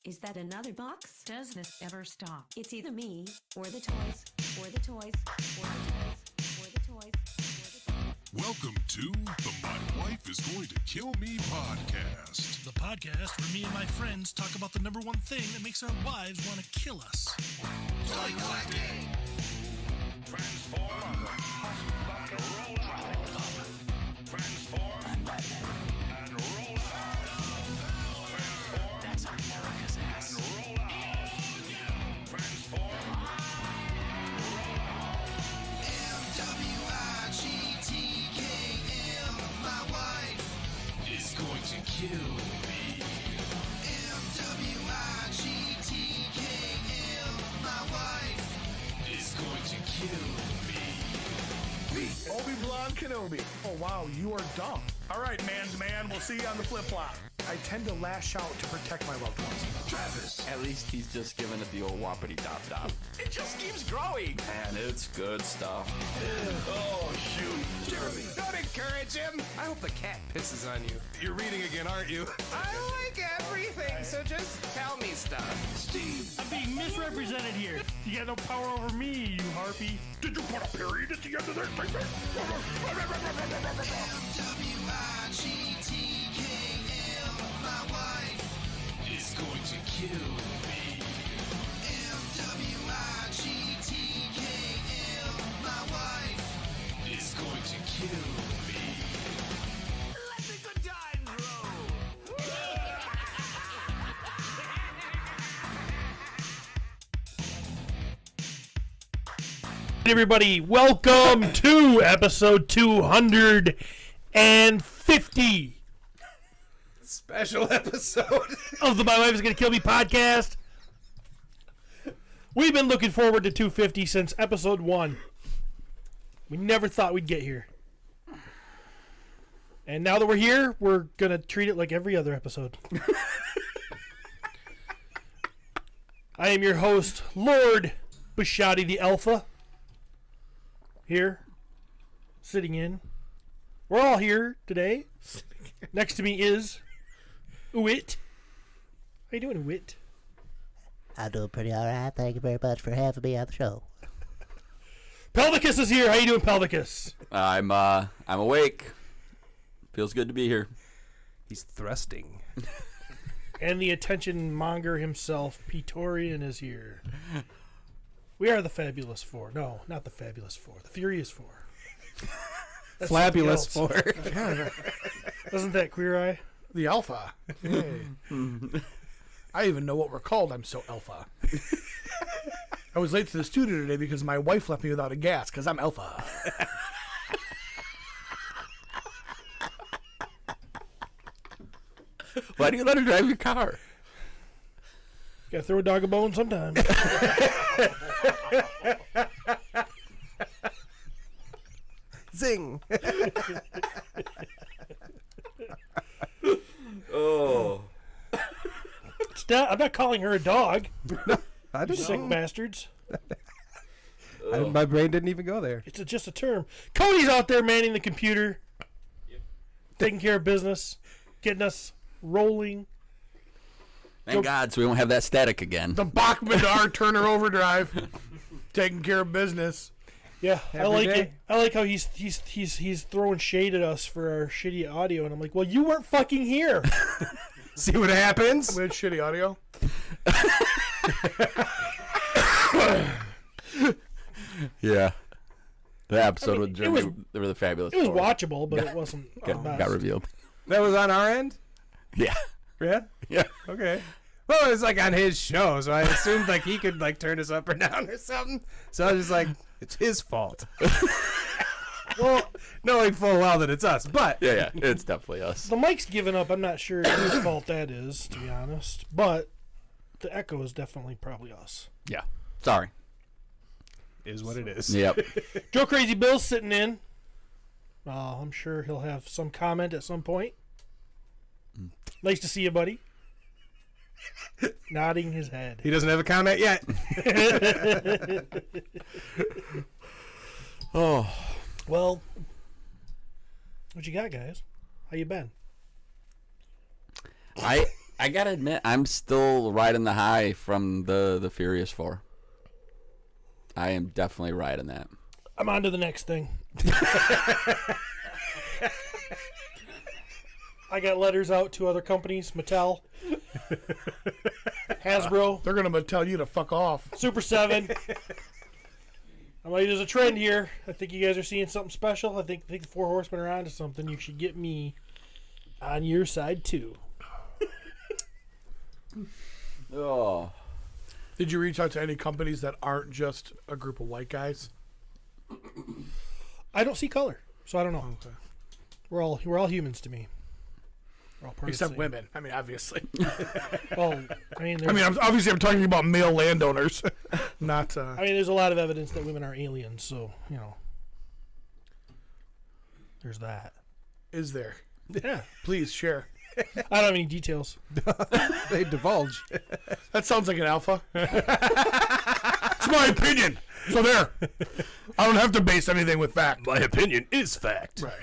Is that another box? Does this ever stop? It's either me, or the toys, or the toys, or the toys, or the toys, or the toys. Welcome to the My Wife is Going to Kill Me podcast. The podcast where me and my friends talk about the number one thing that makes our wives want to kill us. Toy collecting. Transform, about to roll out. Transform and roll out. Transform. That's America's ass. And roll out. Transform. Roll out. MWIGTKM, my wife Is going to kill me. MWIGTKM, my wife Is going to kill me. Obi-Wan Kenobi. Oh, wow, you are dumb. All right, man's man, we'll see you on the flip-flop. I tend to lash out to protect my loved ones. Travis. At least he's just giving it the old whoppity top. It just keeps growing. And it's good stuff. Oh, shoot. Jeremy. Don't encourage him. I hope the cat pisses on you. You're reading again, aren't you? I like everything, so just tell me stuff. Steve. I'm being misrepresented here. You got no power over me, you harpy. Did you put a period at the end of that MWIGTKM, my wife Is going to kill me. MWIGTKM, my wife Is going to kill me. Let the good times roll. Hey everybody, welcome to episode 250 Special episode. of the My Wife is Gonna Kill Me podcast. We've been looking forward to 250 since episode 1. We never thought we'd get here. And now that we're here, we're gonna treat it like every other episode. I am your host, Lord Bushotee the Alpha. Here, sitting in. We're all here today. Next to me is DeWitt. How you doing, DeWitt? I'm doing pretty all right. Thank you very much for having me on the show. Pelvicus is here. How you doing, Pelvicus? I'm awake. Feels good to be here. He's thrusting. And the attention monger himself, Pretorian, is here. We are the Fabulous Four. No, not the Fabulous Four. The Furious Four. That's Flabulous something else. for. Yeah, Wasn't that Queer Eye? the alpha. Hey. I even know what we're called. I'm so alpha. I was late to the studio today because my wife left me without a gas because I'm alpha. Why do you let her drive your car? Gotta throw a dog a bone sometime. Zing. Oh. I'm not calling her a dog. I You didn't sick know. bastards. My brain didn't even go there. It's just a term. Cody's out there manning the computer, taking care of business, getting us rolling. Thank God, so we won't have that static again. The Bachman Turner overdrive. Taking care of business. Yeah, I Every like day. it. I like how he's throwing shade at us for our shitty audio, and I'm like, well, you weren't fucking here. See what happens? We had shitty audio. Yeah. The episode I mean, with it Jeremy, was- they were the Fabulous It was Four. watchable, but it wasn't. the Got best. revealed. That was on our end? Yeah. Yeah? Yeah. Okay. Well, it was like on his show, so I assumed like he could like turn us up or down or something. So I was just like, it's his fault. Well, knowing full well that it's us, but Yeah, it's definitely us. The mic's given up. I'm not sure whose fault that is, to be honest. But the echo is definitely probably us. Yeah. Sorry. is what it is. Yep. Joe Crazy Bill's sitting in. I'm sure he'll have some comment at some point. Nice to see you, buddy. Nodding his head. He doesn't have a comment yet. Oh. Well, what you got, guys? How you been? I gotta admit, I'm still riding the high from the Furious 4. I am definitely riding that. I'm on to the next thing. I got letters out to other companies, Mattel, Hasbro, They're gonna tell you to fuck off. Super 7. I'm like, there's a trend here. I think you guys are seeing something special. I think the Four Horsemen are onto something. You should get me on your side too. Oh. Did you reach out to any companies that aren't just a group of white guys? I don't see color, so I don't know. Okay. We're all humans to me. We're all part of the Except same. women. I mean, obviously. Well, I mean, I'm talking about male landowners, not. I mean, there's a lot of evidence that women are aliens, so you know, there's that. Is there? Yeah, Please share. I don't have any details. They divulge. That sounds like an alpha. It's my opinion. So there. I don't have to base anything with fact. My opinion is fact. Right.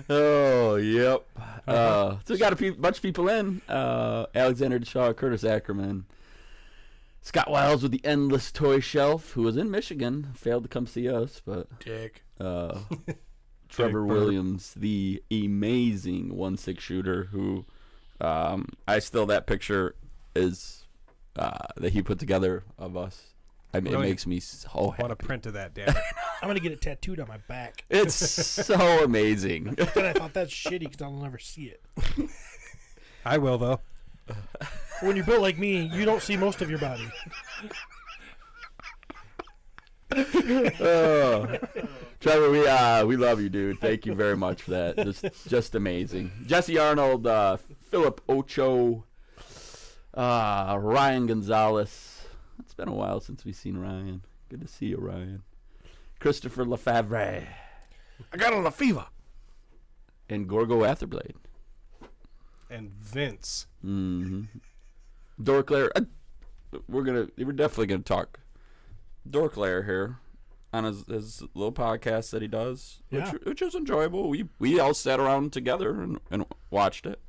Oh, yep. So we got a bunch of people in. Alexander Shaw, Curtis Ackerman, Scott Wiles with the Endless Toy Shelf, who was in Michigan, failed to come see us, but Dick. Trevor Williams, the amazing 1/6 shooter, who that picture is that he put together of us. I mean, it makes me so I want a happy. print of that, damn it. I'm gonna get it tattooed on my back. It's so amazing. Then I thought that's shitty because I'll never see it. I will, though. When you're built like me, you don't see most of your body. Trevor, we love you, dude. Thank you very much for that. Just amazing. Jesse Arnold, Philip Ocho, Ryan Gonzalez. It's been a while since we've seen Ryan. Good to see you, Ryan. Christopher Lefebvre. I got a La Fever. And Gorgo Atherblade. And Vince. Mm-hmm. Dorclair. We're definitely gonna talk Dorclair here on his little podcast that he does, which was enjoyable. We all sat around together and watched it.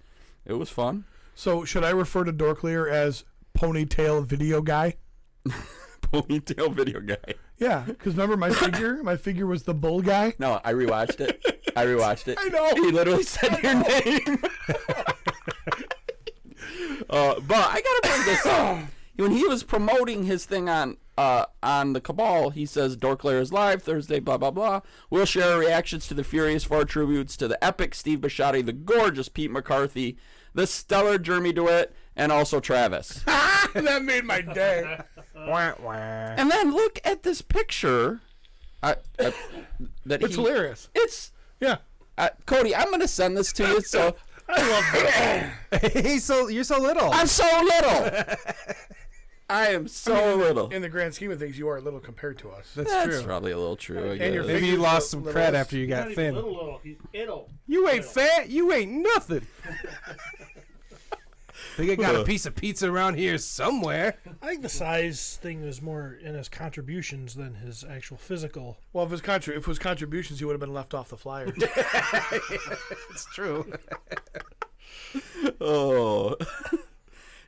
It was fun. So should I refer to Dorclair as Ponytail Video Guy? Ponytail Video Guy. Yeah, because remember my figure? My figure was the bull guy. No, I rewatched it. I know. He literally said your name. But I gotta bring this up. When he was promoting his thing on the Cabal, he says Dorclair is live Thursday, blah blah blah. We'll share reactions to the Furious 4 tributes to the epic Steve Bushotee, the gorgeous Pete McCarthy, the stellar Jeremy DeWitt, and also Travis. That made my day. And then look at this picture. It's hilarious. Yeah. Cody, I'm gonna send this to you. So I love that. You're so little. I'm so little. I am so little. In the grand scheme of things, you are little compared to us. That's That's true. probably a little true. I And your guess. Maybe you figure's lost some little- cred after you got Not even thin. little. He's ittle. You ain't fat. You ain't nothing. Think I got a piece of pizza around here somewhere. I think the size thing is more in his contributions than his actual physical. Well, if it was contributions, he would have been left off the flyer. It's true. Oh.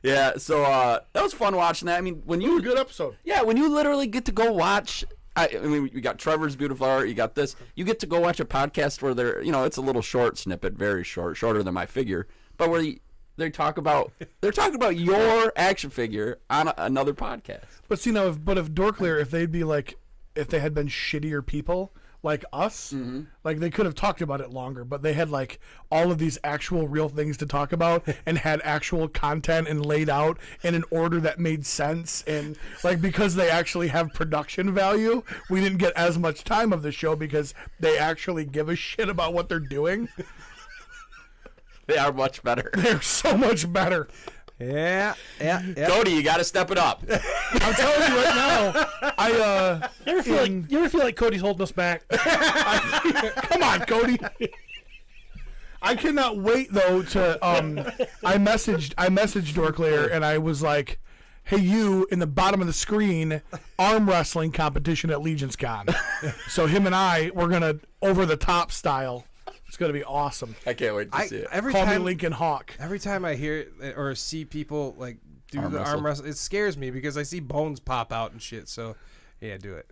Yeah, so that was fun watching that. I mean, when It was you a good episode. Yeah, when you literally get to go watch. I mean, you got Trevor's beautiful art. You got this. You get to go watch a podcast where it's a little short snippet, very short, shorter than my figure, but where they're talking about your action figure on another podcast. But see now, if Dorclair, if they had been shittier people like us, like they could have talked about it longer, but they had like all of these actual real things to talk about and had actual content and laid out in an order that made sense, and like because they actually have production value, we didn't get as much time of the show because they actually give a shit about what they're doing. They are much better. They're so much better. Yeah. Cody, you got to step it up. I'm telling you right now. You ever feel like Cody's holding us back? Come on, Cody. I cannot wait though to I messaged Dorclair and I was like, hey, you in the bottom of the screen, arm wrestling competition at Legions Con. So him and I, we're gonna over the top style It's gonna be awesome. I can't wait to see it. Every Call me time, Lincoln Hawk. every time I hear or see people like do Arm the wrestle. arm wrestle, it scares me because I see bones pop out and shit. So, yeah, do it.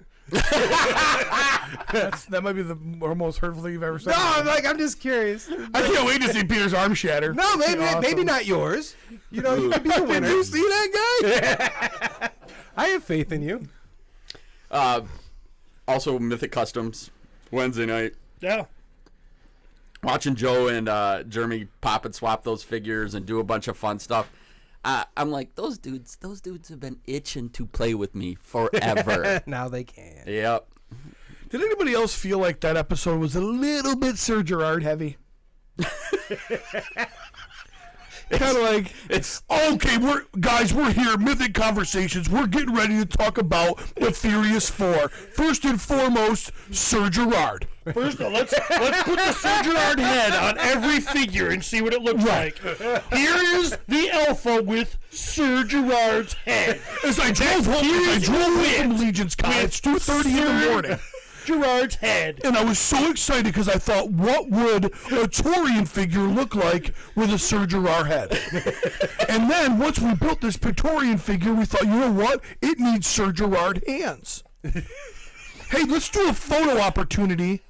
That might be the most hurtful thing you've ever said. No, I'm just curious. I can't wait to see Peter's arm shatter. No, maybe Awesome. maybe not yours. You know, you could be the winner. You see that guy? I have faith in you. Also, Mythic Customs Wednesday night. Yeah. Watching Joe and Jeremy pop and swap those figures and do a bunch of fun stuff. I'm like, those dudes have been itching to play with me forever. Now they can. Yep. Did anybody else feel like that episode was a little bit Sir Gerard heavy? Kind of like It's okay, we're here, Mythic Conversations. We're getting ready to talk about the Furious Four. First and foremost, Sir Gerard. First, let's put the Sir Gerard head on every figure and see what it looks like. Here is the Alpha with Sir Gerard's head. As I drove home from Legion's Con, it's 2:30 in the morning. Gerard's head. And I was so excited because I thought, what would a Torian figure look like with a Sir Gerard head? And then once we built this Praetorian figure, we thought, you know what? It needs Sir Gerard hands. Hey, let's do a photo opportunity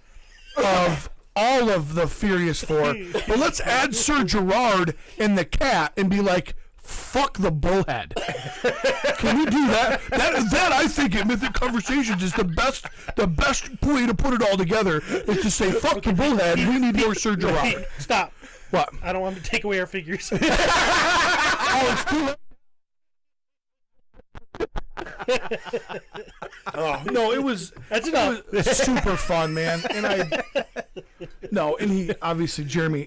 of all of the Furious Four, but let's add Sir Gerard and the cat and be like, fuck the bullhead. Can we do that? That I think in Mythic Conversations is the best way to put it all together is to say fuck the bullhead. We need more Sir Gerard. Hey, stop. What? I don't want to take away our figures. Oh, it's too late. Oh no, That's enough. it was super fun, man. And he obviously Jeremy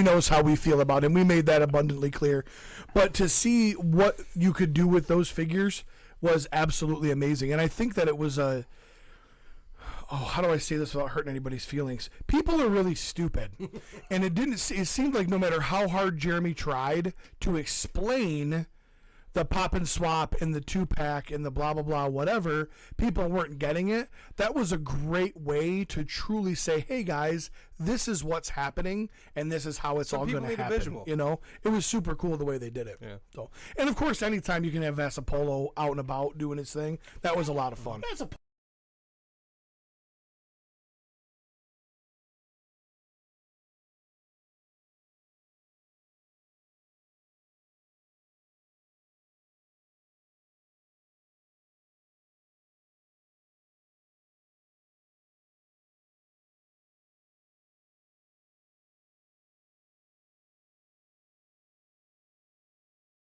knows how we feel about him. We made that abundantly clear. But to see what you could do with those figures was absolutely amazing. And I think that it was how do I say this without hurting anybody's feelings? People are really stupid. And it seemed like no matter how hard Jeremy tried to explain the pop and swap and the 2-pack and the blah, blah, blah, whatever, people weren't getting it. That was a great way to truly say, hey, guys, this is what's happening, and this is how it's all going to happen. Visual. You know, it was super cool the way they did it. Yeah. So, and, of course, anytime you can have Vasapolo out and about doing his thing, that was a lot of fun. That's a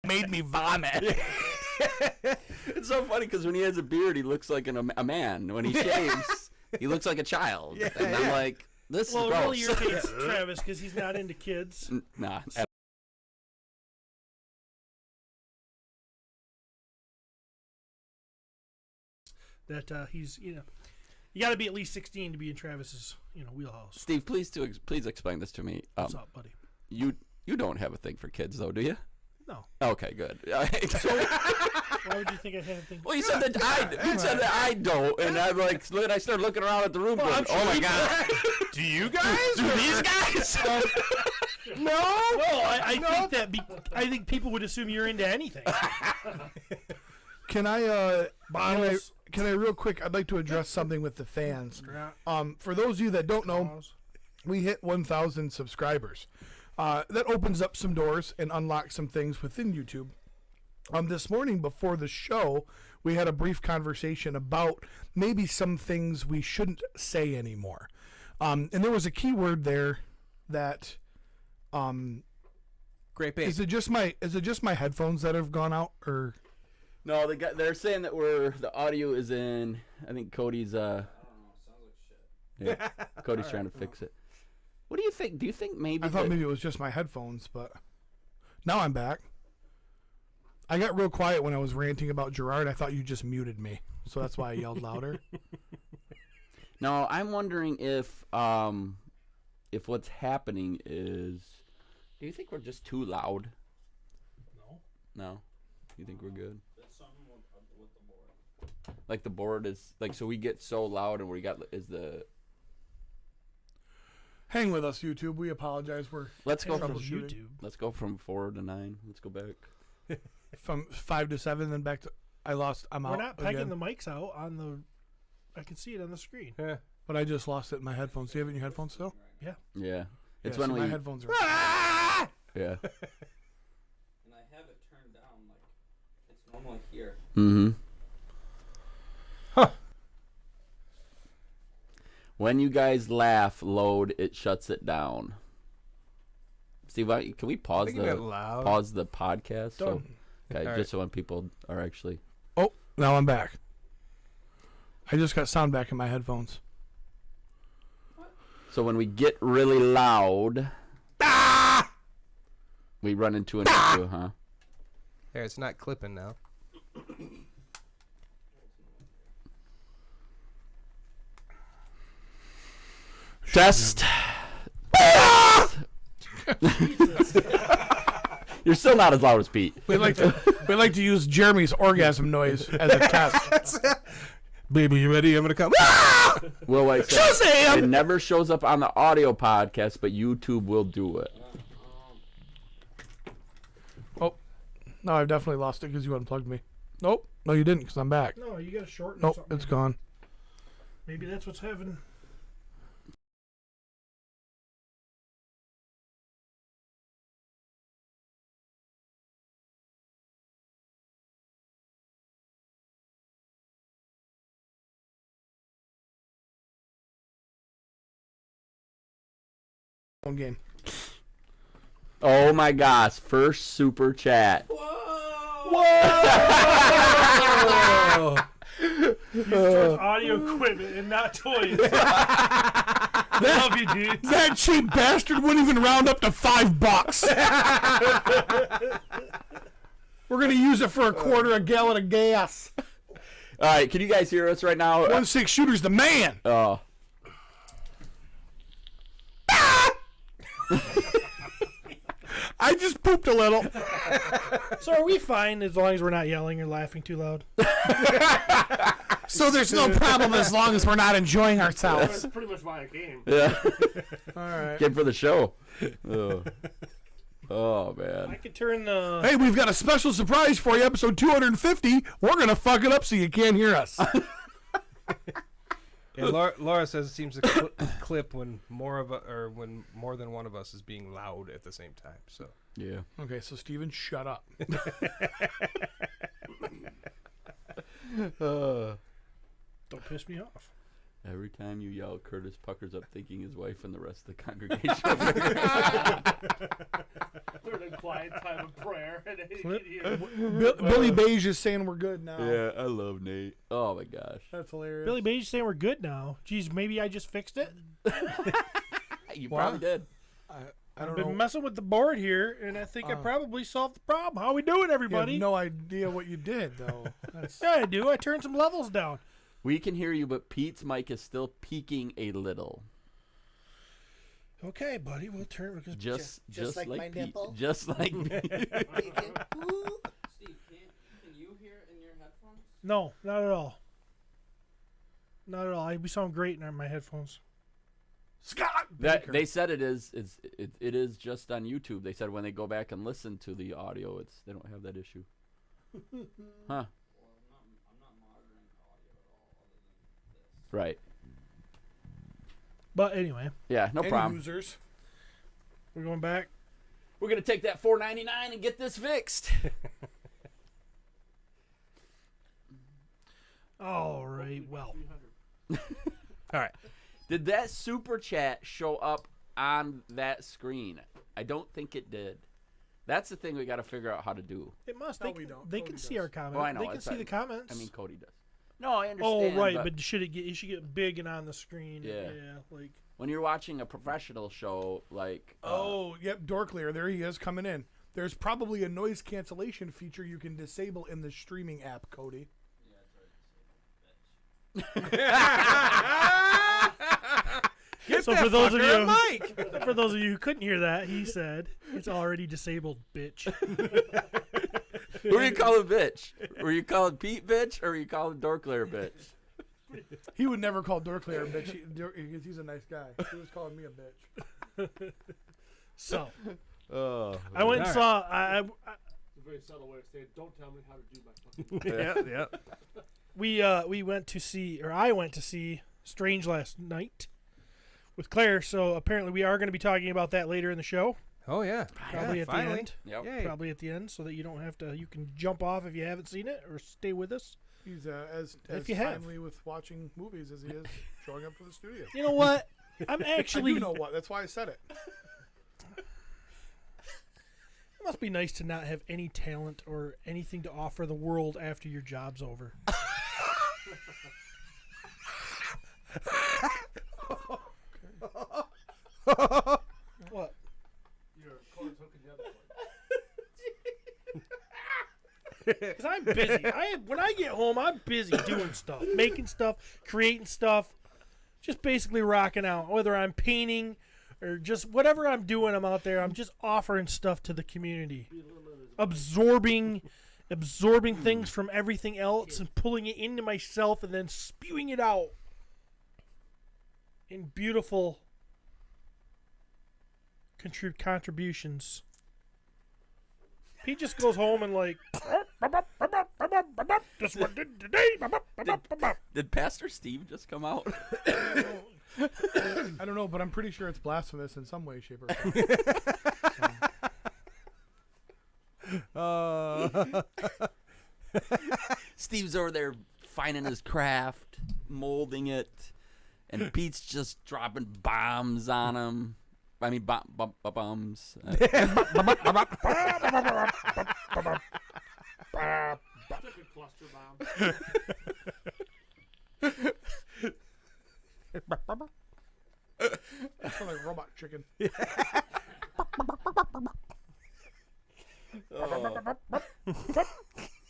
Made me vomit. It's so funny because when he has a beard, he looks like a man. When he shaves, he looks like a child. And I'm like, this well, is it gross. really irritates Travis because he's not into kids. Nah. That he's, you got to be at least 16 to be in Travis's, wheelhouse. Steve, please explain this to me. What's up, buddy? You don't have a thing for kids, though, do you? No. Okay, good. Why would you think I had a thing? Well, you said that I don't, and I'm like, I started looking around at the room, going, "Oh my god, Do you guys? do these guys?" No. Well, I think people would assume you're into anything. Can I Bottles. can I real quick? I'd like to address something with the fans. For those of you that don't know, we hit 1,000 subscribers. That opens up some doors and unlocks some things within YouTube. This morning before the show, we had a brief conversation about maybe some things we shouldn't say anymore. And there was a key word there that Great bait. is it just my headphones that have gone out, or No, they're saying that the audio is in. I think Cody's. Sounds like shit. Yeah, Cody's trying to fix it. What do you think? Do you think maybe? I thought maybe it was just my headphones, but now I'm back. I got real quiet when I was ranting about Gerard. I thought you just muted me, so that's why I yelled louder. No, I'm wondering if what's happening is. Do you think we're just too loud? No. You think we're good? That's something with the board. Like the board is like, so we get so loud, and we got is the. Hang with us, YouTube. We apologize. We're Let's go from troubleshooting. YouTube. Let's go from 4 to 9. Let's go back. From 5 to 7, then back to. I'm out. We're not pegging again. the mics out on the. I can see it on the screen. Yeah. But I just lost it in my headphones. Do you have it in your headphones still? Yeah. Yeah. It's Yeah, when so we. my headphones are. Yeah. And I have it turned down like it's normally here. Mm-hmm. When you guys laugh, load, it shuts it down. Steve, can we pause Making it loud. the podcast? Done. Okay, All just so when people are actually. Oh, now I'm back. I just got sound back in my headphones. So when we get really loud, we run into an issue, huh? There, it's not clipping now. Test. You're still not as loud as Pete. We like to use Jeremy's orgasm noise as a test. Baby, you ready? I'm gonna come. Will White says it never shows up on the audio podcast, but YouTube will do it. Oh, no, I've definitely lost it because you unplugged me. Nope, no, you didn't because I'm back. No, you got to shorten. Nope, something. it's gone. Maybe that's what's happening. Phone game. Oh my gosh! First super chat. Audio equipment and not toys. I love you, dude. That cheap bastard wouldn't even round up to $5. We're gonna use it for a quarter a gallon of gas. All right, can you guys hear us right now? 1-6 shooter's the man. Oh. I just pooped a little. So are we fine as long as we're not yelling or laughing too loud? So there's no problem as long as we're not enjoying ourselves. That's pretty much why I came. Yeah. All right. Came for the show. Oh man. I could turn the. Hey, we've got a special surprise for you, episode 250. We're gonna fuck it up so you can't hear us. Yeah, Laura says it seems to clip when more than one of us is being loud at the same time. So Yeah. Okay, so Steven, shut up. Don't piss me off. Every time you yell, Curtis puckers up, thinking his wife and the rest of the congregation. We're in a quiet time of prayer. And Billy Beige is saying we're good now. Yeah, I love Nate. Oh my gosh. That's hilarious. Billy Beige saying we're good now. Geez, maybe I just fixed it. You What? probably did. I I've don't been know. messing with the board here, and I think I probably solved the problem. How we doing, everybody? You have no idea what you did, though. That's, Yeah, I do. I turned some levels down. We can hear you, but Pete's mic is still peaking a little. Okay, buddy, we'll turn because Just like my Pete. nipple? Just like me. Steve, can you hear in your headphones? no, not at all. Not at all. We sound great in my headphones. Scott That Baker. they said it is just on YouTube. They said when they go back and listen to the audio, they don't have that issue. Huh? Well, I'm not monitoring audio at all other than this. Right. But anyway, Yeah, no Any problem. losers. we're going back. We're gonna take that $4.99 and get this fixed. All right. Well, all right. Did that super chat show up on that screen? I don't think it did. That's the thing we got to figure out how to do. it must. No, they we can, don't. They Cody can see does. our comments. Oh, I know. They can It's see like- the comments. I mean, Cody does. No, I oh, understand. right. But should it should get big and on the screen. Yeah. Like. when you're watching a professional show, like Oh, yep, door clear. There he is coming in. There's probably a noise cancellation feature you can disable in the streaming app, Cody. So for those of you who couldn't hear that, he said it's already disabled, bitch. who are you calling bitch? Were you calling Pete bitch, or were you calling Dorkler bitch? He would never call door clear a bitch because he's a nice guy. He was calling me a bitch. So Oh, I went and saw. It's a very subtle way of saying, don't tell me how to do my fucking yeah. We went to see, or I went to see Strange last night with Claire. So apparently we are going to be talking about that later in the show. Oh yeah. Probably Yeah, at finally. the end. Yep. Yay. Probably at the end, so that you don't have to. You can jump off if you haven't seen it, or stay with us. He's as If you have. timely with watching movies as he is showing up to the studio. You know what? I'm actually. I do know what. That's why I said it. It must be nice to not have any talent or anything to offer the world after your job's over. What? Your cord's hooking the other cord. Because I'm busy. When I get home, I'm busy doing stuff, making stuff, creating stuff, just basically rocking out. Whether I'm painting or just whatever I'm doing, I'm out there. I'm just offering stuff to the community, absorbing things from everything else and pulling it into myself and then spewing it out in beautiful contributions. He just goes home and like, this one did today. Did Pastor Steve just come out? I don't know, but I'm pretty sure it's blasphemous in some way, shape, or form. Steve's over there finding his craft, molding it, and Pete's just dropping bombs on him. I mean, bombs. Took a cluster bomb. It's like robot chicken.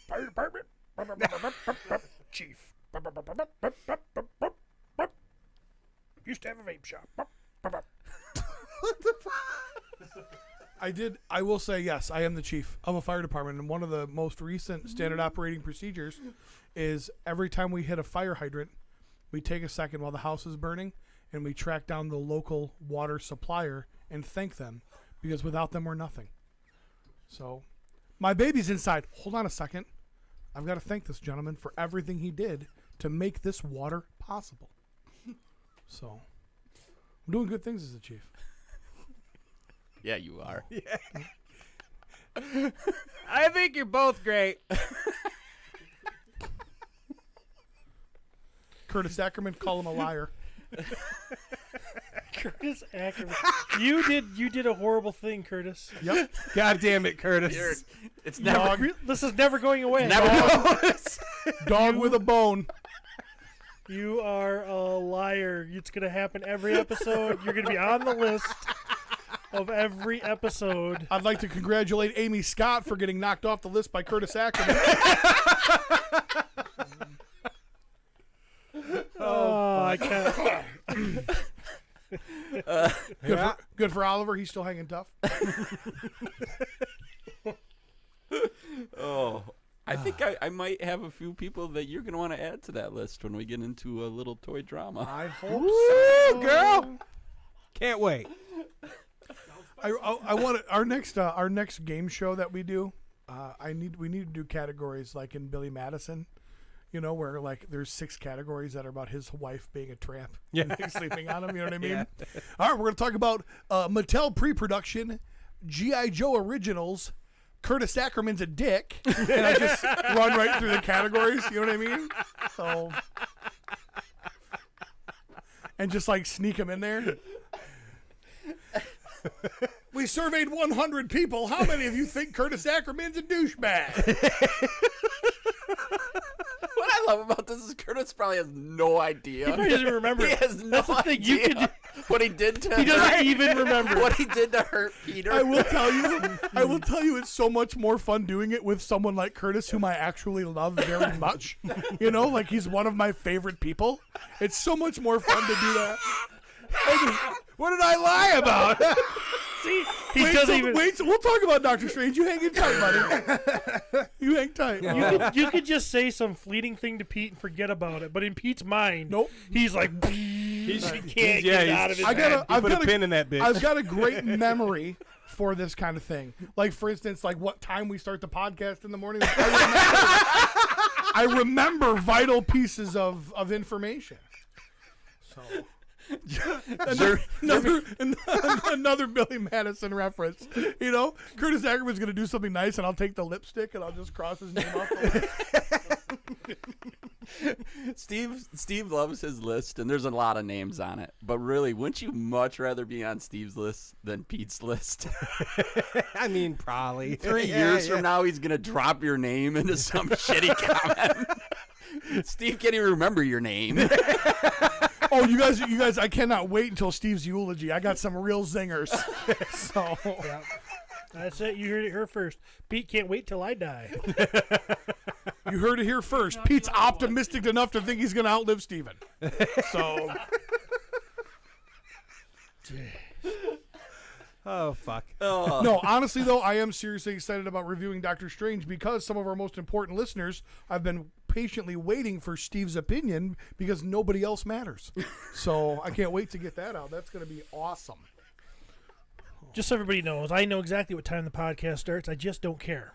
Fire department. Chief. Used to have a vape shop. I will say, yes, I am the chief of a fire department, and one of the most recent standard operating procedures is every time we hit a fire hydrant, we take a second while the house is burning, and we track down the local water supplier and thank them, because without them, we're nothing. So, my baby's inside. Hold on a second. I've got to thank this gentleman for everything he did to make this water possible. So, I'm doing good things as a chief. Yeah, you are. Yeah. I think you're both great. Curtis Ackerman, call him a liar. Curtis Ackerman. You did a horrible thing, Curtis. Yep. God damn it, Curtis. It's never. This is never going away. Dog with a bone. You are a liar. It's going to happen every episode. You're going to be on the list of every episode. I'd like to congratulate Amy Scott for getting knocked off the list by Curtis Ackerman. I can't. Good for Oliver. He's still hanging tough. Oh, I think I might have a few people that you're going to want to add to that list when we get into a little toy drama. I hope so. Girl. Can't wait. I want our next game show that we do. We need to do categories like in Billy Madison, you know, where like there's 6 categories that are about his wife being a tramp, and sleeping on him. You know what I mean? Yeah. All right, we're gonna talk about Mattel pre-production, GI Joe originals, Curtis Ackerman's a dick, and I just run right through the categories. You know what I mean? So, and just like sneak them in there. We surveyed 100 people. How many of you think Curtis Ackerman's a douchebag? What I love about this is Curtis probably has no idea. He probably doesn't remember. He has no That's the thing. idea You could, what he did to he doesn't even remember. what he did to hurt Peter. I will tell you, it's so much more fun doing it with someone like Curtis, whom I actually love very much. You know, like he's one of my favorite people. It's so much more fun to do that. What did I lie about? See, he doesn't even. Wait, we'll talk about Doctor Strange. You hang in tight, buddy. You hang tight. You could just say some fleeting thing to Pete and forget about it. But in Pete's mind, Nope. he's like, He can't get out of his I've got a pin in that bitch. I've got a great memory for this kind of thing. Like, for instance, like what time we start the podcast in the morning. I remember vital pieces of information. So another Billy Madison reference. You know, Curtis Ackerman's going to do something nice, and I'll take the lipstick and I'll just cross his name off the list. Steve loves his list, and there's a lot of names on it. But really, wouldn't you much rather be on Steve's list than Pete's list? I mean, probably 3 years from now, he's gonna drop your name into some shitty comment. Steve can't even remember your name. Oh, you guys! I cannot wait until Steve's eulogy. I got some real zingers. So Yeah. That's it. You heard it here first. Pete can't wait till I die. you heard it here first. Pete's optimistic enough to think he's going to outlive Steven. So. Oh, fuck. No, honestly, though, I am seriously excited about reviewing Doctor Strange because some of our most important listeners have been patiently waiting for Steve's opinion because nobody else matters. So I can't wait to get that out. That's going to be awesome. Just so everybody knows, I know exactly what time the podcast starts. I just don't care.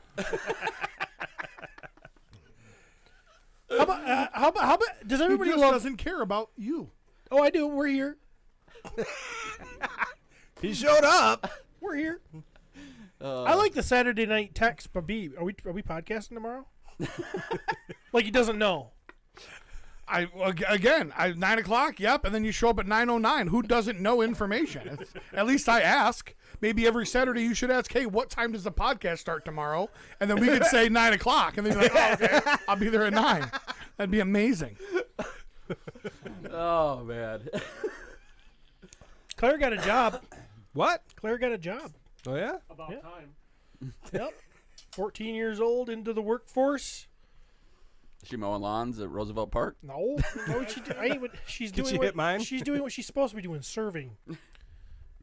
How about? Does everybody He just doesn't care about you. Oh, I do. We're here. He showed up. We're here. I like the Saturday night text, but B, are we podcasting tomorrow? Like he doesn't know. Again, 9 o'clock. Yep, and then you show up at 9:09. Who doesn't know information? At least I ask. Maybe every Saturday you should ask, hey, what time does the podcast start tomorrow? And then we could say 9 o'clock, and then you're like, oh, okay, I'll be there at 9. That'd be amazing. Oh man. Claire got a job. What? Claire got a job. Oh yeah. About Yeah. time. Yep. 14 years old into the workforce. Is she mowing lawns at Roosevelt Park? No, she's Did doing she what, hit mine? She's doing what she's supposed to be doing, serving.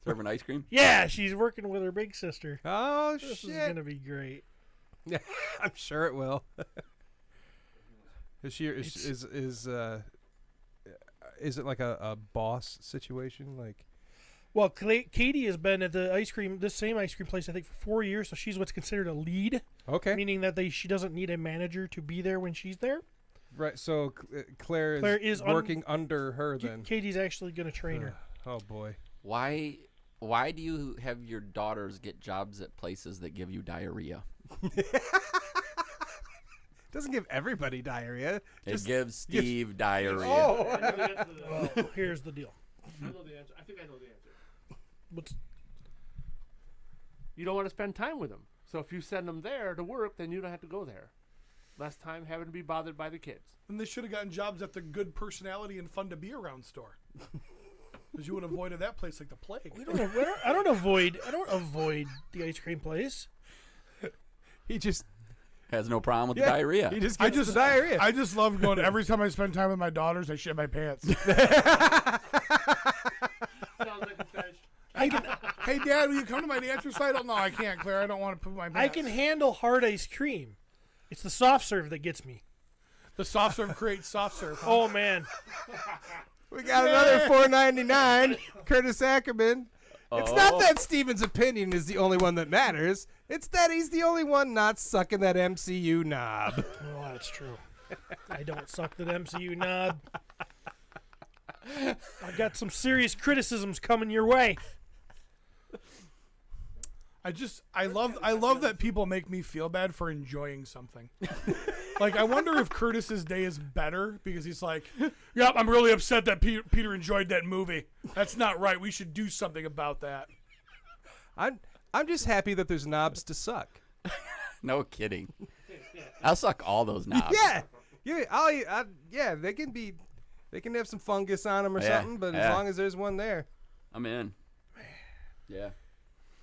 Serving ice cream? Yeah, she's working with her big sister. Oh This shit. is gonna be great. Yeah, I'm sure it will. Is it like a boss situation? Like, Well, Katie has been at this same ice cream place, I think, for 4 years. So she's what's considered a lead, okay, meaning that she doesn't need a manager to be there when she's there. right. So Claire is working under her then. Katie's actually going to train her. Oh boy. Why do you have your daughters get jobs at places that give you diarrhea? Doesn't give everybody diarrhea. It gives Steve diarrhea. Oh. Well, here's the deal. I know the answer. I think I know the answer. What's You don't want to spend time with them. So if you send them there to work, then you don't have to go there. Less time having to be bothered by the kids. And they should have gotten jobs at the good personality and fun to be around store. Because you would have avoided that place like the plague. I don't avoid the ice cream place. He just has no problem with the diarrhea. He just gets the diarrhea. I just love going. Every time I spend time with my daughters, I shit my pants. Sounds like a fetish. Hey, Dad, will you come to my dance recital? No, I can't, Claire. I don't want to poop my pants. I can handle hard ice cream. It's the soft serve that gets me. The soft serve creates soft serve. Huh? Oh man, We got another $4.99. Curtis Ackerman. It's not that Steven's opinion is the only one that matters. It's that he's the only one not sucking that MCU knob. oh that's true. I don't suck that MCU knob. I got some serious criticisms coming your way. I love that people make me feel bad for enjoying something. Like, I wonder if Curtis's day is better because he's like, yep, I'm really upset that Peter enjoyed that movie. That's not right. We should do something about that. I'm just happy that there's knobs to suck. No kidding. I'll suck all those knobs. Yeah, they can have some fungus on them or something, but as long as there's one there, I'm in. Yeah.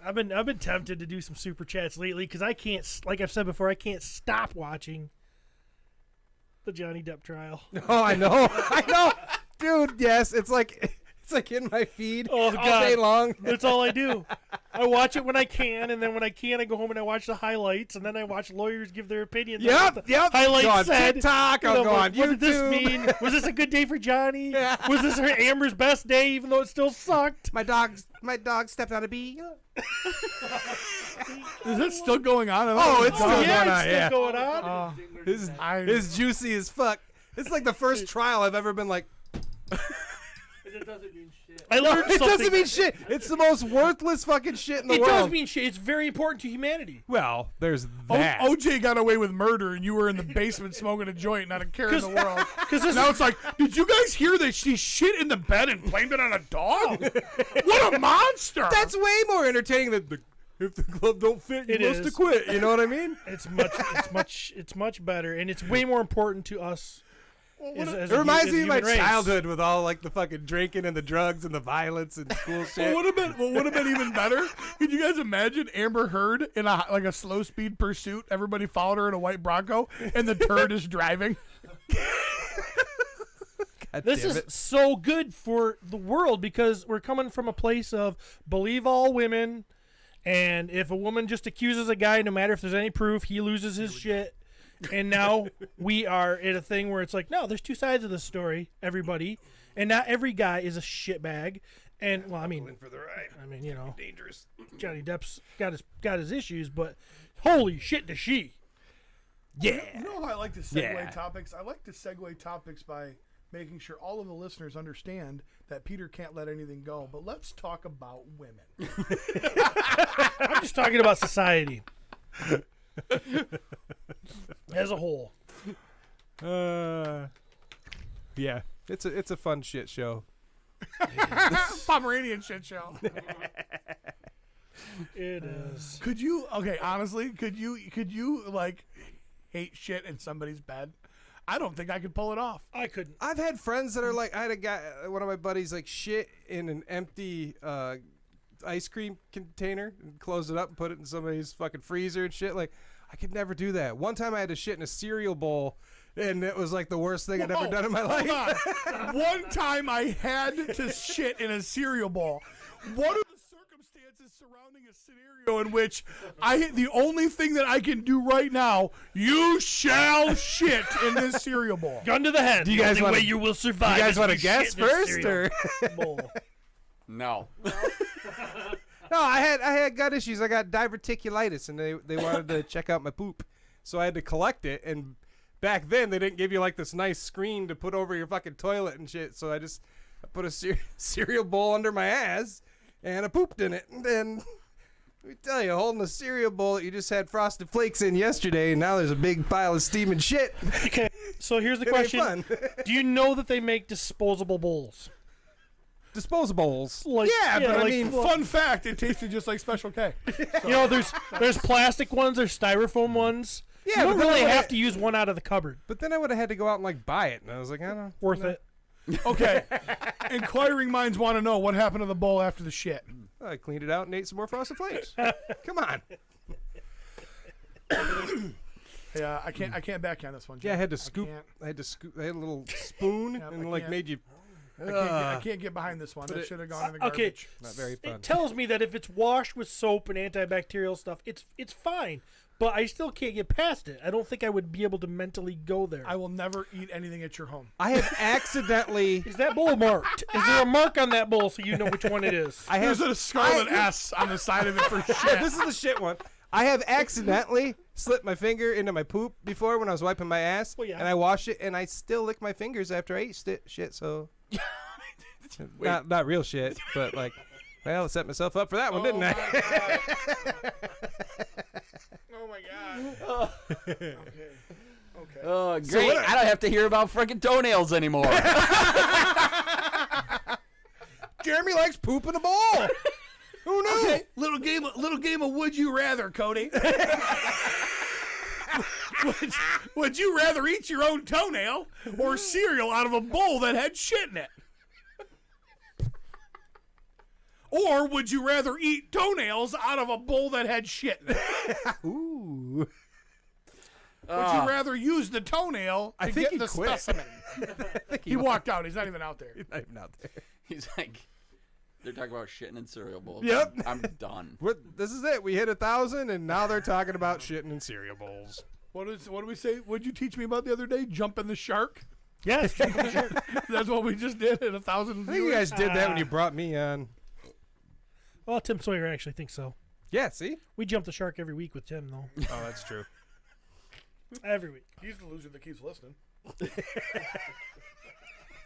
I've been tempted to do some super chats lately because I can't, like I've said before, I can't stop watching the Johnny Depp trial. Oh, I know, dude. Yes, it's like in my feed all day long. That's all I do. I watch it when I can, and then when I can, I go home and I watch the highlights, and then I watch lawyers give their opinions. on what the highlights Go on said. TikTok, I'll go on What did this YouTube. mean? Was this a good day for Johnny? Was this her Amber's best day, even though it still sucked? My dog stepped on a bee. Is it still going on? Oh, it's still Yeah, going on. it's still going on. His juicy as fuck. It's like the first trial I've ever been like. It doesn't mean shit. I learned It something. doesn't mean shit. It's the most worthless fucking shit in the It world. does mean shit. It's very important to humanity. Well, there's that. OJ got away with murder, and you were in the basement smoking a joint, not a care in the world. Because Now it's like, did you guys hear that she shit in the bed and blamed it on a dog? What a monster! That's way more entertaining than if the glove don't fit, you It must is. have quit. You know what I mean? it's much better, and it's way more important to us. It reminds me of my childhood with all like the fucking drinking and the drugs and the violence and school shit. What would have been even better? Could you guys imagine Amber Heard in a slow speed pursuit? Everybody followed her in a white Bronco, and the turd is driving. God This damn is it. so good for the world because we're coming from a place of believe all women, and if a woman just accuses a guy, no matter if there's any proof, he loses his shit. And now we are at a thing where it's like, no, there's two sides of the story, everybody, and not every guy is a shitbag. And well, I mean, for the ride. I mean, you know, Dangerous. Johnny Depp's got his issues, but holy shit, does she? Yeah. You know how I like to segue Yeah. topics? I like to segue topics by making sure all of the listeners understand that Peter can't let anything go. But let's talk about women. I'm just talking about society as a whole. Yeah. It's a fun shit show. Pomeranian shit show. It is. Could you? Okay, honestly, could you like hate shit in somebody's bed? I don't think I could pull it off. I couldn't. I've had friends that are like, I had a guy, one of my buddies, like shit in an empty ice cream container and close it up and put it in somebody's fucking freezer and shit. Like, I could never do that. One time I had to shit in a cereal bowl, and it was like the worst thing I'd ever done in my life. One time I had to shit in a cereal bowl. What are the circumstances surrounding a scenario in which the only thing that I can do right now, you shall shit in this cereal bowl? Gun to the head. Do you The guys only wanna- way you will survive. You guys is want to if guess shit in a first, cereal or? bowl. No. No, I had gut issues. I got diverticulitis, and they wanted to check out my poop, so I had to collect it. And back then, they didn't give you like this nice screen to put over your fucking toilet and shit. So I put a cereal bowl under my ass, and I pooped in it. And then let me tell you, holding a cereal bowl that you just had Frosted Flakes in yesterday, and now there's a big pile of steaming shit. Okay, so here's the It ain't question: fun. do you know that they make disposable bowls? Disposables. Like, yeah, but I like, mean, Fun fact, it tasted just like Special K. you know, there's plastic ones, there's styrofoam ones. Yeah, you don't but then really I- have to use one out of the cupboard. but then I would have had to go out and like buy it, and I was like, I don't know. Worth it. Okay. Inquiring minds want to know what happened to the bowl after the shit. I cleaned it out and ate some more Frosted Flakes. Come on. Yeah, I can't back you on this one. Yeah, I Jim. had to scoop. can't- I had to scoop. I had a little spoon Yeah, I and like can't. made you. I can't get behind this one. That should have gone in the Okay, garbage. Not very fun. it tells me that if it's washed with soap and antibacterial stuff, it's fine. But I still can't get past it. I don't think I would be able to mentally go there. I will never eat anything at your home. I have accidentally. Is that bowl marked? Is there a mark on that bowl so you know which one it is? I have. There's a scarlet S on the side of it for shit. This is the shit one. I have accidentally slipped my finger into my poop before when I was wiping my ass, Well, yeah. and I wash it, and I still lick my fingers after I eat shit. So, not real shit, but like, well, I set myself up for that one, didn't I? Oh my god. Okay. Oh, great. I don't have to hear about freaking toenails anymore. Jeremy likes poop in a bowl. Who knew? Okay, little game of Would You Rather, Cody. would you rather eat your own toenail or cereal out of a bowl that had shit in it? Or would you rather eat toenails out of a bowl that had shit in it? Ooh. Would you rather use the toenail to I think get he the quit. specimen? He walked out. He's not even out there. He's not even out there. He's like, They're talking about shitting in cereal bowls. Yep. I'm done. This is it. We hit 1,000, and now they're talking about shitting in cereal bowls. What do we say? What'd you teach me about the other day? Jumping the shark. Yes. That's what we just did at 1,000. I think you guys did that when you brought me on. Well, Tim Sawyer actually thinks so. Yeah, see? We jump the shark every week with Tim, though. Oh, that's true. Every week. He's the loser that keeps listening.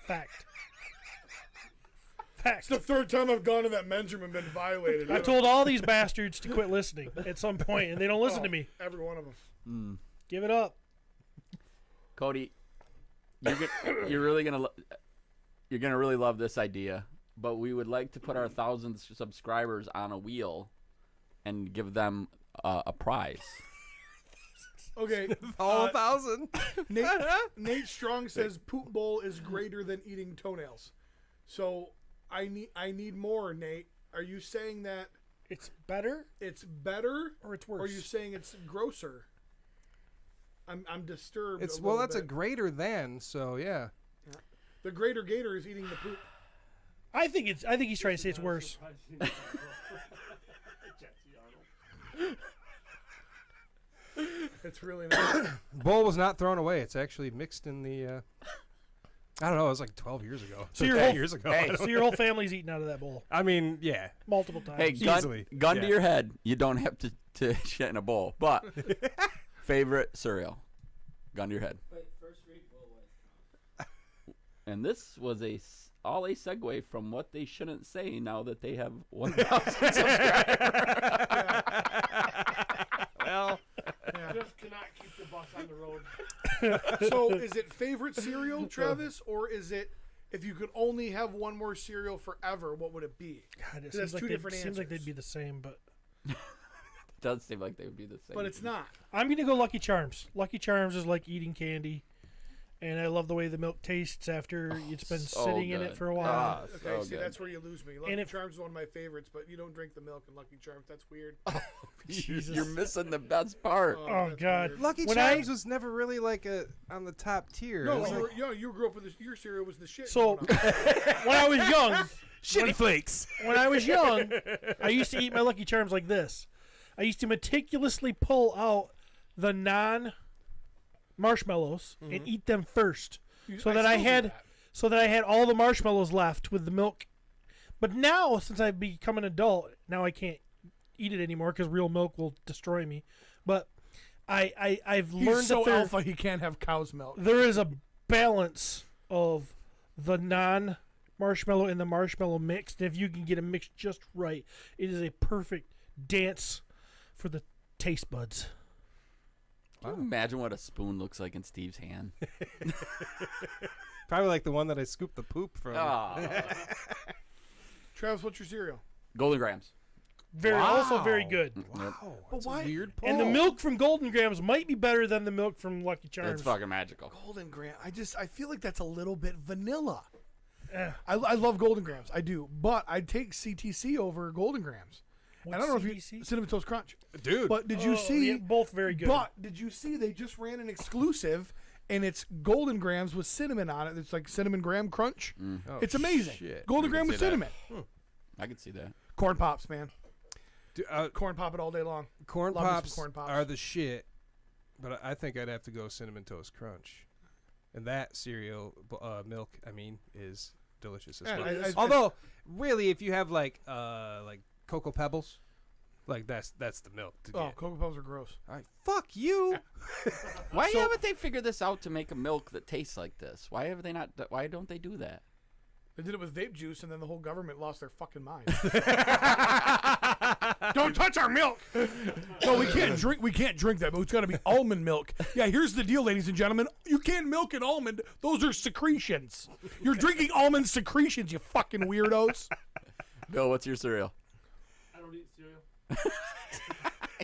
Fact. It's the third time I've gone to that men's room and been violated. I told all these bastards to quit listening at some point, and they don't listen to me. Every one of them. Give it up. Cody, you're really gonna really love this idea. But we would like to put our 1,000 subscribers on a wheel and give them a prize. Okay. All 1,000. Nate Strong says poop bowl is greater than eating toenails. So I need more, Nate. Are you saying that it's better? It's better, or it's worse? Or are you saying it's grosser? I'm disturbed. It's a well, little that's a bit. greater than. So yeah. The greater gator is eating the poop. I think he's trying to say it's worse. It's really nice. Bowl was not thrown away. It's actually mixed in the. I don't know. It was like 12 years ago. So your whole family's eating out of that bowl. I mean, yeah, multiple times. Hey, gun to Yeah. your head. You don't have to shit in a bowl. But favorite cereal, gun to your head. Wait, first read Bolles. And this was all a segue from what they shouldn't say now that they have 1,000 subscribers. Well, Just cannot keep the bus on the road. So is it favorite cereal, Travis, or is it if you could only have one more cereal forever, what would it be? God, it That's seems like two different seems like answers. they'd be the same, but It does seem like they would be the same. But it's not. I'm gonna go Lucky Charms. Lucky Charms is like eating candy, and I love the way the milk tastes after it's been so sitting in good. it for a while. Ah, Okay, so see, good. that's where you lose me. Lucky Charms is one of my favorites, but you don't drink the milk in Lucky Charms. That's weird. You're missing the best part. Oh that's God! weird. Lucky When Charms was never really like on the top tier. No, It was you, like, you grew up with this, your cereal was the shit. So growing up. when I was young, Shitty Flakes. when I was young, I used to eat my Lucky Charms like this. I used to meticulously pull out the non-marshmallows and eat them first, so that I still do had that. all the marshmallows left with the milk. But now, since I've become an adult, now I can't eat it anymore because real milk will destroy me. But I've He's learned so that alpha he can't have cow's milk. there is a balance of the non-marshmallow and the marshmallow mixed. And if you can get it mixed just right, it is a perfect dance for the taste buds. Can you imagine what a spoon looks like in Steve's hand? Probably like the one that I scooped the poop from. Travis, what's your cereal? Golden Grams. Also very good. Wow, But why? Weird And the pull. milk from Golden Grams might be better than the milk from Lucky Charms. It's fucking magical. Golden Graham. I feel like that's a little bit vanilla. Eh. I love Golden Grams. I do. But I'd take CTC over Golden Grams. And I don't know if you Cinnamon Toast Crunch. Dude. But did you see yeah, both very good. But did you see they just ran an exclusive and it's Golden Grams with cinnamon on it. It's like Cinnamon Graham Crunch. Oh, It's amazing. shit. Golden I Graham can with see that. cinnamon. I can see that. Corn Pops, man. Corn Pop it all day long. Corn Love me some Pops Corn Pops. are the shit, but I think I'd have to go Cinnamon Toast Crunch. And that cereal, milk, is delicious as Yeah, well. I- Although, really, if you have like Cocoa Pebbles, like that's the milk. To Oh, get. Cocoa Pebbles are gross. All right, fuck you. Why haven't they figured this out to make a milk that tastes like this? Why have they not? Why don't they do that? They did it with vape juice, and then the whole government lost their fucking mind. Don't touch our milk. No, we can't drink. We can't drink that. But it's got to be almond milk. Yeah, here's the deal, ladies and gentlemen. You can't milk an almond. Those are secretions. You're drinking almond secretions. You fucking weirdos. Bill, what's your cereal? I don't eat cereal.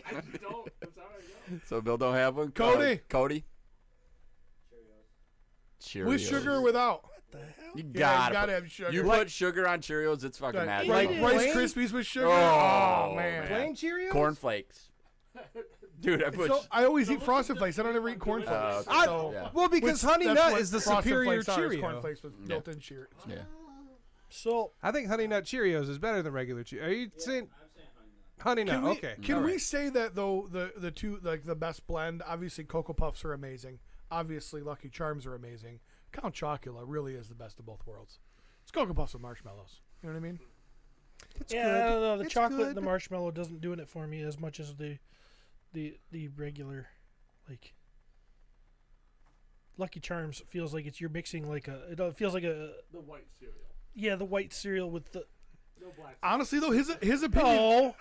I just don't. That's how I go. So Bill don't have one. Cody. Cody. Cheerios. With sugar or without? You Yeah, you gotta have sugar. You put sugar on Cheerios, it's fucking magic. Like Rice Plain? Krispies with sugar. Oh, man. Plain Cheerios? Cornflakes. Dude, I put. So I always eat Frosted Flakes. I don't ever eat cornflakes. okay. So, Yeah. Well, because which- Honey that's Nut what is the Frosted superior Flakes are, is Cheerio. cornflakes with built-in Cheerios. Yeah. So I think Honey Nut Cheerios is better than regular Cheerios. Are you saying I'm saying Honey Nut. Honey Nut? Okay. Can All we right. say that though the two like the best blend? Obviously, Cocoa Puffs are amazing. Obviously, Lucky Charms are amazing. Count Chocula really is the best of both worlds. It's Cocoa Puffs with marshmallows. You know what I mean? It's yeah, good. I don't know. The It's chocolate and the good. marshmallow doesn't doing it for me as much as the regular, like Lucky Charms feels like you're mixing like it feels like The white cereal. the white cereal with the No black. Honestly, though, his opinion. no.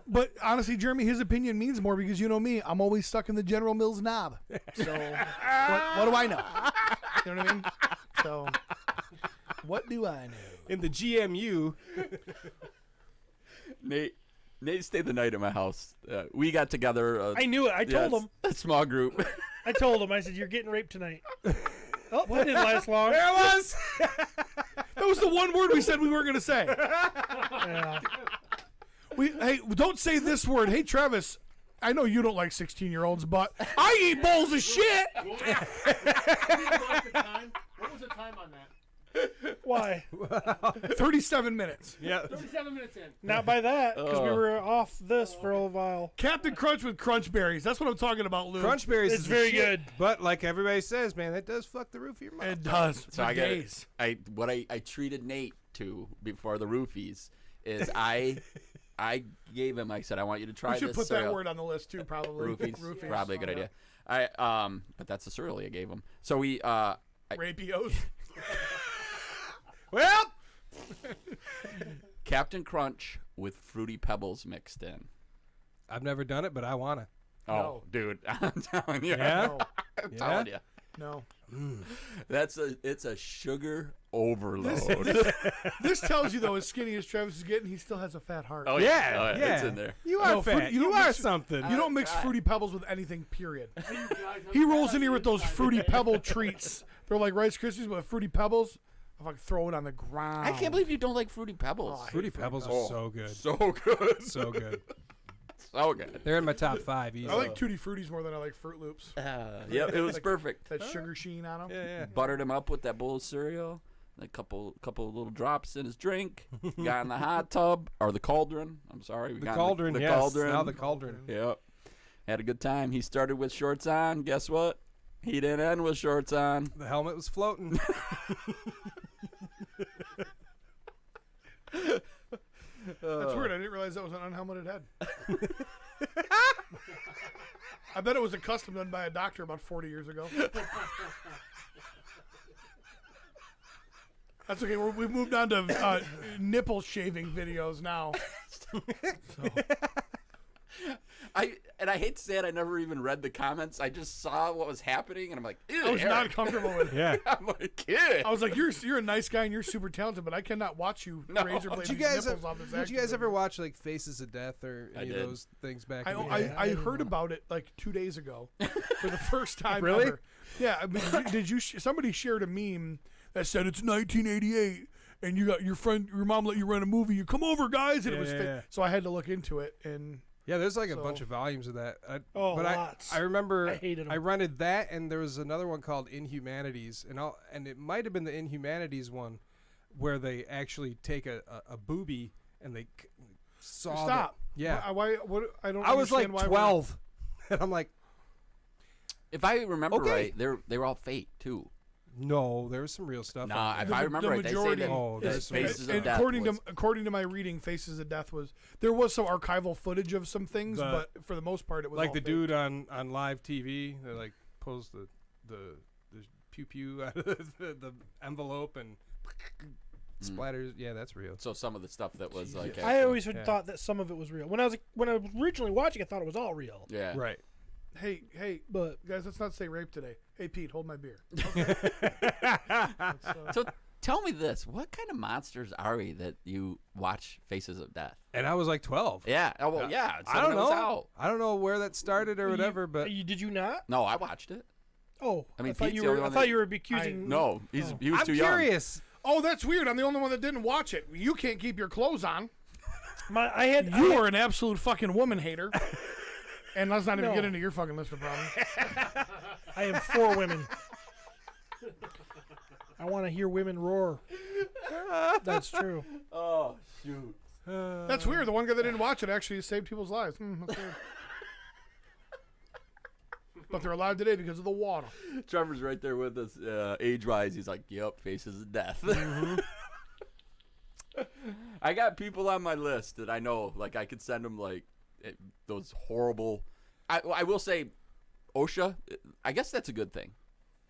But honestly, Jeremy, his opinion means more because you know me. I'm always stuck in the General Mills knob. So what do I know? You know what I mean? So what do I know? In the GMU. Nate stayed the night at my house. We got together. I knew it. I told him. A small group. I told him. I said, "You're getting raped tonight." Oh, that didn't last long. There it was. That was the one word we said we weren't going to say. Yeah. Hey, don't say this word. Hey, Travis, I know you don't like 16-year-olds, but I eat bowls of shit. What was the time on that? Why? 37 minutes. Yeah. 37 minutes in. Not by that, because we were off this for a while. Captain Crunch with Crunch Berries. That's what I'm talking about, Lou. Crunch berries It's is the very shit. good. But like everybody says, man, that does fuck the roof of your mouth. It does. So For I got days. I treated Nate to before the roofies is I gave him. I said I want you to try We should this put cereal. that word on the list, too, probably. Roofies, Roofies. probably a good idea. But that's the cereal I gave him. So we Rapios. Well, Captain Crunch with Fruity Pebbles mixed in. I've never done it, but I wanna. Oh, No. dude, I'm telling you. Yeah? No. I'm telling you. No. It's a sugar overload. This tells you, though, as skinny as Travis is getting, he still has a fat heart. Oh Yeah, yeah, yeah. it's in there. You are No, fat. you You, don't are mix- something. You don't mix Fruity Pebbles with anything, period. He rolls in here with those Fruity Pebble treats. They're like Rice Krispies, but Fruity Pebbles, I fucking throw it on the ground. I can't believe you don't like Fruity Pebbles. Oh, I Fruity hate Pebbles Oh, are so good. So good. So good. So good. They're in my top 5 easily. I like Tutti Fruities more than I like Fruit Loops. Yep, it was Like- perfect. That sugar sheen on them. Yeah, yeah. Buttered him up with that bowl of cereal. A couple little drops in his drink. Got in the hot tub or the cauldron. I'm sorry, we The got cauldron, the yes. cauldron. Now the cauldron. Yep. Had a good time. He started with shorts on. Guess what? He didn't end with shorts on. The helmet was floating. That's weird. I didn't realize that was an unhelmeted head. I bet it was a custom done by a doctor about 40 years ago. That's okay. We've moved on to nipple shaving videos now. I hate to say it, I never even read the comments. I just saw what was happening, and I'm like, ew, I was Eric. not comfortable with it. Yeah. I'm like, yeah. I was like, you're a nice guy and you're super talented, but I cannot watch you razor blade Did you these guys nipples off this did you action guys ever figure. watch like Faces of Death or any of did. those things back I, in the I, day? I heard about it like 2 days ago for the first time Really? ever. Yeah, I mean, did you? Somebody shared a meme that said it's 1988 and you got your mom let you rent a movie. You come over, guys, and it was. Yeah. So I had to look into it, and Yeah, there's like a So- bunch of volumes of that. Oh, but lots. I remember I hated 'em. I rented that, and there was another one called Inhumanities, and it might have been the Inhumanities one, where they actually take a boobie and they saw. stop. Yeah, Why? What? I don't. I was like understand why 12, and I'm like, If I remember Okay. right, they were all fake too. no, there was some real stuff. Nah, on if there. I remember right, they say majority that Oh, that there's some- Faces of And Death according was, to my reading, Faces of Death there was some archival footage of some things, The- but for the most part, it was like all the fake. dude on live TV. They like pulls the pew pew out of the envelope and splatters. Yeah, that's real. so some of the stuff that was like. I always Yeah. thought that some of it was real. When I was originally watching, I thought it was all real. Yeah. Right. Hey, But guys, let's not say rape today. Hey, Pete, hold my beer. So tell me this: what kind of monsters are we that you watch Faces of Death? And I was like 12. Yeah. Oh well, yeah. It's I don't when it was know. out. I don't know where that started or whatever, but did you not? No, I watched it. Oh, I mean, thought Pete's you the only were. I one thought that- you were accusing. No, he was I'm too young. curious. Oh, that's weird. I'm the only one that didn't watch it. You can't keep your clothes on. You are an absolute fucking woman hater. And let's not even No. get into your fucking list of problems. I am for women. I want to hear women roar. That's true. Oh shoot. That's weird. The one guy that didn't watch it actually saved people's lives. That's weird. But they're alive today because of the water. Trevor's right there with us, age-wise. He's like, "Yep, faces of death." I got people on my list that I know. Like, I could send them like those horrible. I will say, OSHA. I guess that's a good thing.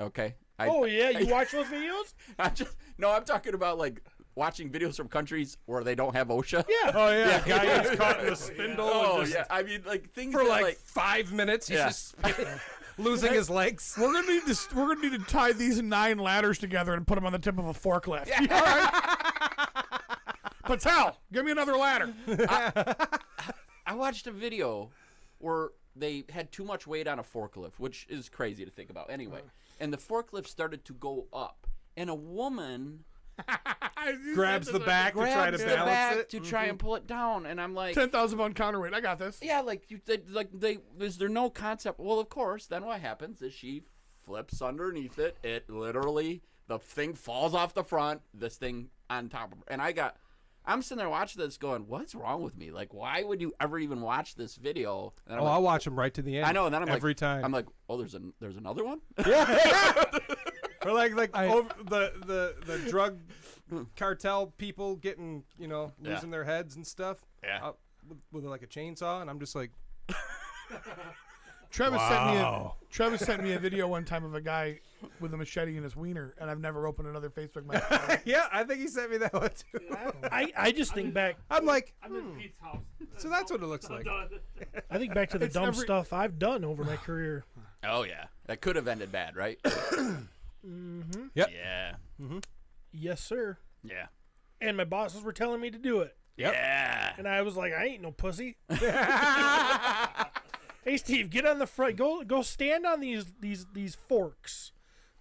Okay. You watch those videos? I'm talking about like watching videos from countries where they don't have OSHA. Yeah. Oh yeah, guy gets caught in the spindle. Oh and just, yeah. I mean, like things For that, like 5 minutes, he's Yeah. just losing his legs. We're gonna need to tie these 9 ladders together and put them on the tip of a forklift. All right. Patel, give me another ladder. I watched a video where they had too much weight on a forklift, which is crazy to think about anyway. And the forklift started to go up, and a woman Grabs the back to try to grabs the balance back it. to try and pull it down, and I'm like, 10,000 pound counterweight. I got this. yeah, is there no concept? Well, of course. Then what happens is she flips underneath it. It literally, the thing falls off the front. This thing on top of her, and I'm sitting there watching this, going, "What's wrong with me? Like, why would you ever even watch this video?" And I'm Oh, like, I'll watch him right to the end. I know, and then I'm every like, time. I'm like, "Oh, there's another one." Or like over the drug cartel people getting, losing their heads and stuff. Yeah. With like a chainsaw, and I'm just like, Travis sent me a video one time of a guy with a machete in his wiener, and I've never opened another Facebook message. yeah, I think he sent me that one too. I just think back. I'm like, I'm in Pete's house. so that's what it looks like. I think back to the dumb stuff I've done over my career. Oh yeah, that could have ended bad, right? Mm-hmm. Yep. Yeah. Yes, sir. Yeah. And my bosses were telling me to do it. Yep. Yeah. And I was like, I ain't no pussy. Hey, Steve, get on the front. Go stand on these forks,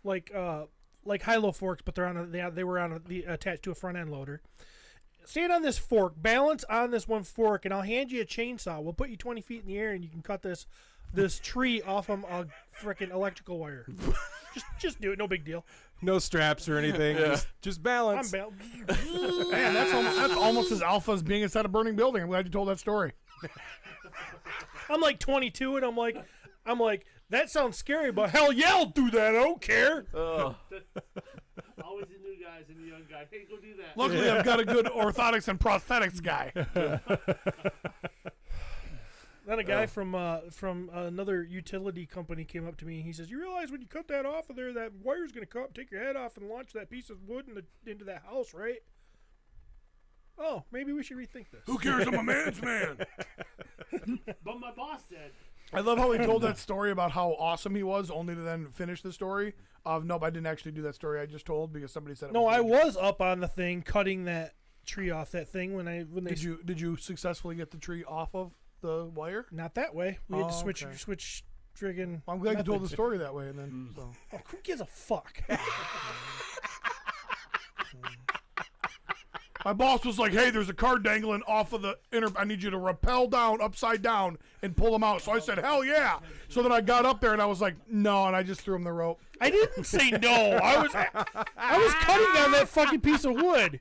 like high-low forks, but they were attached to a front end loader. Stand on this fork, balance on this one fork, and I'll hand you a chainsaw. We'll put you 20 feet in the air, and you can cut this tree off of a freaking electrical wire. Just do it. No big deal. No straps or anything. Yeah. Just balance. Man, that's almost as alpha as being inside a burning building. I'm glad you told that story. I'm like 22, and I'm like, that sounds scary, but hell yeah, I'll do that. I don't care. Oh. Always the new guys and the young guy. Hey, go do that. Luckily, I've got a good orthotics and prosthetics guy. Then a guy from another utility company came up to me, and he says, "You realize when you cut that off of there, that wire's going to come up, take your head off, and launch that piece of wood into that house, right?" Oh, maybe we should rethink this. Who cares? I'm a man's man. But my boss said. I love how he told that story about how awesome he was, only to then finish the story of, nope, I didn't actually do that story I just told because somebody said it. No, was I good. was up on the thing, cutting that tree off that thing when they. Did you successfully get the tree off of the wire? Not that way. We had to switch okay. switch friggin'. Well, I'm glad you told the methods. story that way, and then so. Oh, who gives a fuck? My boss was like, "Hey, there's a car dangling off of the inner. I need you to rappel down, upside down, and pull them out." So I said, "Hell yeah!" So then I got up there and I was like, "No," and I just threw him the rope. I didn't say no. I was cutting on that fucking piece of wood.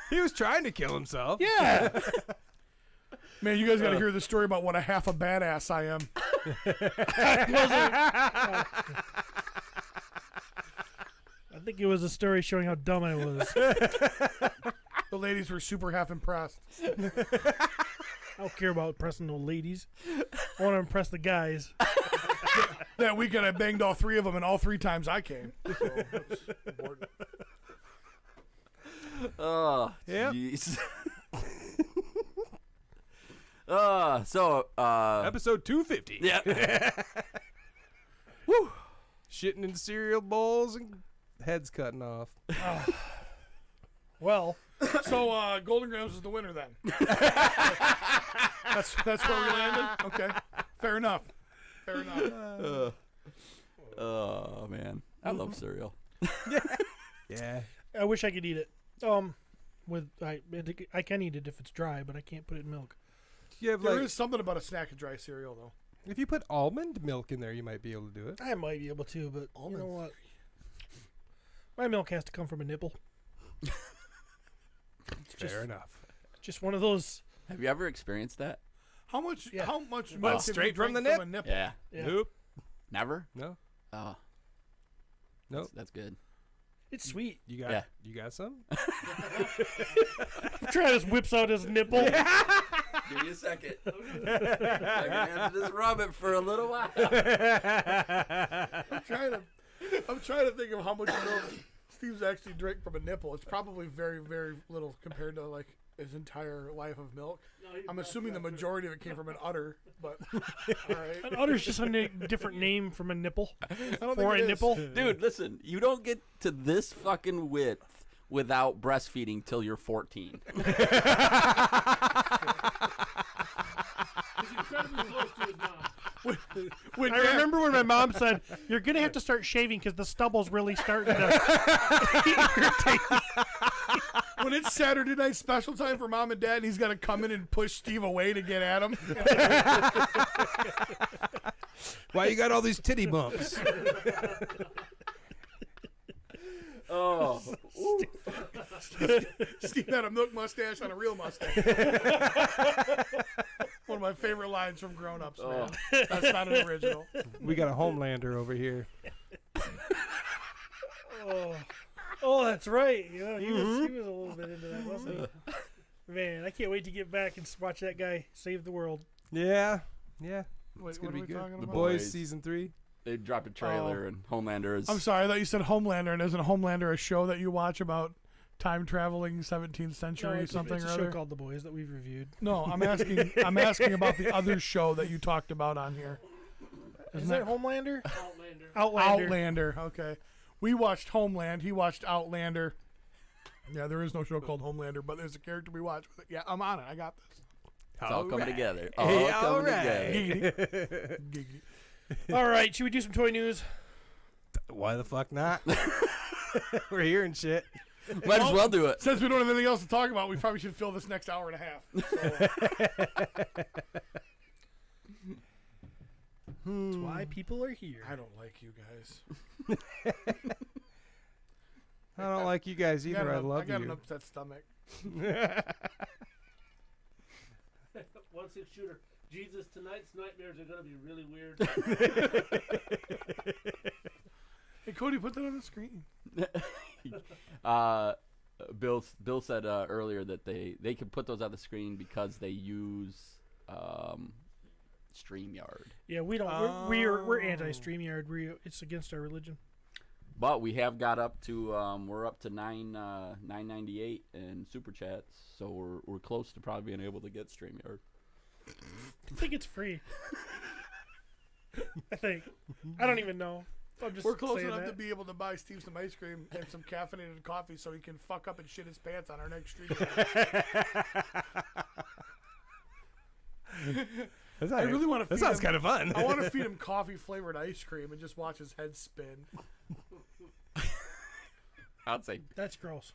He was trying to kill himself. Yeah. Man, you guys got to hear the story about what a half a badass I am. I think it was a story showing how dumb I was. The ladies were super half impressed. I don't care about impressing no ladies. I want to impress the guys. That weekend, I banged all 3 of them, and all 3 times I came. So that's important. Oh, Yep. jeez. Episode 250. Yeah. Woo. Shitting in cereal bowls and heads cutting off. Well, So Golden Grams is the winner then. That's where we landed. Okay, fair enough. Fair enough. Oh man, I love cereal. Yeah. I wish I could eat it. I can eat it if it's dry, but I can't put it in milk. You have There is something about a snack of dry cereal though. if you put almond milk in there, you might be able to do it. I might be able to, but you know what? My milk has to come from a nipple. Fair enough. Just one of those. Have you ever experienced that? How much? Yeah. How much? Well, milk can straight you from the drink nip? a nipple? Yeah. Yeah. Nope. Never? No. Oh. Nope. That's good. It's sweet. You got Yeah. you got some? Travis whips out his nipple. Give me a second. I'm gonna have to just rub it for a little while. I'm trying to think of how much milk Steve's actually drank from a nipple. It's probably very, very little compared to like his entire life of milk. I'm assuming the majority of it came from an udder, but all right. An udder's just a different name from a nipple. I don't For think a it is. nipple. Dude, listen, you don't get to this fucking width without breastfeeding till you're 14. He's incredibly close to his mom. When I you're- remember when my mom said, "You're gonna have to start shaving because the stubble's really starting to irritate." when it's Saturday night special time for mom and dad, and he's got to come in and push Steve away to get at him. Why you got all these titty bumps? Oh. Steve had a milk mustache on a real mustache. One of my favorite lines from Grown Ups, man. That's not an original. We got a Homelander over here. Oh, that's right. You know, he was a little bit into that, wasn't he? Man, I can't wait to get back and watch that guy save the world. Yeah. Yeah. Wait, It's what gonna are we be good. talking The about? Boys Boys. season 3. They dropped a trailer and Homelander is. I'm sorry, I thought you said Homelander, and isn't Homelander a show that you watch about time traveling 17th century it's something a or show other? called The Boys that we've reviewed. No, I'm asking. I'm asking about the other show that you talked about on here. Is that Homelander? Outlander. Outlander. Okay, we watched Homeland. He watched Outlander. Yeah, there is no show called Homelander, but there's a character we watch with it. Yeah, I'm on it. I got this. It's all coming together. Hey, All coming alright. together. Giggity. Giggity. All right, should we do some toy news? Why the fuck not? We're hearing shit. Might as well do it. Since we don't have anything else to talk about, we probably should fill this next hour and a half. So, That's why people are here. I don't like you guys. I don't like you guys either. I love I got an you. upset stomach. 1-6 shooter. Jesus, tonight's nightmares are gonna be really weird. Hey, Cody, put that on the screen. Bill said earlier that they can put those on the screen because they use StreamYard. Yeah, we don't. We're anti StreamYard. It's against our religion. But we have got up to we're up to $9.98 in super chats, so we're close to probably being able to get StreamYard. I think it's free. I think. I don't even know. I'm just We're close saying enough that. to be able to buy Steve some ice cream and some caffeinated coffee so he can fuck up and shit his pants on our next stream. I really want to. That sounds kind of fun. I want to feed him coffee flavored ice cream and just watch his head spin. I'd say That's gross.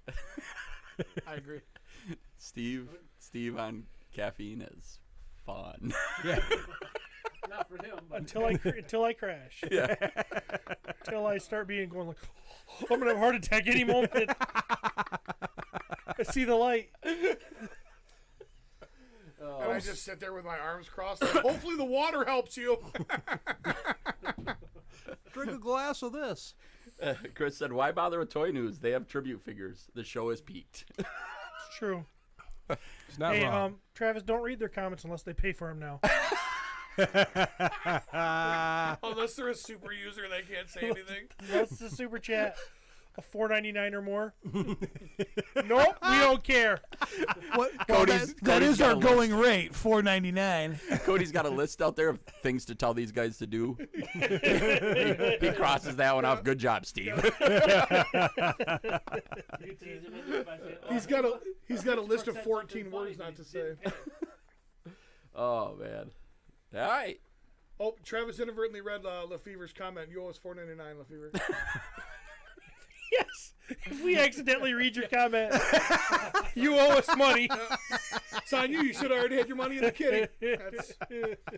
I agree. Steve on caffeine is fun. Yeah. Not for him, but Until I crash. Yeah. Until I start going like, I'm gonna have a heart attack any moment. I see the light. And I just sit there with my arms crossed. Like, hopefully the water helps you. drink a glass of this. Chris said, "Why bother with toy news? They have tribute figures. The show is peaked." It's true. It's not Hey, wrong. Travis, don't read their comments unless they pay for them now. Unless they're a super user, they can't say anything. That's the super chat. A $4.99 or more. Nope, we don't care. That is our going rate, $4.99. Cody's got a list out there of things to tell these guys to do. he crosses that one off. Good job, Steve. You tease him into it by saying, He's got a list of said 14 something words funny, not to but say. he didn't pay. Oh man. All right. Oh, Travis inadvertently read Lefever's comment. You owe us $4.99, Lefever. Yes. If we accidentally read your comment, you owe us money. It's on you. You should have already had your money in the kitty.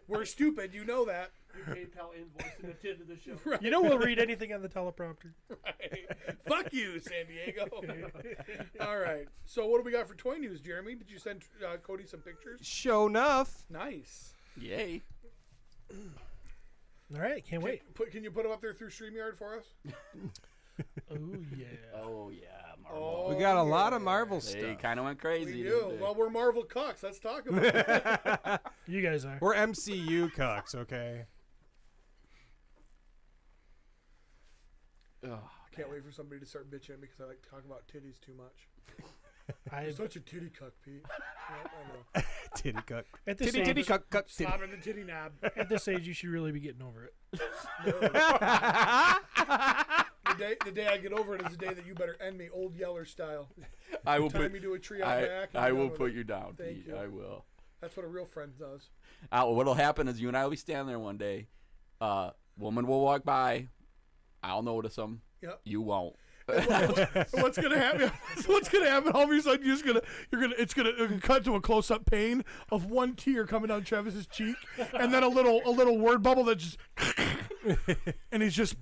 We're stupid. You know that. Your PayPal invoice and at the end of the show. You know we'll read anything on the teleprompter. Right. Fuck you, San Diego. All right. So what do we got for toy news, Jeremy? Did you send Cody some pictures? Show enough. Nice. Yay. All right, can't wait. Can you put them up there through StreamYard for us? Oh yeah. Oh yeah, Marvel. Oh, We got a lot of yeah. Marvel They stuff. kind of went crazy. We didn't do. they? Well, we're Marvel cucks. Let's talk about it. You guys are. We're MCU cucks, okay? Oh, Can't wait for somebody to start bitching because I like to talk about titties too much. I, You're such a titty cuck, Pete. Yeah, I know. Titty cuck. at this Titty, age, titty, cuck, cuck, titty. Slobbing the titty knob. at this age, you should really be getting over it. The day I get over it is the day that you better end me, old Yeller style. I will Tie put. me to a tree out back. and I be will done with put it. you down. Thank Pete. you. I will. That's what a real friend does. What'll happen is you and I will be standing there one day. Woman will walk by. I'll notice them. Yep. You won't. What's gonna happen? What's gonna happen? All of a sudden, it's gonna cut to a close-up pane of one tear coming down Travis's cheek, and then a little word bubble that just, and he's just,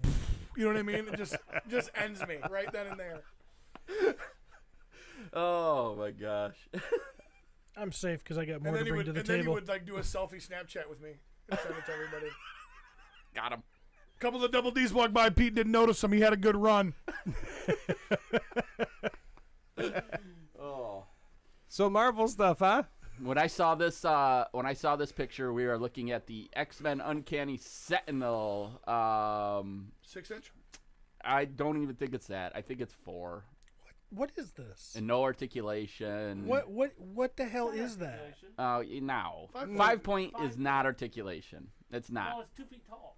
you know what I mean? It just ends me right then and there. Oh my gosh. I'm safe because I got And more then to he bring would, to the and then he table. would like do a selfie Snapchat with me and send it to everybody. Got him. Couple of double D's walked by. Pete didn't notice him. He had a good run. Oh. So Marvel stuff, huh? When I saw this picture, we are looking at the X-Men Uncanny Sentinel. 6-inch. I don't even think it's that. I think it's 4. What is this? And no articulation. What the hell is that? Now 5 5 point is not articulation. It's Well, not. it's 2 feet tall.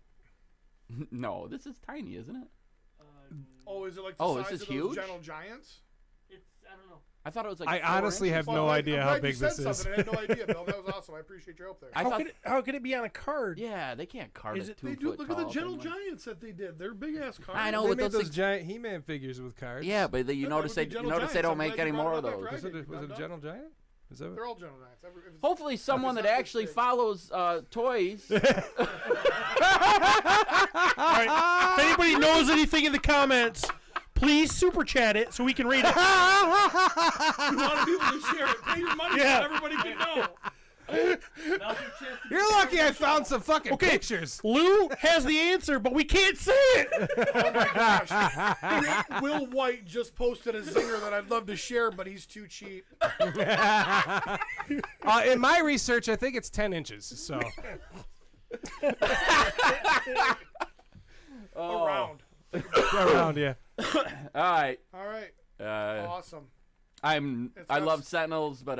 No, this is tiny, isn't it? Oh, is it like the Oh, is size this of those huge? Gentle Giants? It's, I don't know. I thought it was like. I 4 honestly inches. have Well, no I'm idea glad how you big said this is. something. I had no idea, Bill. That was awesome. I appreciate your help there. How could it be on a card? Yeah, they can't carve Is it it- 2 They foot do. Look at the tall Gentle thing like- Giants that they did. They're big ass cards. I know, They but made those those things- giant He-Man figures with cards. Yeah, but you That notice would they be Gentle they Giants. don't I'm make glad any you more brought of it up, those. right? Was it No, a no. Gentle Giant? Is that They're all Gentle Giants. If it's- Hopefully, someone it's that not this actually big. follows toys. All right. If anybody knows anything in the comments, please super chat it so we can read it. You want people to share it. Pay your money Yeah. so everybody can know. Now's your chance to You're lucky I found some fucking Okay. pictures. Lou has the answer, but we can't say it. Oh my gosh. Will White just posted a zinger that I'd love to share, but he's too cheap. In my research, I think it's 10 inches. So Around. around, yeah. All right. All right. Awesome. I love Sentinels, but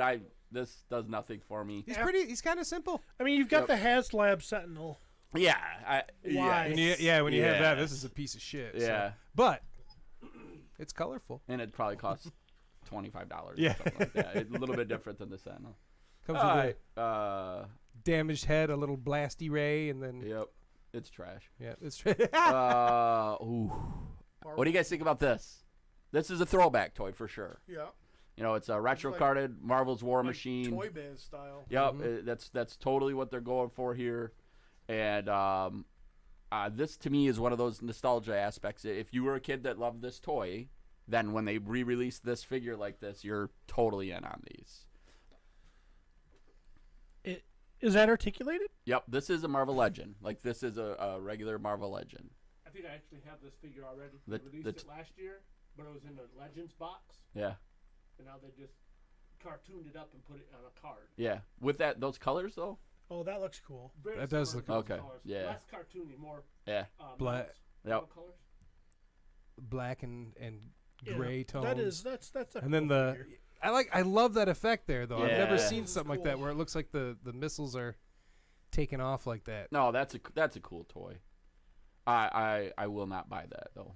this does nothing for me. He's kind of simple. I mean, you've got the HasLab Sentinel. Yeah. Why? When you have that, Yeah. this is a piece of shit. Yeah. So. But it's colorful. And it probably costs $25. Yeah. Or something like that. It's a little bit different than the Sentinel. Comes All with right. a damaged head, a little blasty ray, and then Yep. It's trash. yeah, it's Ooh. What do you guys think about this? This is a throwback toy for sure. Yeah. You know, it's a retro like- carded Marvel's War Machine. Toy Biz style. Yep, that's totally what they're going for here, and this to me is one of those nostalgia aspects. If you were a kid that loved this toy, then when they re-release this figure like this, you're totally in on these. Is that articulated? Yep, this is a Marvel Legend. Like this is a regular Marvel Legend. I think I actually have this figure already. The- They released the it last year, but it was in a Legends box, Yeah, and now they just cartooned it up and put it on a card. yeah. With those colors though. Oh, that looks cool. Very That does similar look to those Okay, colors. yeah. Less cartoony, more Yeah. Black. metals, Yep. metal colors. black and Yeah, gray tone. that's a and then cool figure. I love that effect there though. I've never Yeah. seen something like that where it looks like the missiles are taking off like that. No, that's a cool toy. I will not buy that though.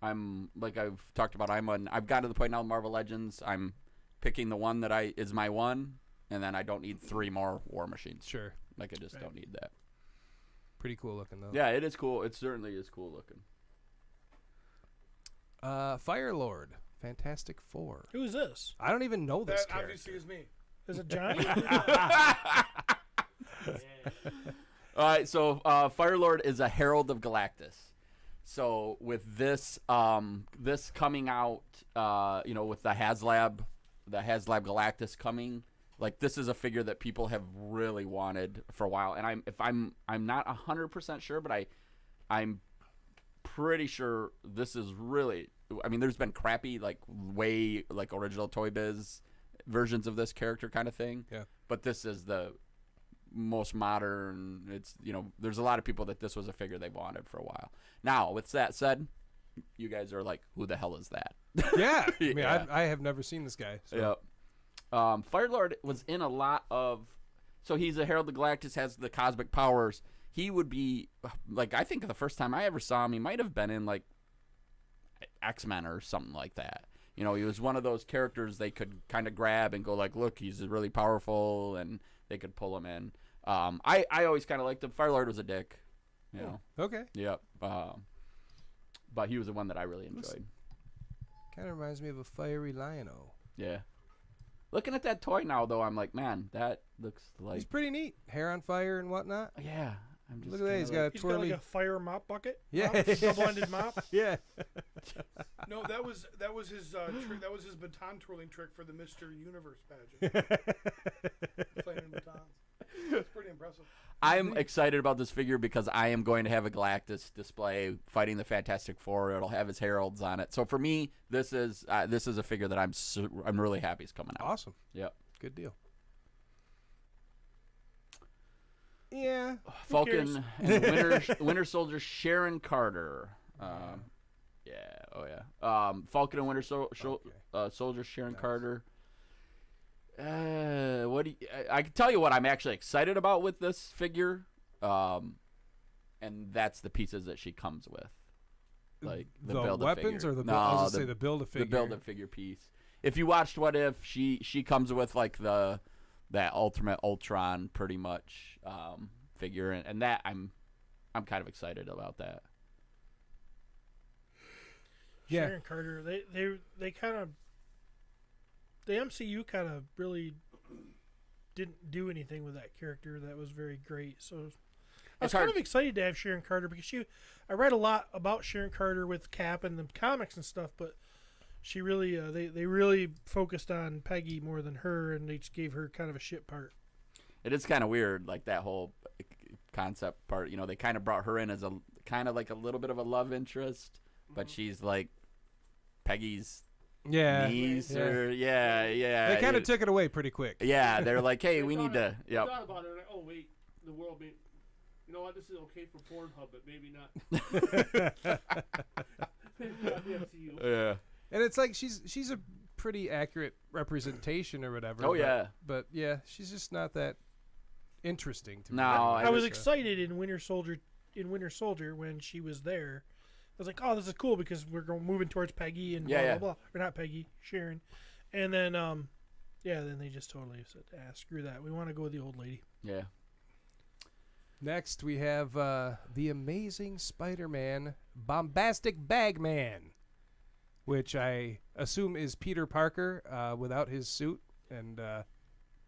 I'm like I've talked about. I've got to the point now with Marvel Legends. I'm picking the one that is my one, and then I don't need 3 more War Machines. Sure. Like I just don't need that. Pretty cool looking though. Yeah, it is cool. It certainly is cool looking. Fire Lord, Fantastic Four. Who is this? I don't even know this That character. obviously is me. Is it Johnny? All right, so Firelord is a Herald of Galactus. So with this this coming out, with the HasLab Galactus coming, like this is a figure that people have really wanted for a while. And I'm not 100% sure, but I'm pretty sure this is really. I mean, there's been crappy way original Toy Biz versions of this character kind of thing. Yeah. But this is the most modern. It's there's a lot of people that this was a figure they wanted for a while. Now, with that said, you guys are like, who the hell is that? Yeah, I mean, Yeah. I have never seen this guy. So. Yep. Firelord was in a lot of. So he's a Herald of Galactus, has the cosmic powers. He would be I think the first time I ever saw him, he might have been in X-Men or something like that. He was one of those characters they could kind of grab and go look, he's really powerful, and they could pull him in. I always kind of liked him. Firelord was a dick. Okay. Yep. But he was the one that I really enjoyed. Kind of reminds me of a fiery Lion-O. Yeah. Looking at that toy now, though, I'm like, man, that looks like. He's pretty neat. Hair on fire and whatnot. Yeah. I'm just Look at that. He's got a He's twirly. got a fire mop bucket. Yeah. Double-ended mop. Yeah. No, that was his trick. That was his baton twirling trick for the Mr. Universe pageant. Flaming batons. It's pretty impressive. I'm excited about this figure because I am going to have a Galactus display fighting the Fantastic Four. It'll have his heralds on it. So for me, this is a figure that I'm really happy is coming out. Awesome. Yep. Good deal. Yeah. Falcon and Winter Soldier Sharon Carter. Falcon and Winter Soldier Sharon Carter. I can tell you what I'm actually excited about with this figure, and that's the pieces that she comes with, like the build weapons figure. or the the build a figure. The build a figure piece. If you watched What If, she comes with that Ultimate Ultron pretty much figure, and that I'm kind of excited about that. Yeah. Sharon Carter. They kind of. The MCU kind of really didn't do anything with that character that was very great. So I was kind of excited to have Sharon Carter because I read a lot about Sharon Carter with Cap and the comics and stuff, but she really they really focused on Peggy more than her, and they just gave her kind of a shit part. It is kind of weird, that whole concept part. They kind of brought her in as a kind of a little bit of a love interest, but she's Peggy's niece or They kind of took it away pretty quick. Yeah, they're like, hey, we need to. Yep. Thought about it. Oh wait, the world. You know what? This is okay for Pornhub, but maybe not. Maybe not the MCU. Yeah. And it's she's a pretty accurate representation or whatever. Oh yeah. But yeah, she's just not that interesting to me. No, I was excited in Winter Soldier when she was there. I was like, oh, this is cool because we're moving towards Peggy and blah, blah, blah. Or not Peggy, Sharon. And then, then they just totally said, screw that. We want to go with the old lady. Yeah. Next, we have the Amazing Spider-Man Bombastic Bagman, which I assume is Peter Parker without his suit and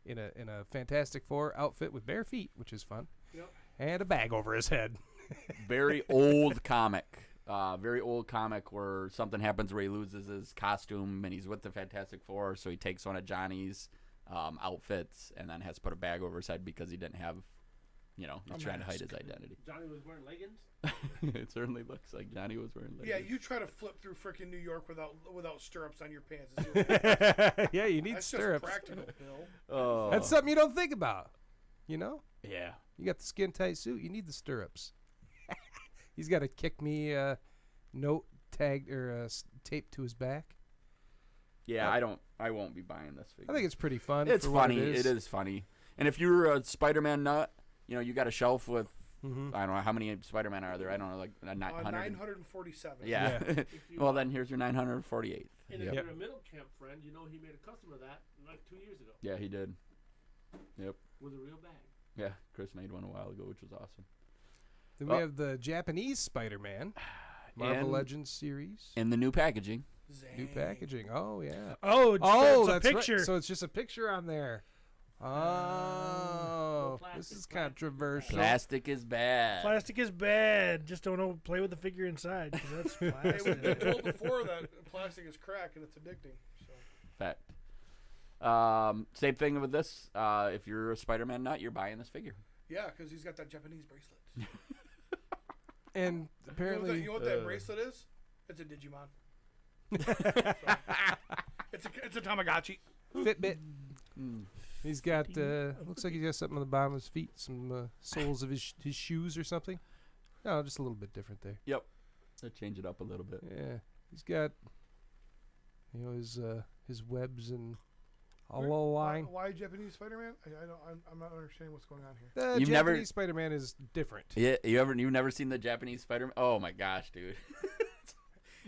in a Fantastic Four outfit with bare feet, which is fun. Yep. And a bag over his head. Very old comic. Very old comic where something happens where he loses his costume and he's with the Fantastic Four, so he takes one of Johnny's outfits and then has to put a bag over his head because he didn't have, he's trying to hide his identity. Johnny was wearing leggings? It certainly looks like Johnny was wearing leggings. Yeah, you try to flip through frickin' New York without stirrups on your pants. Yeah, you need That's stirrups. Just practical, Bill. Oh. That's something you don't think about, Yeah. You got the skin tight suit, you need the stirrups. He's got a kick me note tagged or taped to his back. Yeah, I won't be buying this figure. I think it's pretty fun. It's for what funny. It is funny. And if you're a Spider-Man nut, you got a shelf with I don't know how many Spider-Man are there. I don't know, 947. Yeah. Well, then here's your 948th. And if you're a middle camp friend, he made a custom of that 2 years ago. Yeah, he did. Yep. With a real bag. Yeah, Chris made one a while ago, which was awesome. Then we have the Japanese Spider-Man, Marvel Legends series. In the new packaging. Zang. New packaging. Oh, yeah. Oh, that's a picture. Right. So it's just a picture on there. Oh, this is controversial. Plastic is bad. Plastic is bad. Just don't know, play with the figure inside because that's Hey, plastic. we've been told before that plastic is crack and it's addicting. So. Fact. Same thing with this. If you're a Spider-Man nut, you're buying this figure. Yeah, because he's got that Japanese bracelet. And apparently, you know what that bracelet is? It's a Digimon. It's a Tamagotchi. Fitbit. He's got, looks like he's got something on the bottom of his feet, some soles of his shoes or something. No, just a little bit different there. Yep. They'll change it up a little bit. Yeah, he's got, his webs and a little line. Why Japanese Spider-Man? I'm not understanding what's going on here. The You've Japanese never- Spider-Man is different. Yeah, you've never seen the Japanese Spider-Man? Oh my gosh, dude!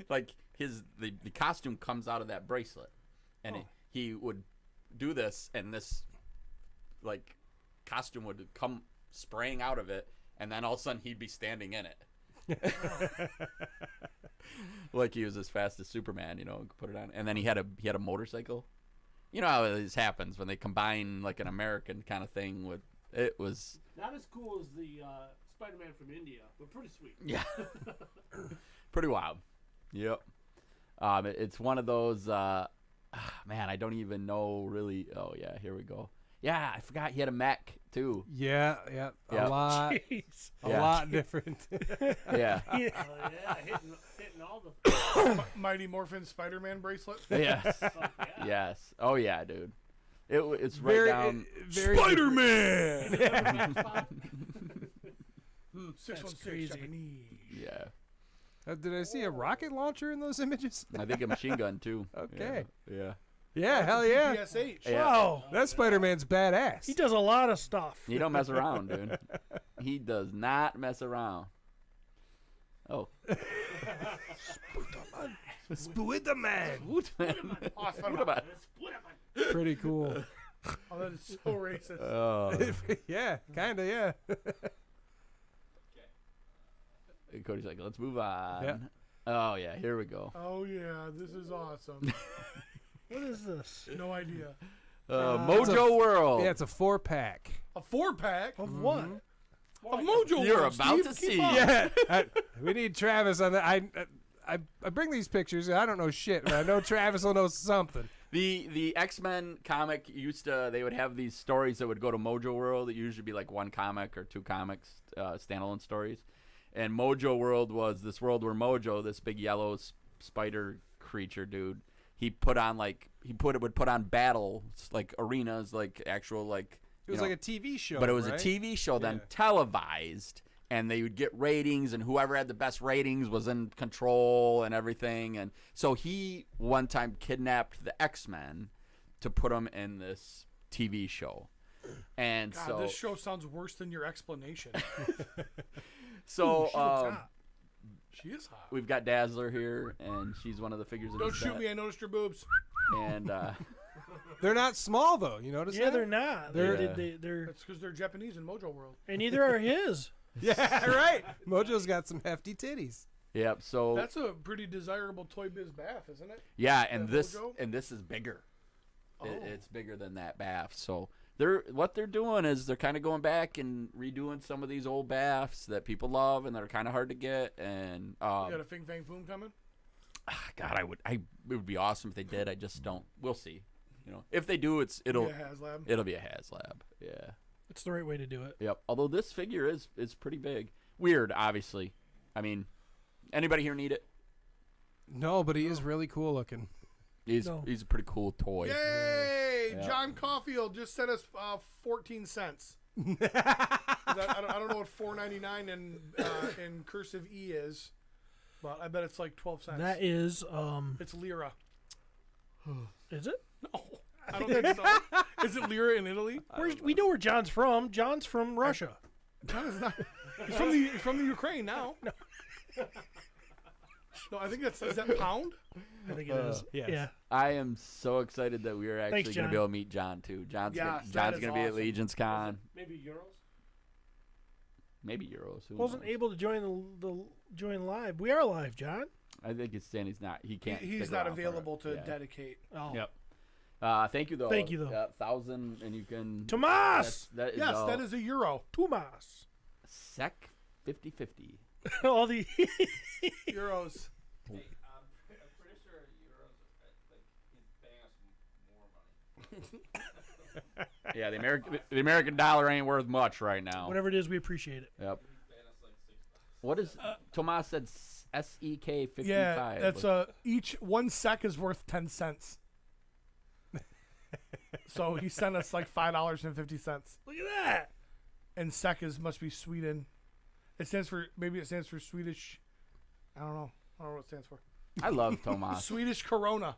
Like the costume comes out of that bracelet, and he would do this, and this like costume would come spraying out of it, and then all of a sudden he'd be standing in it, like he was as fast as Superman, put it on, and then he had a motorcycle. You know how this happens when they combine like an American kind of thing with it was Not as cool as the Spider-Man from India, but pretty sweet. yeah, pretty wild. Yep. It's one of those. Man, I don't even know really. Oh yeah, here we go. Yeah, I forgot he had a mech too. Yeah, Yeah. a lot, Jeez. a Yeah. lot different. Yeah. Oh yeah, hitting all the. Mighty Morphin Spider-Man bracelet. Yes. Fuck yeah. Yes. Oh yeah, dude. It's right Very, down. very Spider-Man. 616 crazy. Japanese. Yeah. Did I see a rocket launcher in those images? I think a machine gun too. Okay. Yeah. Yeah, hell yeah. PSH. Yeah. Wow. That Spider-Man's badass. He does a lot of stuff. He don't mess around, dude. He does not mess around. Oh. Spider-Man. Oh, Spider-Man. Pretty cool. Oh, that is so racist. Oh. Yeah, kind of, yeah. Cody's like, let's move on. Yeah. Oh yeah, here we go. Oh yeah, this is awesome. What is this? No idea. Mojo World. Yeah, it's a 4-pack. A 4-pack Of what? of Mojo You're World, about Steve. to Keep see. up. Yeah, we need Travis on that. I bring these pictures. I don't know shit, but I know Travis will know something. The X-Men comic they would have these stories that would go to Mojo World. It usually be like one comic or two comics, standalone stories. And Mojo World was this world where Mojo, this big yellow spider creature dude, would put on battles, like arenas, like actual like It was like a TV show, but it was right? a TV show then Yeah. televised, and they would get ratings, and whoever had the best ratings was in control and everything. And so he one time kidnapped the X-Men to put them in this TV show. And God, so this show sounds worse than your explanation. so She looks hot. She is hot. we've got Dazzler here, and she's one of the figures in Don't the shoot set. me, I noticed your boobs. And They're not small though. You notice Yeah, that? they're not. They're- They're That's because they're Japanese in Mojo World. and neither are his. Yeah, right. Mojo's got some hefty titties. yep. So That's a pretty desirable Toy Biz bath, isn't it? yeah, and that this is bigger. Oh. It's bigger than that bath. So what they're doing is they're kind of going back and redoing some of these old baths that people love and that are kind of hard to get. And You got a Fing Fang Foom coming? God, it would be awesome if they did. I just don't. We'll see. If they do, it'll Yeah, HasLab. it'll be a HasLab. Yeah. It's the right way to do it. Yep. Although this figure is pretty big. Weird, obviously. I mean, anybody here need it? No, but he is really cool looking. He's No. a pretty cool toy. Yay! Yeah. John Caulfield just sent us 14 cents. I don't know what $4.99 in cursive E is, but I bet it's like 12 cents. That is It's lira. is it? No, I don't think so. Is it lira in Italy? We know where John's from. John's from Russia. John is not. He's from the Ukraine now. No, I think is that pound? I think it is. yes. Yeah. I am so excited that we are actually Thanks, going to John. be able to meet John too. John's Yes, gonna, that John's is going to be at awesome. Legions Con. Maybe Euros. Maybe Euros. Who Wasn't knows? able to join live. We are live, John. I think it's saying he's not. He can't. He's stick not around for it. available to Yeah. dedicate. Oh. Yep. Thank you though. Thank you, though. 1,000, and you can. Tomas. That is Yes, that is a euro. Tomas. Sec 50/50. All the Euros. Hey, I'm pretty sure euros, like, he's paying us more money. Yeah, the American dollar ain't worth much right now. whatever it is, we appreciate it. Yep. He's paying us like $6. What is Tomas said? SEK 55. Yeah, that's each 1 sec is worth 10 cents. So he sent us like $5.50. Look at that. And sec must be Sweden. It stands for Swedish. I don't know what it stands for. I love Tomas. Swedish Corona.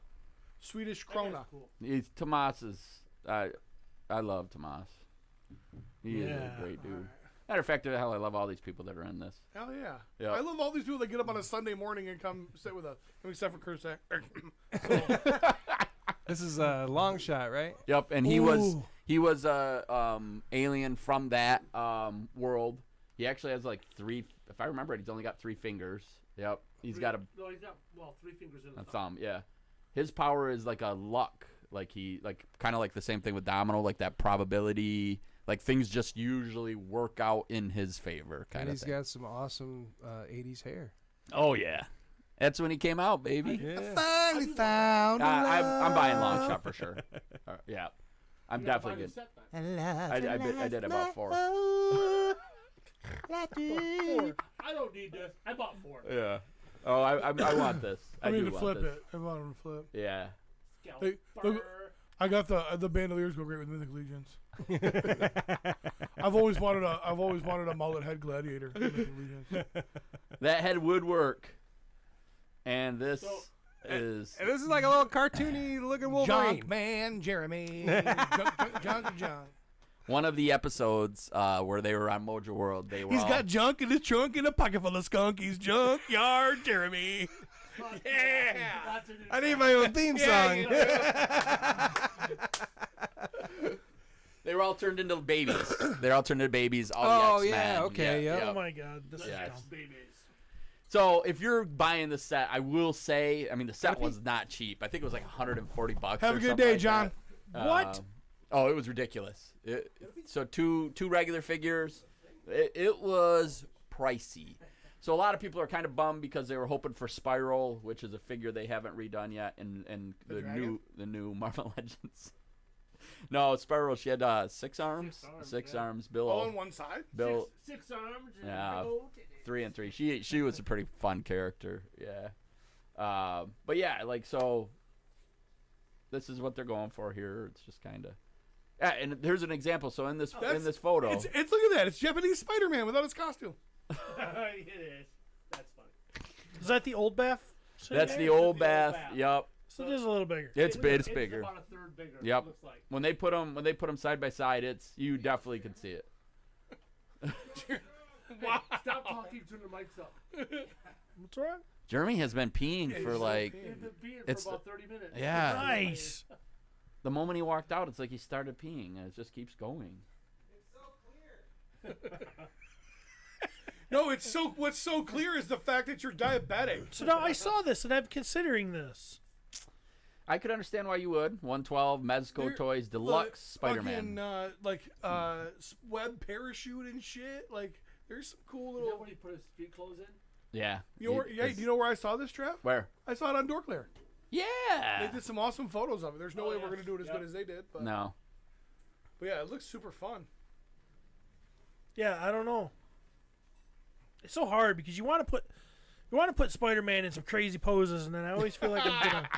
Swedish Krona. Cool. Tomas is. I love Tomas. He is a great dude. Matter of fact, hell, I love all these people that are in this. Hell yeah. Yep. I love all these people that get up on a Sunday morning and come sit with us. Except for Chris. This is a long shot, right? Yep, and he was a alien from that world. He actually has like 3. If I remember it, he's only got 3 fingers. Yep, he's got No, he's got 3 fingers in a his thumb. Yeah, his power is like a luck. Like kind of like the same thing with Domino, like that probability. Like things just usually work out in his favor. And he's got some awesome 80s hair. Oh yeah, that's when he came out, baby. Yeah. Finally found. I'm buying long shot for sure. Yeah, I'm You gotta definitely buy the good. set then. I did about 4. I don't need this. I bought 4. Yeah. Oh, I want this. I need do to want flip this. it. I want him to flip. Yeah. Hey, look, I got the bandoliers go great with Mythic Legions. I've always wanted a mullet head gladiator. With Mythic Legions. That head would work. And this is. And this is like a little cartoony looking Wolverine. Junk man, Jeremy. junk. One of the episodes where they were on Mojo World, they were He's all, got junk in his trunk and a pocket full of skunk. He's junkyard Jeremy. Yeah. I need my own theme song. They were all turned into babies. They're all turned into babies. All Oh, the X-Men. yeah, okay, yeah. Oh my God, this is Yeah. dumb. Babies. So if you're buying the set, I will say, I mean, the set was not cheap. I think it was like $140. Have or a good something day, like John. that. What? Oh, it was ridiculous. So two regular figures. It was pricey. So a lot of people are kind of bummed because they were hoping for Spiral, which is a figure they haven't redone yet, and the new Marvel Legends. No, Spiral. She had 6 arms. Six yeah. arms. Bill. All on one side? Bill. Six arms. And Yeah. no titties. 3 and 3. She was a pretty fun character. Yeah. But yeah, like so. This is what they're going for here. It's just kind of. Yeah, and here's an example. So in this photo, It's look at that. It's Japanese Spider-Man without his costume. It is. That's funny. Is that the old Bath? that's the old bath. Bath. Yep. So it is a little bigger. It's bigger. About a third bigger. Yep. It looks like. When they put them side by side, you definitely can see it. Wow. Stop talking. Turn the mics up. What's wrong? Jeremy has been peeing for like He's been being It's- for about 30 minutes. yeah. Nice. The moment he walked out, it's like he started peeing, and it just keeps going. No, it's so. What's so clear is the fact that you're diabetic. So now I saw this and I'm considering this. I could understand why you would. 112 Mezco Toys Deluxe Spider-Man. Fucking, web parachute and shit. Like, there's some cool You know little. when he put his street clothes in? Yeah. You know where, yeah, do you know where I saw this, Trev? Where? I saw it on Dorklear. They Yeah. did some awesome photos of it. There's no Oh, way yeah. we're gonna do it as Yep. good as they did, but No. yeah, it looks super fun. Yeah, I don't know. It's so hard because you want to put Spider-Man in some crazy poses, and then I always feel like I'm gonna.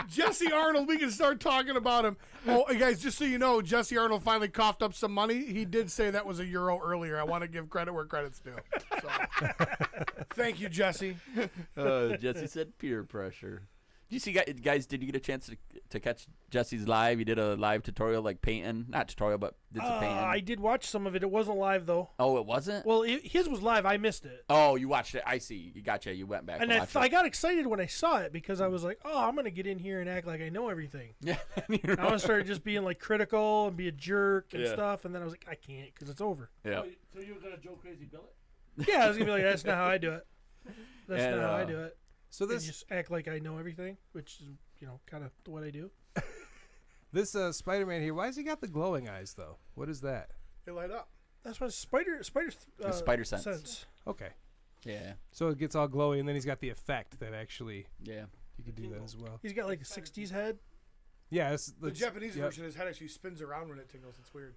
Jesse Arnold, we can start talking about him. Oh, hey guys, just so you know, Jesse Arnold finally coughed up some money. He did say that was €1 earlier. I want to give credit where credit's due. So. Thank you, Jesse. Jesse said peer pressure. Did you see, guys? Did you get a chance to catch Jesse's live? He did a live tutorial, like painting, not tutorial, but did some painting. I did watch some of it. It wasn't live though. Oh, it wasn't. Well, his was live. I missed it. Oh, you watched it. I see. You gotcha. You went back. And and watched I it. got excited when I saw it because I was like, "Oh, I'm gonna get in here and act like I know everything." Yeah. I want to start just being like critical and be a jerk and Yeah. stuff, and then I was like, "I can't because it's over." Yeah. So you were going to Joe Crazy Bill it? Yeah, I was gonna be like, "That's not how I do it. That's And, not how I do it." So And this just act like I know everything, which is kind of what I do. This Spider-Man here, why has he got the glowing eyes, though? What is that? They light up. That's what spider spider sense. Okay. Yeah. So it gets all glowy, and then he's got the effect that actually Yeah. you could do that as well. He's got like a 60s head. Yeah, The Japanese version, his head actually spins around when it tingles. It's weird.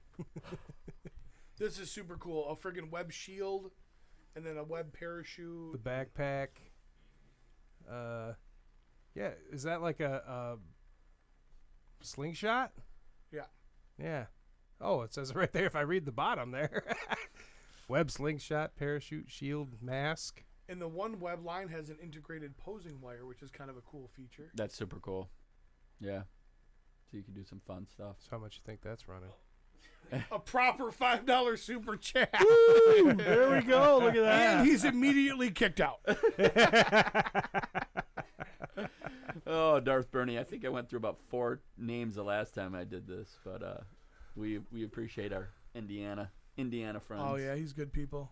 This is super cool. A friggin' web shield, and then a web parachute. The backpack. Yeah, is that like a slingshot? Yeah. Yeah. Oh, it says it right there if I read the bottom there. Web slingshot, parachute, shield, mask. And the one web line has an integrated posing wire, which is kind of a cool feature. That's super cool. Yeah. So you can do some fun stuff. So how much you think that's running? A proper $5 super chat. Woo, there we go. Look at that. And he's immediately kicked out. Oh, Darth Bernie. I think I went through about 4 names the last time I did this, but we appreciate our Indiana friends. Oh, yeah, he's good people.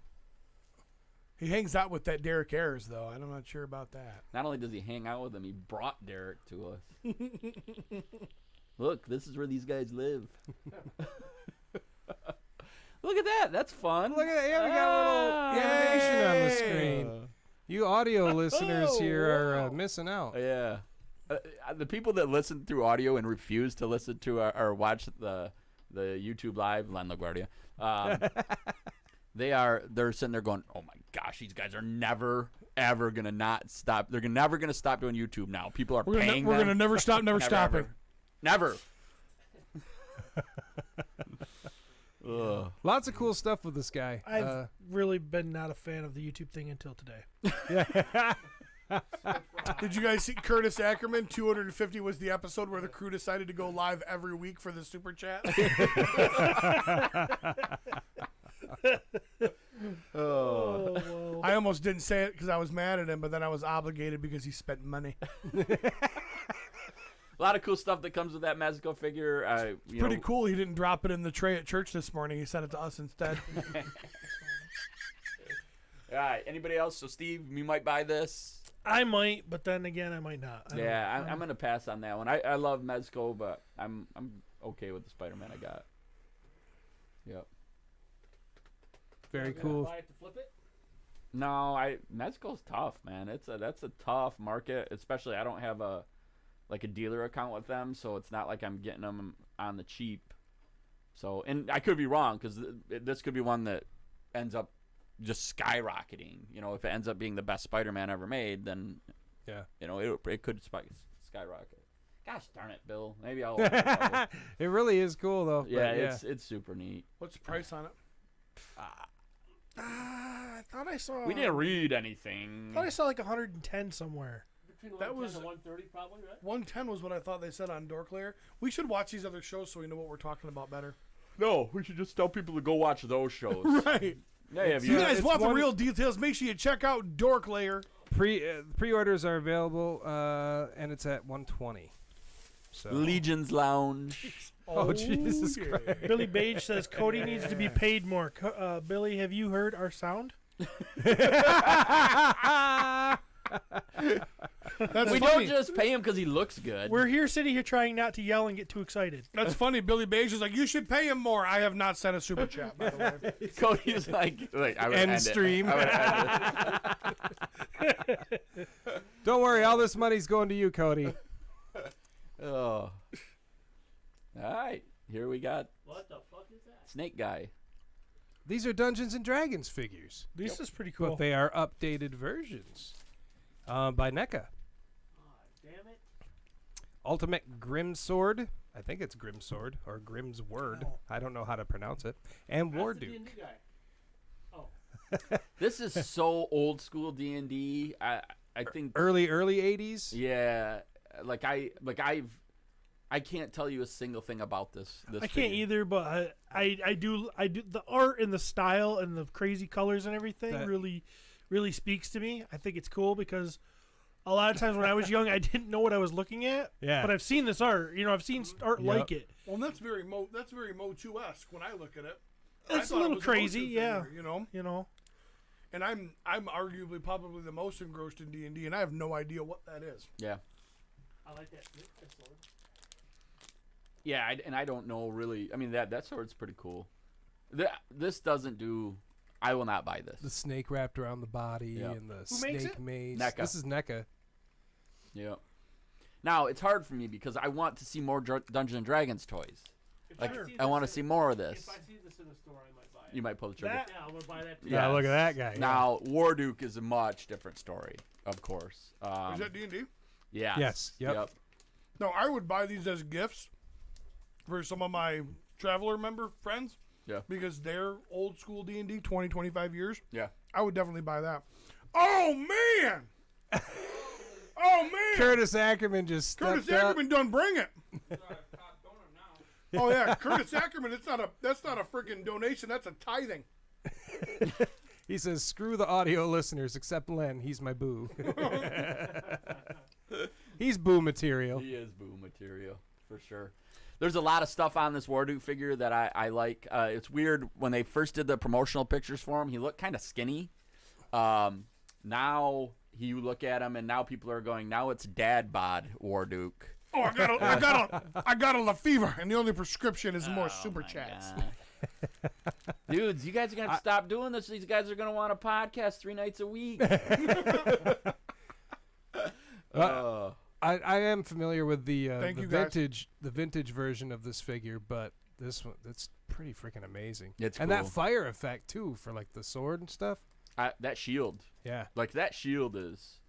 He hangs out with that Derek Ayers, though. I'm not sure about that. Not only does he hang out with him, he brought Derek to us. Look, this is where these guys live. Look at that. That's fun. Look at that. Yeah, we got a little animation on the screen. You audio listeners here are missing out. Yeah. The people that listen through audio and refuse to listen to or watch the YouTube live, La LaGuardia, they're sitting there going, oh my gosh, these guys are never ever gonna not stop. They're never gonna stop doing YouTube now. People are paying. We're gonna never stop, never stopping. Never. Lots of cool stuff with this guy. I've really been not a fan of the YouTube thing until today. Did you guys see Curtis Ackerman? 250 was the episode where the crew decided to go live every week for the super chat. I almost didn't say it because I was mad at him, but then I was obligated because he spent money. A lot of cool stuff that comes with that Mezco figure. Pretty cool. He didn't drop it in the tray at church this morning. He sent it to us instead. All right. Anybody else? So, Steve, you might buy this. I might, but then again, I might not. I'm going to pass on that one. I love Mezco, but I'm okay with the Spider-Man I got. Yep. Very cool. Buy it to flip it? No, Mezco's tough, man. That's a tough market, especially I don't have a dealer account with them, so it's not like I'm getting them on the cheap. So, and I could be wrong because this could be one that ends up just skyrocketing. You know, if it ends up being the best Spider-Man ever made, then yeah, you know, it could skyrocket. Gosh darn it, Bill. Maybe I'll. It really is cool though. Yeah, it's super neat. What's the price on it? I thought I saw. We didn't read anything. I thought I saw like 110 somewhere. Between That 110 was- and 130 probably, right? 110 was what I thought they said on Dorklayer. We should watch these other shows so we know what we're talking about better. No, we should just tell people to go watch those shows. Right. Yeah, If you guys want the real details, make sure you check out Dorklayer. Pre-orders are available, and it's at 120. So. Legions Lounge. Oh, Jesus yeah. Christ. Billy Beige says Cody needs to be paid more. Billy, have you heard our sound? That's We funny. don't just pay him because he looks good. We're sitting here trying not to yell and get too excited. That's funny. Billy Beige is like, you should pay him more. I have not sent a super chat, by the way. Cody's like I would End end stream. It. I would end it. Don't worry, all this money's going to you, Cody. Oh. All right, here we got What the fuck is that? Snake Guy. These are Dungeons and Dragons figures, This is pretty cool. but they are updated versions by NECA. Damn it. Ultimate Grimsword. I think it's Grimsword or Grim's Word. I don't know how to pronounce it. And War That's the Duke. D&D guy. Oh. This is so old school D&D. I think Early 80s. yeah, I can't tell you a single thing about this. I can't either, but I do the art and the style and the crazy colors and everything That- really speaks to me. I think it's cool because a lot of times when I was young, I didn't know what I was looking at. Yeah. But I've seen this art. You know, I've seen art like it. Well, that's very Mo2-esque when I look at it. It's I a thought it little was crazy, Mo2 yeah. figure, you know. And I'm arguably probably the most engrossed in D&D, and I have no idea what that is. Yeah. I like that sword. Yeah, and I don't know really. I mean, that sword's pretty cool. This doesn't do. I will not buy this. The snake wrapped around the body Yep. and the Who makes snake it? mace. NECA. This is NECA. Yeah. Now it's hard for me because I want to see more Dungeons and Dragons toys. If Like see I this want to in- see more of this. If I see this in the store, I might buy it. You might pull the trigger. That- Yeah, I'm gonna buy that. Too. Yeah, look at that guy. Now Warduke is a much different story, of course. Is that D&D? Yes. Yes, yep. No, I would buy these as gifts for some of my Traveler member friends. Yeah. Because they're old school D&D, 20, 25 years. Yeah. I would definitely buy that. Oh, man! Oh, man! Curtis Ackerman just stepped Curtis up. Ackerman done bring it. Top donor now. Oh, yeah, Curtis Ackerman, that's not a freaking donation, that's a tithing. He says, "Screw the audio listeners, except Len. He's my boo." He's boo material. He is boo material for sure. There's a lot of stuff on this Warduke figure that I like. It's weird when they first did the promotional pictures for him. He looked kind of skinny. Now you look at him, and now people are going, now it's dad bod Warduke. Oh, I got a La Fever, and the only prescription is more super chats. Dudes, you guys are gonna have to stop doing this. These guys are gonna want a podcast 3 nights a week. I am familiar with the Thank you, guys. vintage version of this figure, but this one, that's pretty freaking amazing. It's and cool. that fire effect too for like the sword and stuff. That shield, Yeah, like that shield is,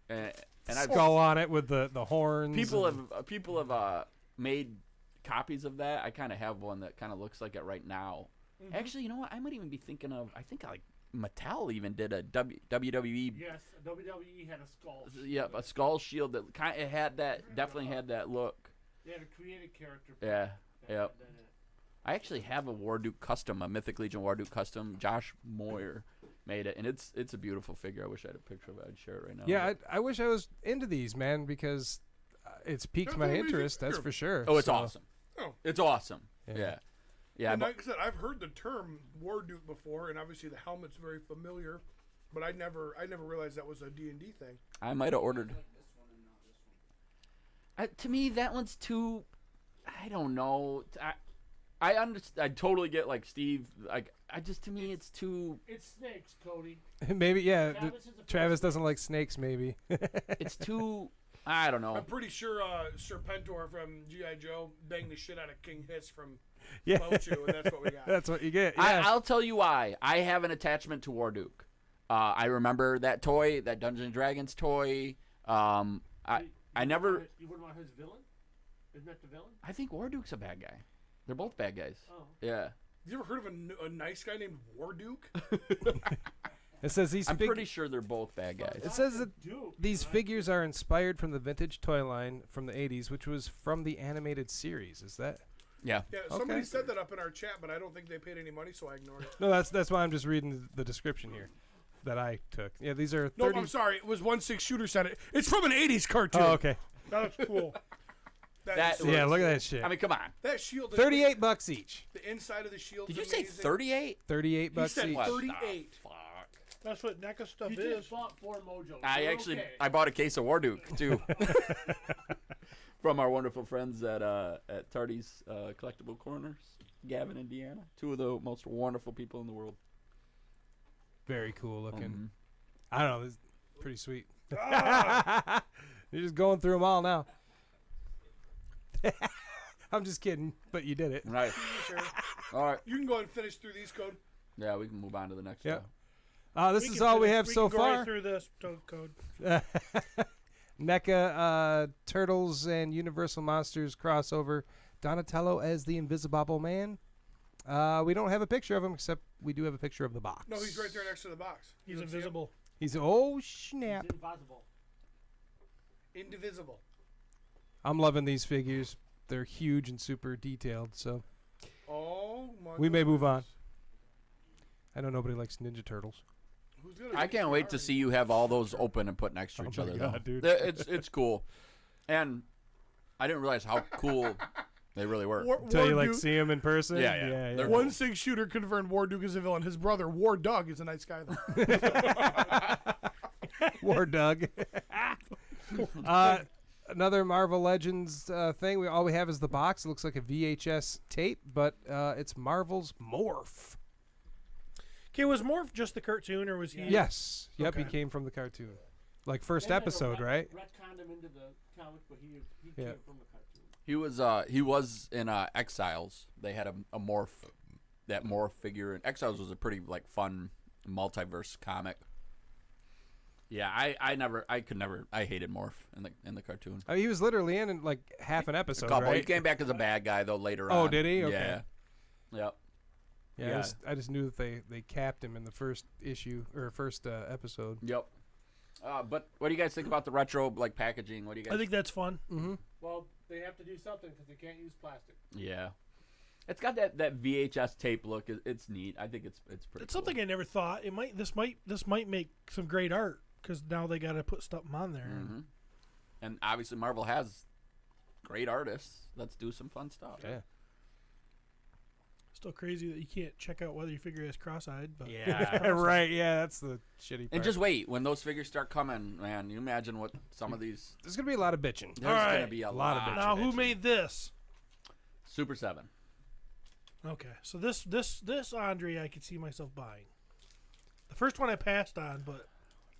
and I've skull on it with the horns. people and- have made copies of that. I kind of have one that kind of looks like it right now. Actually, you know what? I might even be thinking of. I think like Mattel even did a WWE. Yes, WWE had a skull. Yep, a skull shield that kind of had that. Definitely had that look. They had a created character. for Yeah. that Yep. had that in it. I actually have a Warduke custom, a Mythic Legion Warduke custom. Josh Moyer made it, and it's a beautiful figure. I wish I had a picture of it. I'd share it right now. Yeah, I wish I was into these, man, because it's piqued That's my an amazing interest. That's figure. for sure. Oh, it's So, awesome. Oh. It's awesome. Yeah. Yeah. Yeah. And but- like I said, I've heard the term Warduke before, and obviously the helmet's very familiar, but I never realized that was a D&D thing. I might have ordered. To me, that one's too. I don't know. I understand. I totally get like Steve. Like to me, it's too. It's snakes, Cody. maybe yeah. Travis is the Travis first doesn't like snakes. Maybe. It's too. I don't know. I'm pretty sure Serpentor from G.I. Joe banged the shit out of King Hiss from Yeah. Mochu, and that's what we got. That's what you get. Yeah. I'll tell you why. I have an attachment to Warduke. I remember that toy, that Dungeons and Dragons toy. I never. You wouldn't want his villain? Isn't that the villain? I think Warduke's a bad guy. They're both bad guys. Oh. Yeah. You ever heard of a nice guy named Warduke? It says these. I'm pretty sure they're both bad guys. It says that Duke, these right? figures are inspired from the vintage toy line from the 80s, which was from the animated series. Is that? Yeah. Yeah, somebody Okay. said that up in our chat, but I don't think they paid any money, so I ignored it. No, that's why I'm just reading the description here that I took. Yeah, these are 30. No, I'm sorry. It was 1/6 Shooter said it. It's from an 80s cartoon. Oh, okay. That's cool. That is- Yeah, look at that shit. I mean, come on. that shield. is- $38 each. The inside of the shield. Did you say 38? $38 said each. what? 38. Fuck. That's what NECA stuff You is. just bought 4 Mojo. I You're actually okay. I bought a case of Warduke too from our wonderful friends at Tardy's Collectible Corners, Gavin, Indiana. 2 of the most wonderful people in the world. Very cool looking. Mhm. I don't know. This is pretty sweet. You're just going through them all now. I'm just kidding, but you did it. Right. Sure. All right. You can go ahead and finish through these, Code. Yeah, we can move on to the next Yep. one. This is all we have so can go right far. through this code. NECA Turtles and Universal Monsters crossover. Donatello as the Invisible Man. We don't have a picture of him, except we do have a picture of the box. No, he's right there next to the box. He's You don't see him? invisible. He's oh snap! It's invisible. Indivisible. I'm loving these figures. They're huge and super detailed. So Oh my. we may move on. goodness. I know nobody likes Ninja Turtles. Who's gonna I get can't wait to see you have all those open and put next to Oh each my other. God, though. dude. It's cool, and I didn't realize how cool they really were. Until you like see him in person. Yeah. yeah. They're- 1/6 Shooter confirmed Warduke is a villain. His brother War Dog is a nice guy though. War Doug. another Marvel Legends thing. All we have is the box. It looks like a VHS tape, but it's Marvel's Morph. Okay, was Morph just the cartoon, or was he? Yes. Yep, he Okay. came from the cartoon. Like first They had to episode, right? retconned him into the comic, but he Yeah. came from the cartoon. He was in Exiles. They had a Morph, that Morph figure. And Exiles was a pretty like fun multiverse comic. Yeah, I hated Morph in the cartoon. He was literally in like half an episode, A couple. right? He came back as a bad guy though later on. Oh, did he? Okay. Yeah. Yep. Yeah, Yeah. I just knew that they capped him in the first issue or first episode. Yep. But what do you guys think about the retro like packaging? What do you guys? I think that's fun. Mm-hmm. Well, they have to do something because they can't use plastic. Yeah. It's got that VHS tape look. It's neat. I think it's pretty. It's something I never thought. This might make some great art because now they got to put stuff on there. Mm-hmm. And obviously Marvel has great artists. Let's do some fun stuff. Yeah. Still crazy that you can't check out whether your figure is cross-eyed. But Yeah, right. Yeah, that's the shitty part. And just wait when those figures start coming, man. You imagine what some of these. There's gonna be a lot of bitching. There's All gonna right. be a Lot of lot. now, who bitching. made this? Super 7? Okay, so this Andre I could see myself buying. The first one I passed on, but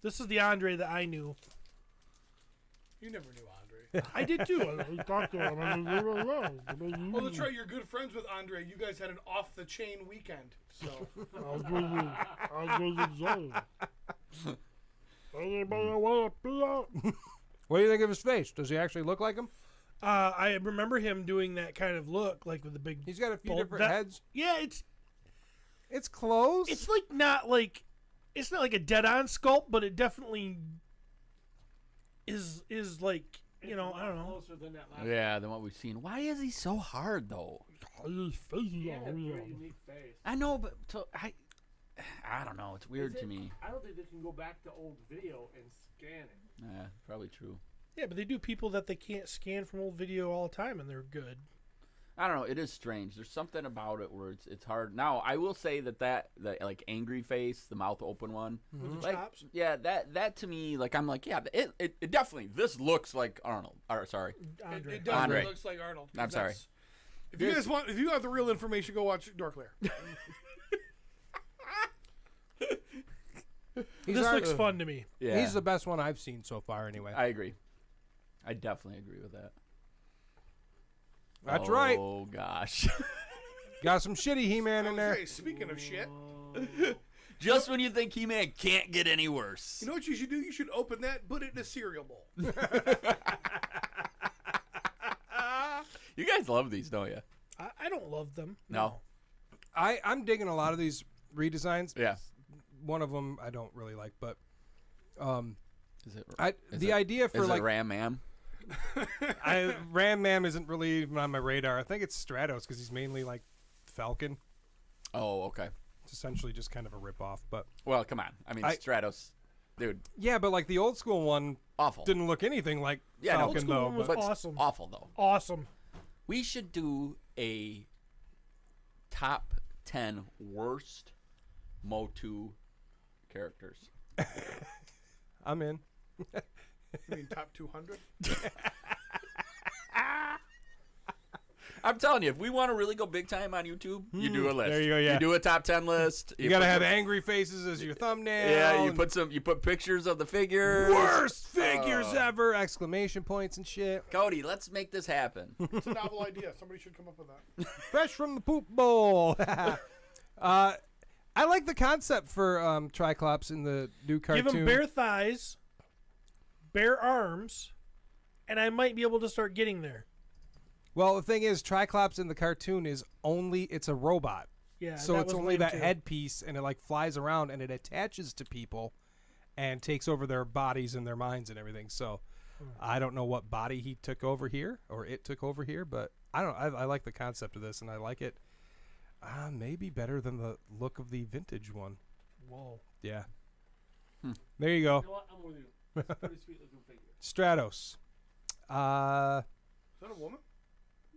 this is the Andre that I knew. You never knew Andre. I did too. I talked to him. Oh, that's right. You're good friends with Andre. You guys had an off-the-chain weekend. So What do you think of his face? Does he actually look like him? I remember him doing that kind of look, like with the big. He's got a few bulb. different That- heads. Yeah, It's close. it's like not like it's not like a dead-on sculpt, but it definitely is like It's I don't a lot know. Closer than that last Yeah, than what we've seen. Why is he so hard though? one. He had a very unique face. I know, but I don't know. It's weird Is to it- me. I don't think they can go back to old video and scan it. Yeah, probably true. Yeah, but they do people that they can't scan from old video all the time, and they're good. I don't know. It is strange. There's something about it where it's hard. Now, I will say that like angry face, the mouth open one, With the like, chops. yeah, that to me, like I'm like, yeah, it definitely this looks like Arnold. Or sorry, Andre. it definitely Andre. looks like Arnold. I'm sorry. If you guys want, if you have the real information, go watch Dorklear. This looks fun to me. Yeah, He's the best one I've seen so far, anyway. I agree. I definitely agree with that. That's right. Oh gosh. Got some shitty He-Man in there. Hey, speaking of shit, Just when you think He-Man can't get any worse. you know what you should do? You should open that, put it in a cereal bowl. You guys love these, don't you? I don't love them. No. I'm digging a lot of these redesigns. Yeah. One of them I don't really like, but Is it? the idea for is like it Ram Man? Ram Man isn't really even on my radar. I think it's Stratos because he's mainly like Falcon. Oh, okay. It's essentially just kind of a ripoff, but Well, come on. I mean, Stratos, dude, yeah, but like the old school one awful. didn't look anything like Yeah, the Falcon old school though. one was but- But awesome. Awful though. Awesome. We should do a top 10 worst Motu characters. I'm in. You mean top 200? I'm telling you, if we want to really go big time on YouTube, you do a list. There you go, yeah. You do a top 10 list. You gotta put have some- angry faces as your thumbnail. Yeah, you and put pictures of the figures. worst figures ever! Exclamation points and shit. Cody, let's make this happen. It's a novel idea. Somebody should come up with that. Fresh from the poop bowl. I like the concept for Triclops in the new cartoon. Give him bare thighs, bare arms, and I might be able to start getting there. Well, the thing is, Triclops in the cartoon is it's a robot. Yeah. So that it's was only lame that too. headpiece, and it like flies around, and it attaches to people, and takes over their bodies and their minds and everything. So I don't know what body he took over here, or it took over here, but I don't. I like the concept of this, and I like it. Maybe better than the look of the vintage one. Whoa. Yeah. There you go. You know what? I'm with you. It's a pretty sweet looking figure. Stratos. Is that a woman?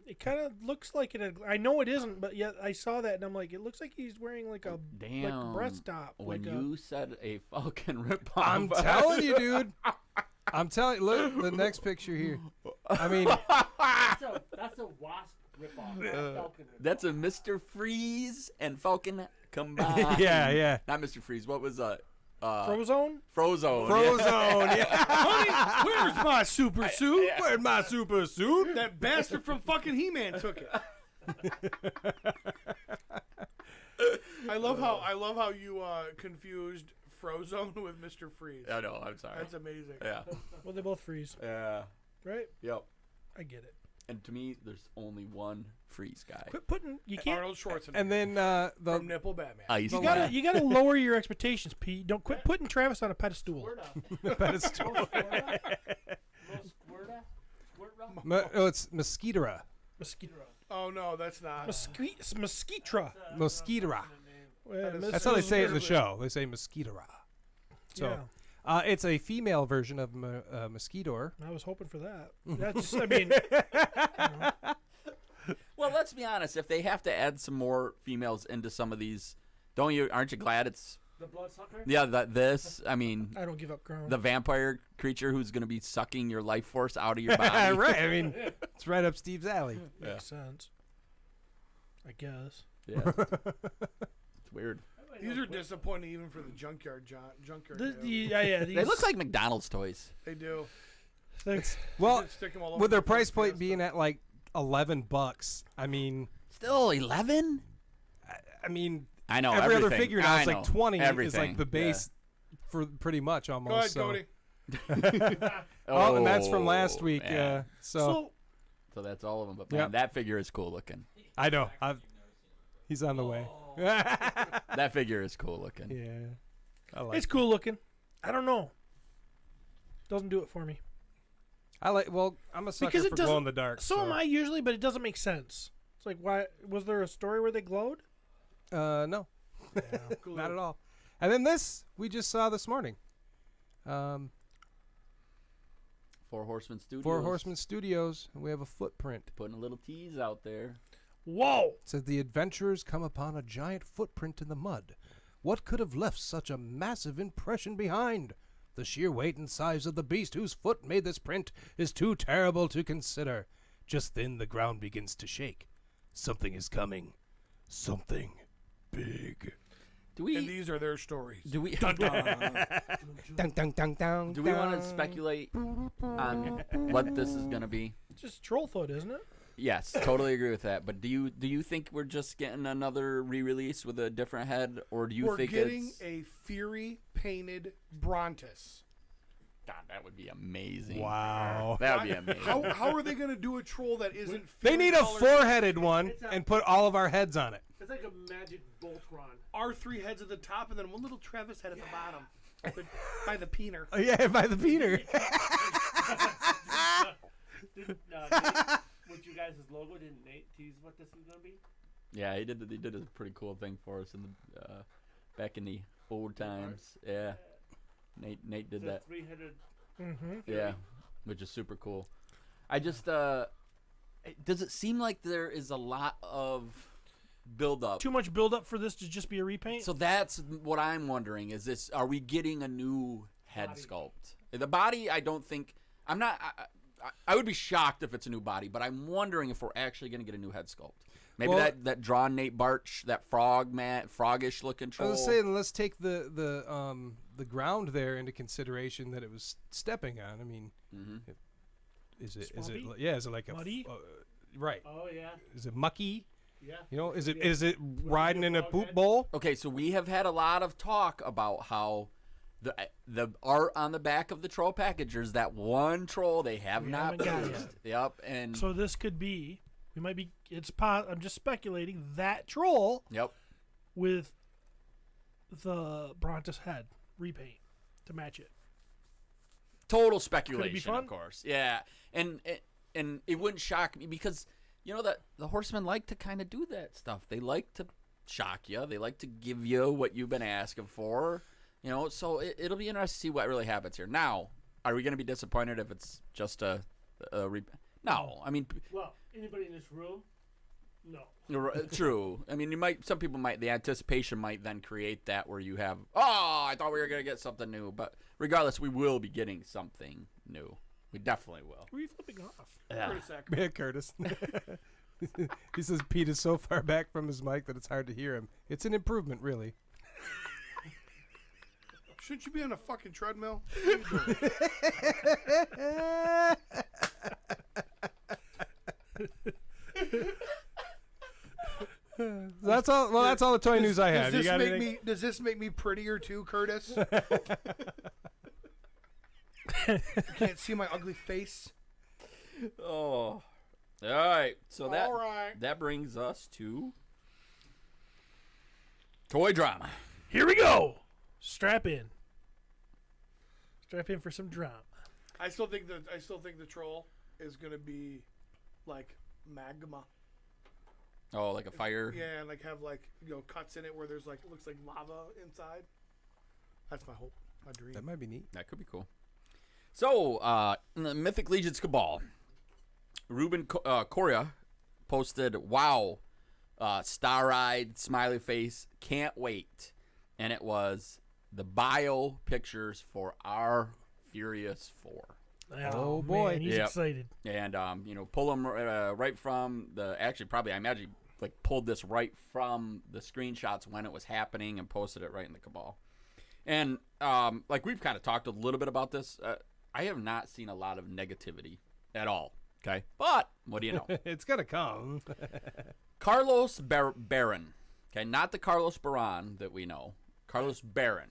It kind of looks like it. I know it isn't, but yet I saw that and I'm like, it looks like he's wearing like a Damn. breast top. When like you said a Falcon ripoff. I'm telling you, dude. I'm telling you, look, the next picture here. I mean, That's a wasp ripoff. Falcon ripoff. That's a Mr. Freeze and Falcon combined. yeah. Not Mr. Freeze. What was Frozone? Frozone. Frozone, yeah. Honey, where's my super suit? Where's my super suit? That bastard from fucking He-Man took it. I love how you confused Frozone with Mr. Freeze. I know. I'm sorry. That's amazing. Yeah. Well, they both freeze, Yeah. right? Yep. I get it. And to me, there's only one Freeze guy. Quit putting. You can't. Arnold Schwarzenegger. And then from Nipple Batman. Ice You Man. gotta lower your expectations, Pete. Don't quit putting Travis on a pedestal. pedestal. It's Mosquitoera. Mosquito. Oh no, that's not. Mosquitra. Mosquitoera. Well, That's how they say it in the show. They say Mosquitoera. So, Yeah. it's a female version of Mosquitoer. I was hoping for that. That's. I mean. Well, let's be honest. If they have to add some more females into some of these, aren't you glad it's The bloodsucker? Yeah, this. I mean, I don't give up ground. the vampire creature who's going to be sucking your life force out of your body. Right. I mean, it's right up Steve's alley. Makes sense. I guess. Yeah. It's weird. These are disappointing even for the junkyard. Junkyard. Yeah. They look like McDonald's toys. They do. Thanks. Well, Just stick 'em all over with their the price front point being at like $11, I mean, Still 11? I mean, I know. every other everything. figure now I is like know. 20 is Everything. like the base for pretty much almost. Go ahead, so. Cody. Oh, and that's from last week. yeah. So So that's all of them. But man, Yep. that figure is cool looking. I know. He's on the way. That figure is cool looking. Yeah. I like It's cool looking. I don't know. Doesn't do it for me. well, I'm a sucker Because it for doesn't. glow in the dark. So am I usually, but it doesn't make sense. It's like, why was there a story where they glowed? No. Not at all. And then this we just saw this morning. Four Horsemen Studios. Four Horsemen Studios, and we have a footprint. Putting a little tease out there. Whoa! It says the adventurers come upon a giant footprint in the mud. What could have left such a massive impression behind? The sheer weight and size of the beast whose foot made this print is too terrible to consider. Just then the ground begins to shake. Something is coming. Something big. Do we? And these are their stories. Do we? Dun, dun, dun, dun, Do we want to dun. speculate on what this is going to be? It's just troll foot, isn't it? Yes, totally agree with that. But do you think we're just getting another re-release with a different head, or do you We're think getting it's? a Fury painted Brontus. God, that would be amazing. Wow. That would be amazing. How are they going to do a troll that isn't? They need a Fury-colored? four-headed one and put all of our heads on it. It's like a magic Voltron. Our three heads at the top, and then one little Travis head at the bottom, by the peener. Oh, yeah, by the Peter. With you guys' logo, didn't Nate tease what this is gonna be? Yeah, he did a pretty cool thing for us in the back in the old times. Yeah, Nate did that. Three-headed. Yeah, which is super cool. I just does it seem like there is a lot of build up? Too much build up for this to just be a repaint. So that's what I'm wondering. Is this? Are we getting a new head sculpt? The body, I don't think. I'm not. I would be shocked if it's a new body, but I'm wondering if we're actually going to get a new head sculpt. Maybe Well, that drawn Nate Barch, that frogish looking I troll. was saying, let's take the ground there into consideration that it was stepping on. I mean, is it? Swampy? Yeah, is it like Muddy? Right. Oh yeah. Is it mucky? Yeah. You know, is it riding in a poop bowl? Okay, so we have had a lot of talk about how the art on the back of the troll packagers, that one troll they have We not haven't got produced. Yep, and So this could be. We might be. I'm just speculating that troll yep. with the Brontus head repaint to match it. Total speculation, fun? of course. Yeah, and it wouldn't shock me because you know that the Horsemen like to kind of do that stuff. They like to shock you. They like to give you what you've been asking for. You know, so it'll be interesting to see what really happens here. Now, are we going to be disappointed if it's just a No, I mean, Well, anybody in this room No. True. I mean, some people might, the anticipation might then create that where you have, I thought we were going to get something new. But regardless, we will be getting something new. We definitely will. Who are you flipping off? Yeah. Man, Curtis. He says Pete is so far back from his mic that it's hard to hear him. It's an improvement, really. Shouldn't you be on a fucking treadmill? That's all. Well, that's all the toy news I have. You got anything? Does this make me prettier too, Curtis? You can't see my ugly face. Oh. All right. So that, All right. that brings us to toy drama. Here we go. Strap in. Strap in for some drama. I still think the troll is gonna be like magma. Oh, like a fire? Yeah, and like have cuts in it where there's like it looks like lava inside. That's my hope, my dream. That might be neat. That could be cool. So, in the Mythic Legions Cabal, Ruben Correa posted, wow, star-eyed, smiley face, can't wait. And it was the bio pictures for our Furious 4. Oh, boy. Man, he's Yep. excited. And, pull them right from I imagine, pulled this right from the screenshots when it was happening and posted it right in the Cabal. And, we've kind of talked a little bit about this. I have not seen a lot of negativity at all, okay? But, what do you know? It's going to come. Carlos Barron, okay? Not the Carlos Baran that we know. Carlos Barron.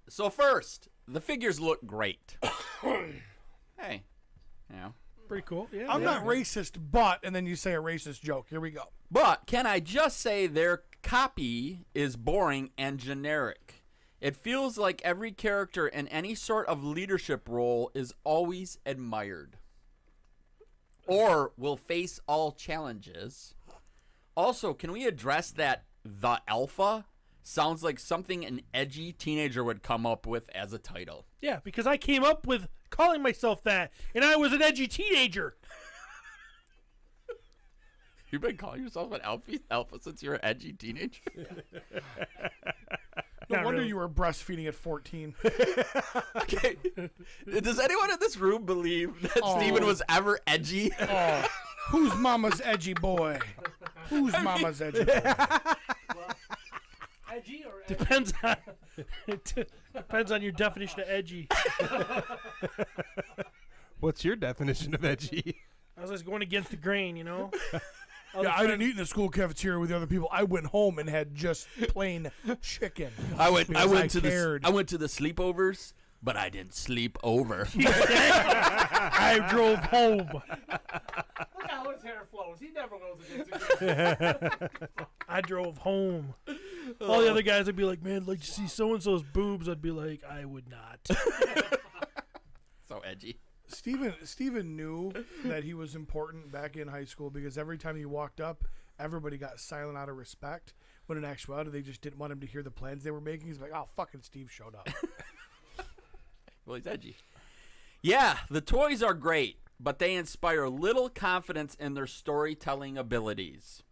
So first, the figures look great. Hey, Pretty cool. Yeah. I'm not racist, but and then you say a racist joke. Here we go. But can I just say their copy is boring and generic? It feels like every character in any sort of leadership role is always admired or will face all challenges. Also, can we address that the Alpha sounds like something an edgy teenager would come up with as a title? Yeah, because I came up with calling myself that, and I was an edgy teenager. You've been calling yourself an alpha since you're an edgy teenager? No Not wonder really. you were breastfeeding at 14. Okay. Does anyone in this room believe that Steven was ever edgy? Oh, who's mama's edgy boy? Who's mama's edgy boy? Edgy or edgy? Depends on your definition of edgy. What's your definition of edgy? I was just going against the grain, you know. Yeah, I didn't eat in the school cafeteria with the other people. I went home and had just plain chicken. I went to cared. the sleepovers, but I didn't sleep over. I drove home. Look how his hair flows. He never goes against the grain. I drove home. All the other guys would be like, man, like you see so-and-so's boobs. I'd be like, I would not. So edgy. Steven knew that he was important back in high school because every time he walked up, everybody got silent out of respect. When in actuality, they just didn't want him to hear the plans they were making. He's like, oh, fucking Steve showed up. Well, he's edgy. Yeah, the toys are great, but they inspire little confidence in their storytelling abilities.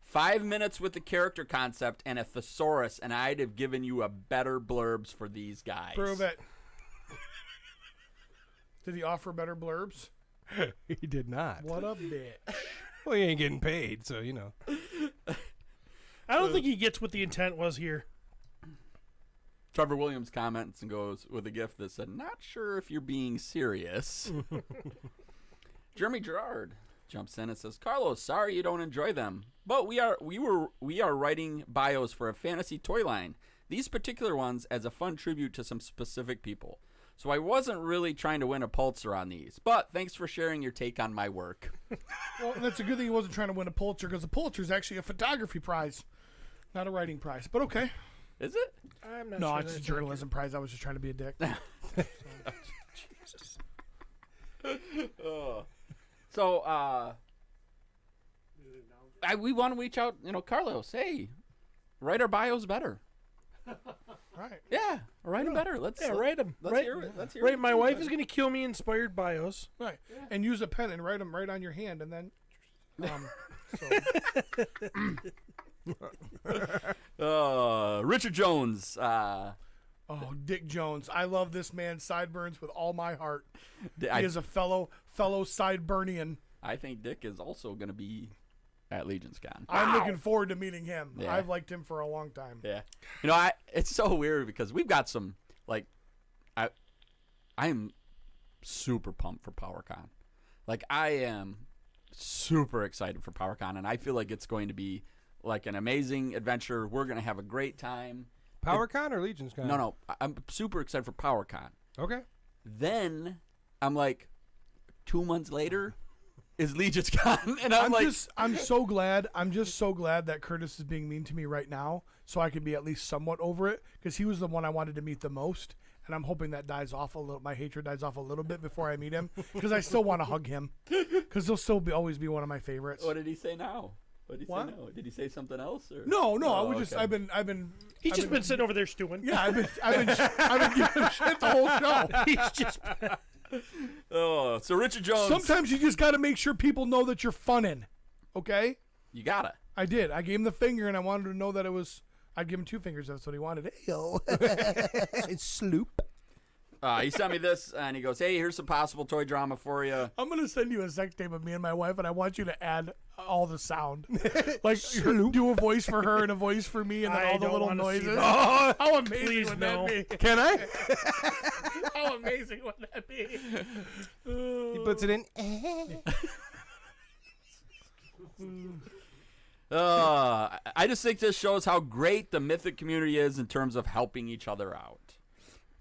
5 minutes with the character concept and a thesaurus, and I'd have given you a better blurbs for these guys. Prove it. Did he offer better blurbs? He did not. What a bitch. Well, he ain't getting paid, so, you know. I don't think he gets what the intent was here. Trevor Williams comments and goes with a gift that said, not sure if you're being serious. Jeremy Gerard jumps in and says, Carlos, sorry you don't enjoy them, but we are writing bios for a fantasy toy line. These particular ones as a fun tribute to some specific people. So I wasn't really trying to win a Pulitzer on these, but thanks for sharing your take on my work. Well, that's a good thing he wasn't trying to win a Pulitzer because a Pulitzer is actually a photography prize, not a writing prize. But okay. Is it? I'm not No, sure it's a that's journalism prize. I was just trying to be a dick. Jesus. So, we want to reach out, Carlos, hey, write our bios better. Right. Yeah, write them better. Let's write them. Let's hear it. Let's hear Right, it. my wife is going to kill me inspired bios. Right. And use a pen and write them right on your hand and then Richard Jones. Oh, Dick Jones. I love this man's sideburns with all my heart. He I, is a fellow sideburnian. I think Dick is also going to be at Legion's Con. I'm looking forward to meeting him. Yeah. I've liked him for a long time. Yeah. You know, it's so weird because we've got some, like, I am super pumped for PowerCon. Like, I am super excited for PowerCon, and I feel like it's going to be, like, an amazing adventure. We're going to have a great time. PowerCon or Legion's Con? No, I'm super excited for PowerCon. Okay. Then I'm like, 2 months later is Legion's Con, and I'm so glad. I'm just so glad that Curtis is being mean to me right now, so I can be at least somewhat over it, because he was the one I wanted to meet the most, and I'm hoping that dies off a little. My hatred dies off a little bit before I meet him, because I still want to hug him, because he'll still always be one of my favorites. What did he say now? What did he say now? Did he say something else? Or? No. Oh, I would just. okay. He's just been sitting over there stewing. Yeah, I've been giving him shit the whole show. He's just. Oh, so Richard Jones. Sometimes you just got to make sure people know that you're funnin'. Okay? You gotta. I did. I gave him the finger, and I wanted to know that it was. I'd give him 2 fingers. That's what he wanted. Hey, yo. Sloop. He sent me this, and he goes, hey, here's some possible toy drama for you. I'm going to send you a sex tape of me and my wife, and I want you to add all the sound. Like, do a voice for her and a voice for me, and then all the little noises. Oh, how amazing would that be? Can I? How amazing would that be? He puts it in. I just think this shows how great the Mythic community is in terms of helping each other out.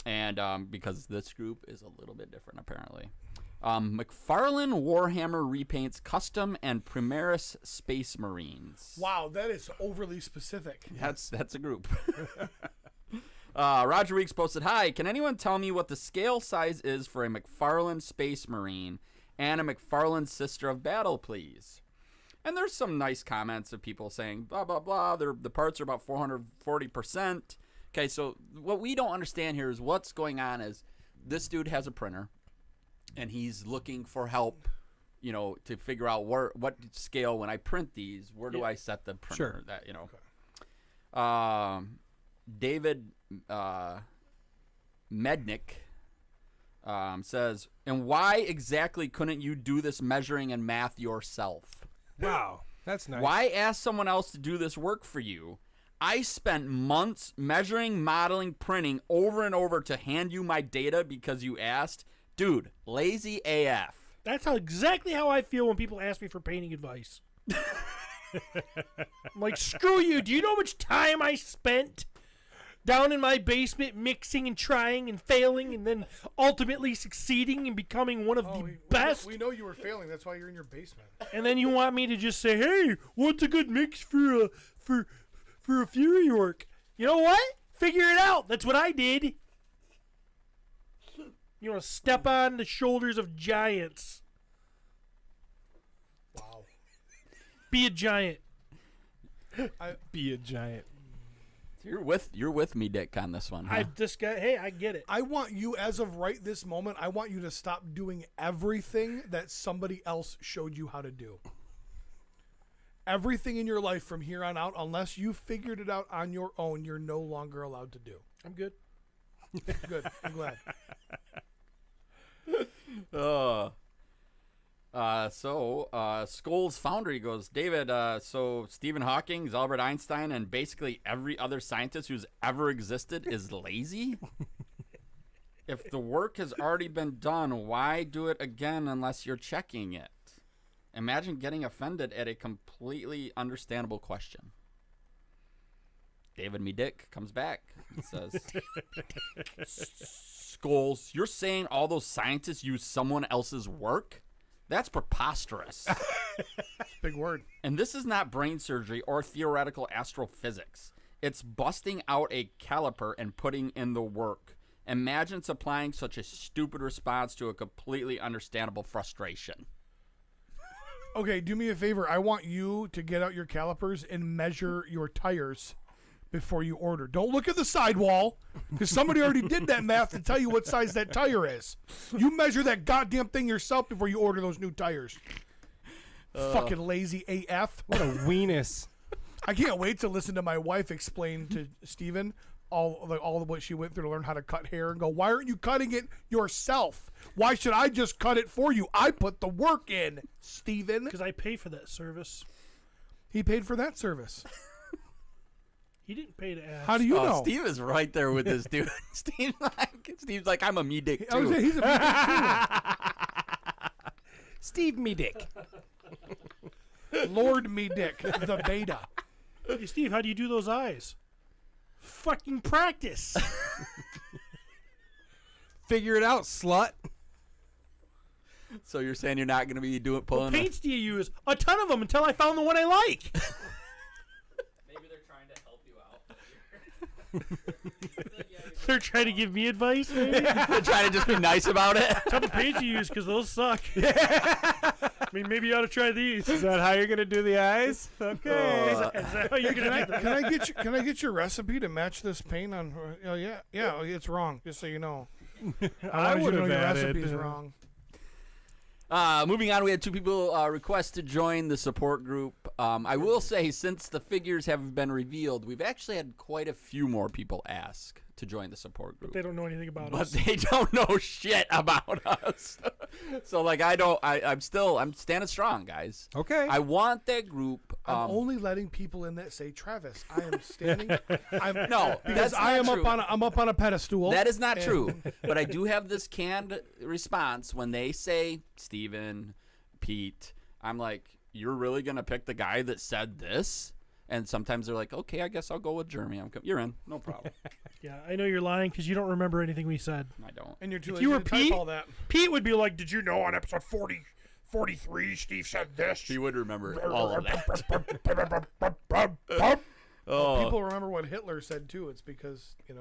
And because this group is a little bit different, apparently. McFarlane Warhammer repaints custom and Primaris Space Marines. Wow, that is overly specific. That's a group. Roger Weeks posted, hi, can anyone tell me what the scale size is for a McFarlane Space Marine and a McFarlane Sister of Battle, please? And there's some nice comments of people saying, blah, blah, blah. The parts are about 440%. Okay, so what we don't understand here is what's going on is this dude has a printer, and he's looking for help, you know, to figure out what scale when I print these, where do I set the printer? Sure. That, you know. David Mednick says, and why exactly couldn't you do this measuring and math yourself? Wow, that's nice. Why ask someone else to do this work for you? I spent months measuring, modeling, printing over and over to hand you my data because you asked. Dude, lazy AF. That's exactly how I feel when people ask me for painting advice. I'm like, screw you. Do you know how much time I spent down in my basement mixing and trying and failing and then ultimately succeeding and becoming one of the best? We know you were failing. That's why you're in your basement. And then you want me to just say, hey, what's a good mix for a Fury Orc? You know what? Figure it out. That's what I did. You want to step on the shoulders of giants. Wow. Be a giant. Be a giant. You're with me, Dick, on this one. Huh? I get it. I want you, as of right this moment, I want you to stop doing everything that somebody else showed you how to do. Everything in your life from here on out, unless you figured it out on your own, you're no longer allowed to do. I'm good. Good. I'm glad. Skoll's Foundry goes, David, so Stephen Hawking, Albert Einstein, and basically every other scientist who's ever existed is lazy? If the work has already been done, why do it again unless you're checking it? Imagine getting offended at a completely understandable question. David Me Dick comes back and says, Skulls, you're saying all those scientists use someone else's work? That's preposterous. Big word. And this is not brain surgery or theoretical astrophysics. It's busting out a caliper and putting in the work. Imagine supplying such a stupid response to a completely understandable frustration. Okay, do me a favor. I want you to get out your calipers and measure your tires before you order. Don't look at the sidewall, because somebody already did that math to tell you what size that tire is. You measure that goddamn thing yourself before you order those new tires. Fucking lazy AF. What a weenus. I can't wait to listen to my wife explain to Steven all of what she went through to learn how to cut hair and go, why aren't you cutting it yourself? Why should I just cut it for you? I put the work in, Steven. Because I pay for that service. He paid for that service. He didn't pay to ask. How do you know? Steve is right there with this dude. Steve's like, I'm a me dick I was too. saying, he's a big Steve me dick. Lord Me Dick, the beta. Hey, Steve, how do you do those eyes? Fucking practice. Figure it out, slut. So you're saying you're not going to be What pulling? paints do you use? A ton of them until I found the one I like. Maybe they're trying to help you out. They're trying to give me advice, maybe? They're trying to just be nice about it. Tell the paint you use because those suck. I mean, maybe you ought to try these. Is that how you're gonna do the eyes? Okay. Is that how you're gonna do that? Can I get your recipe to match this paint on? Oh yeah, it's wrong. Just so you know, I wanted you to would know have your added. recipe's wrong. Moving on, we had 2 people request to join the support group. I will say, since the figures have been revealed, we've actually had quite a few more people ask to join the support group. They don't know anything about But us. they don't know shit about us. So, like, I'm standing strong, guys. Okay. I want that group. I'm only letting people in that say Travis. I am standing. No, because that's I not am true. I'm up on a pedestal. That is not and- true. But I do have this canned response when they say Steven, Pete. I'm like, you're really gonna pick the guy that said this? And sometimes they're like, okay, I guess I'll go with Jeremy. You're in, no problem. Yeah, I know you're lying because you don't remember anything we said. I don't. And you're too If lazy you were to type Pete, all that. Pete would be like, did you know on episode 43, Steve said this? He would remember all of that. People remember what Hitler said too. It's because Are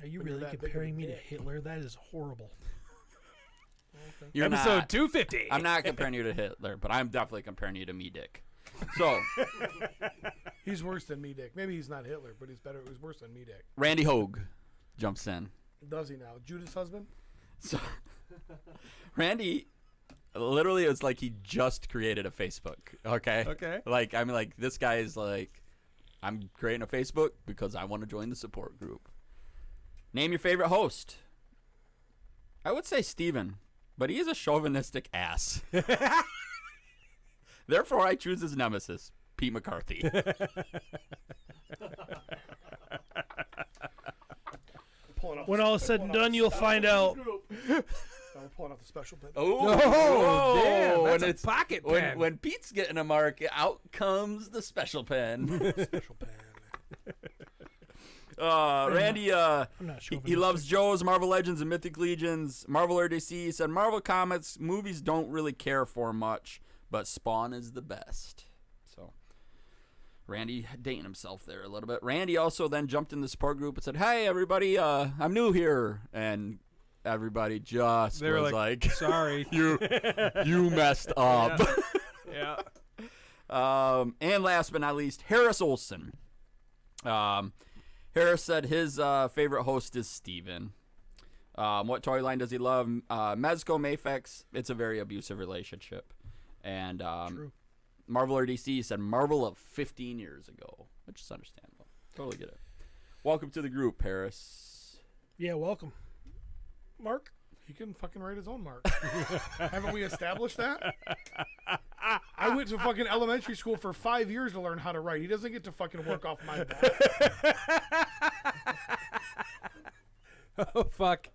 you when you're really that big of a comparing me to dick. Hitler? That is horrible. You're Episode not. 250. I'm not comparing you to Hitler, but I'm definitely comparing you to me, Dick. So, he's worse than me, Dick. Maybe he's not Hitler, but he's better. He's worse than me, Dick. Randy Hogue jumps in. Does he now? Judas' husband? So, Randy, literally, it's like he just created a Facebook. Okay. Okay. Like, I mean, like, this guy is like, I'm creating a Facebook because I want to join the support group. Name your favorite host. I would say Steven, but he is a chauvinistic ass. Therefore, I choose his nemesis, Pete McCarthy. When all is said and done, you'll find out. We're pulling off the special pen. Oh, damn, that's when a pocket when, pen. when Pete's getting a mark, out comes the special pen. Special pen. Randy, I'm not he chauvinistic. loves Joe's Marvel Legends and Mythic Legions. Marvel or DC, he said Marvel comics movies don't really care for much, but Spawn is the best. So Randy dating himself there a little bit. Randy also then jumped in the support group and said, "Hey everybody, I'm new here," and everybody just They were was like, like, sorry. you messed up." Yeah. And last but not least, Harris Olson. Harris said his favorite host is Steven. What toy line does he love? Mezco, Mafex. It's a very abusive relationship. And True. Marvel or DC, he said Marvel of 15 years ago, which is understandable. Totally get it. Welcome to the group, Harris. Yeah, welcome. Mark? He can fucking write his own mark. Haven't we established that? I went to fucking elementary school for 5 years to learn how to write. He doesn't get to fucking work off my back. Oh, fuck.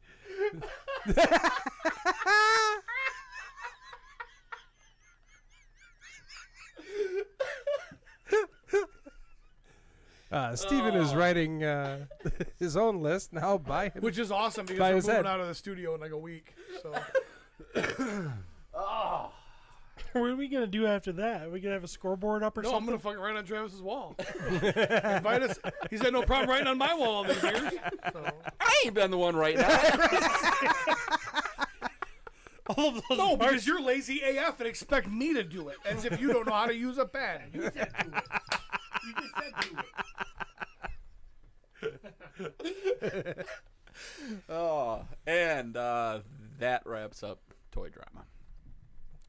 Steven is writing his own list now by him. Which is awesome because By we're his moving head. out of the studio in like a week. So What are we going to do after that? Are we going to have a scoreboard up or no, I'm something? gonna fucking write on Travis's wall. Invite us. He's had no problem writing on my wall all these years. So. I ain't been the one right now. All of those No, marks- because you're lazy AF and expect me to do it, as if you don't know how to use a pen. You said do it. You just said do it. And that wraps up Toy Drama.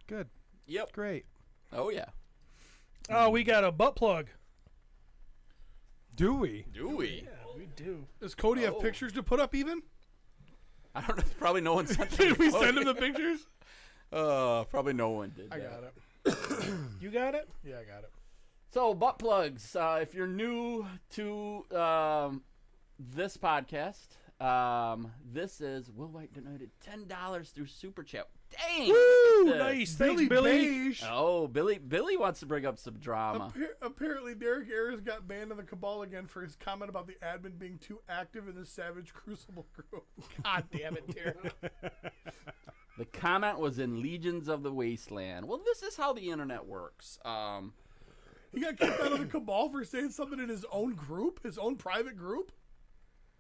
Good. Yep. Great. Oh yeah. Oh, we got a butt plug. Do we? Do we? Yeah, we do. Does Cody have pictures to put up even? I don't know. Probably no one sent them. Did we send him the pictures? Probably no one did. I that. got it. You got it? Yeah, I got it. So, butt plugs. If you're new to this podcast, this is Will White donated $10 through Super Chat. Dang! Woo! look at this. Nice. Thanks, Billy. Beige. Oh, Billy wants to bring up some drama. Apparently, Derek Ayers got banned in the Cabal again for his comment about the admin being too active in the Savage Crucible group. God damn it, Derek. The comment was in Legions of the Wasteland. Well, this is how the internet works. He got kicked out of the Cabal for saying something in his own group, his own private group.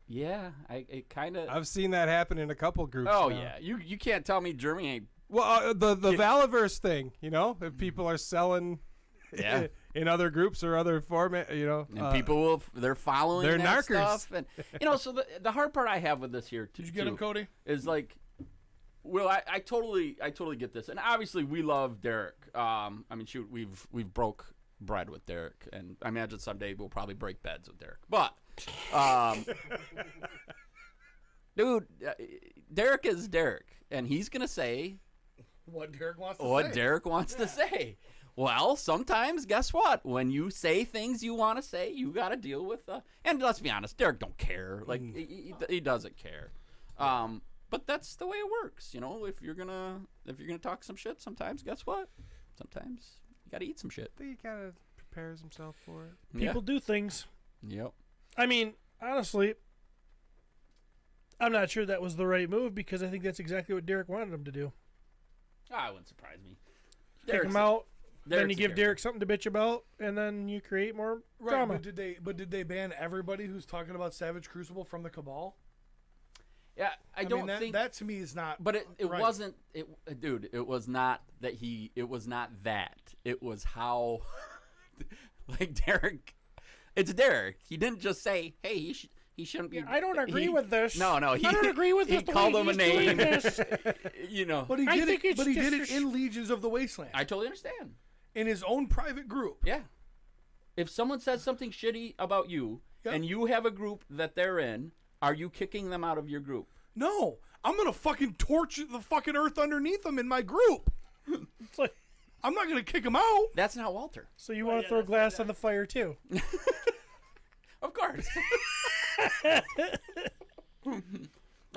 Yeah, it kind of. I've seen that happen in a couple groups. Oh now. yeah, you can't tell me Jeremy ain't. Well, the Valaverse thing, if people are selling, Yeah. in other groups or other format, And people they're following they're that narkers. stuff, and so the hard part I have with this here too. Did you get him, Cody? Is like, well, I totally get this, and obviously we love Derek. I mean, shoot, we've broke bread with Derek, and I imagine someday we'll probably break beds with Derek. But, dude, Derek is Derek, and he's gonna say What Derek wants to what say. Derek wants to say. Well, sometimes, guess what? When you say things you want to say, you got to deal with. And let's be honest, Derek don't care. Like he doesn't care. But that's the way it works. If you're gonna talk some shit, sometimes, guess what? Sometimes you got to eat some shit. He kind of prepares himself for it. People do things. Yep. I mean, honestly, I'm not sure that was the right move because I think that's exactly what Derek wanted him to do. Ah, it wouldn't surprise me. Kick him out. Then Derek's you a give character. Derek something to bitch about, and then you create more Right, drama. but did they ban everybody who's talking about Savage Crucible from the Cabal? Yeah, I don't mean, think that to me is not. But it right. wasn't. Dude, it was not that he. It was not that. It was how, like Derek. It's Derek. He didn't just say, "Hey, he shouldn't be." I don't agree with this. No, I don't agree with he this. the called way him a he's doing name. this. But he I did think it. it's But he did it just- in Legions of the Wasteland, I totally understand. in his own private group. Yeah. If someone says something shitty about you, Yep. and you have a group that they're in, are you kicking them out of your group? No, I'm gonna fucking torch the fucking earth underneath them in my group. It's like, I'm not gonna kick him out. That's not Walter. so you want to throw glass on the fire too? Of course. I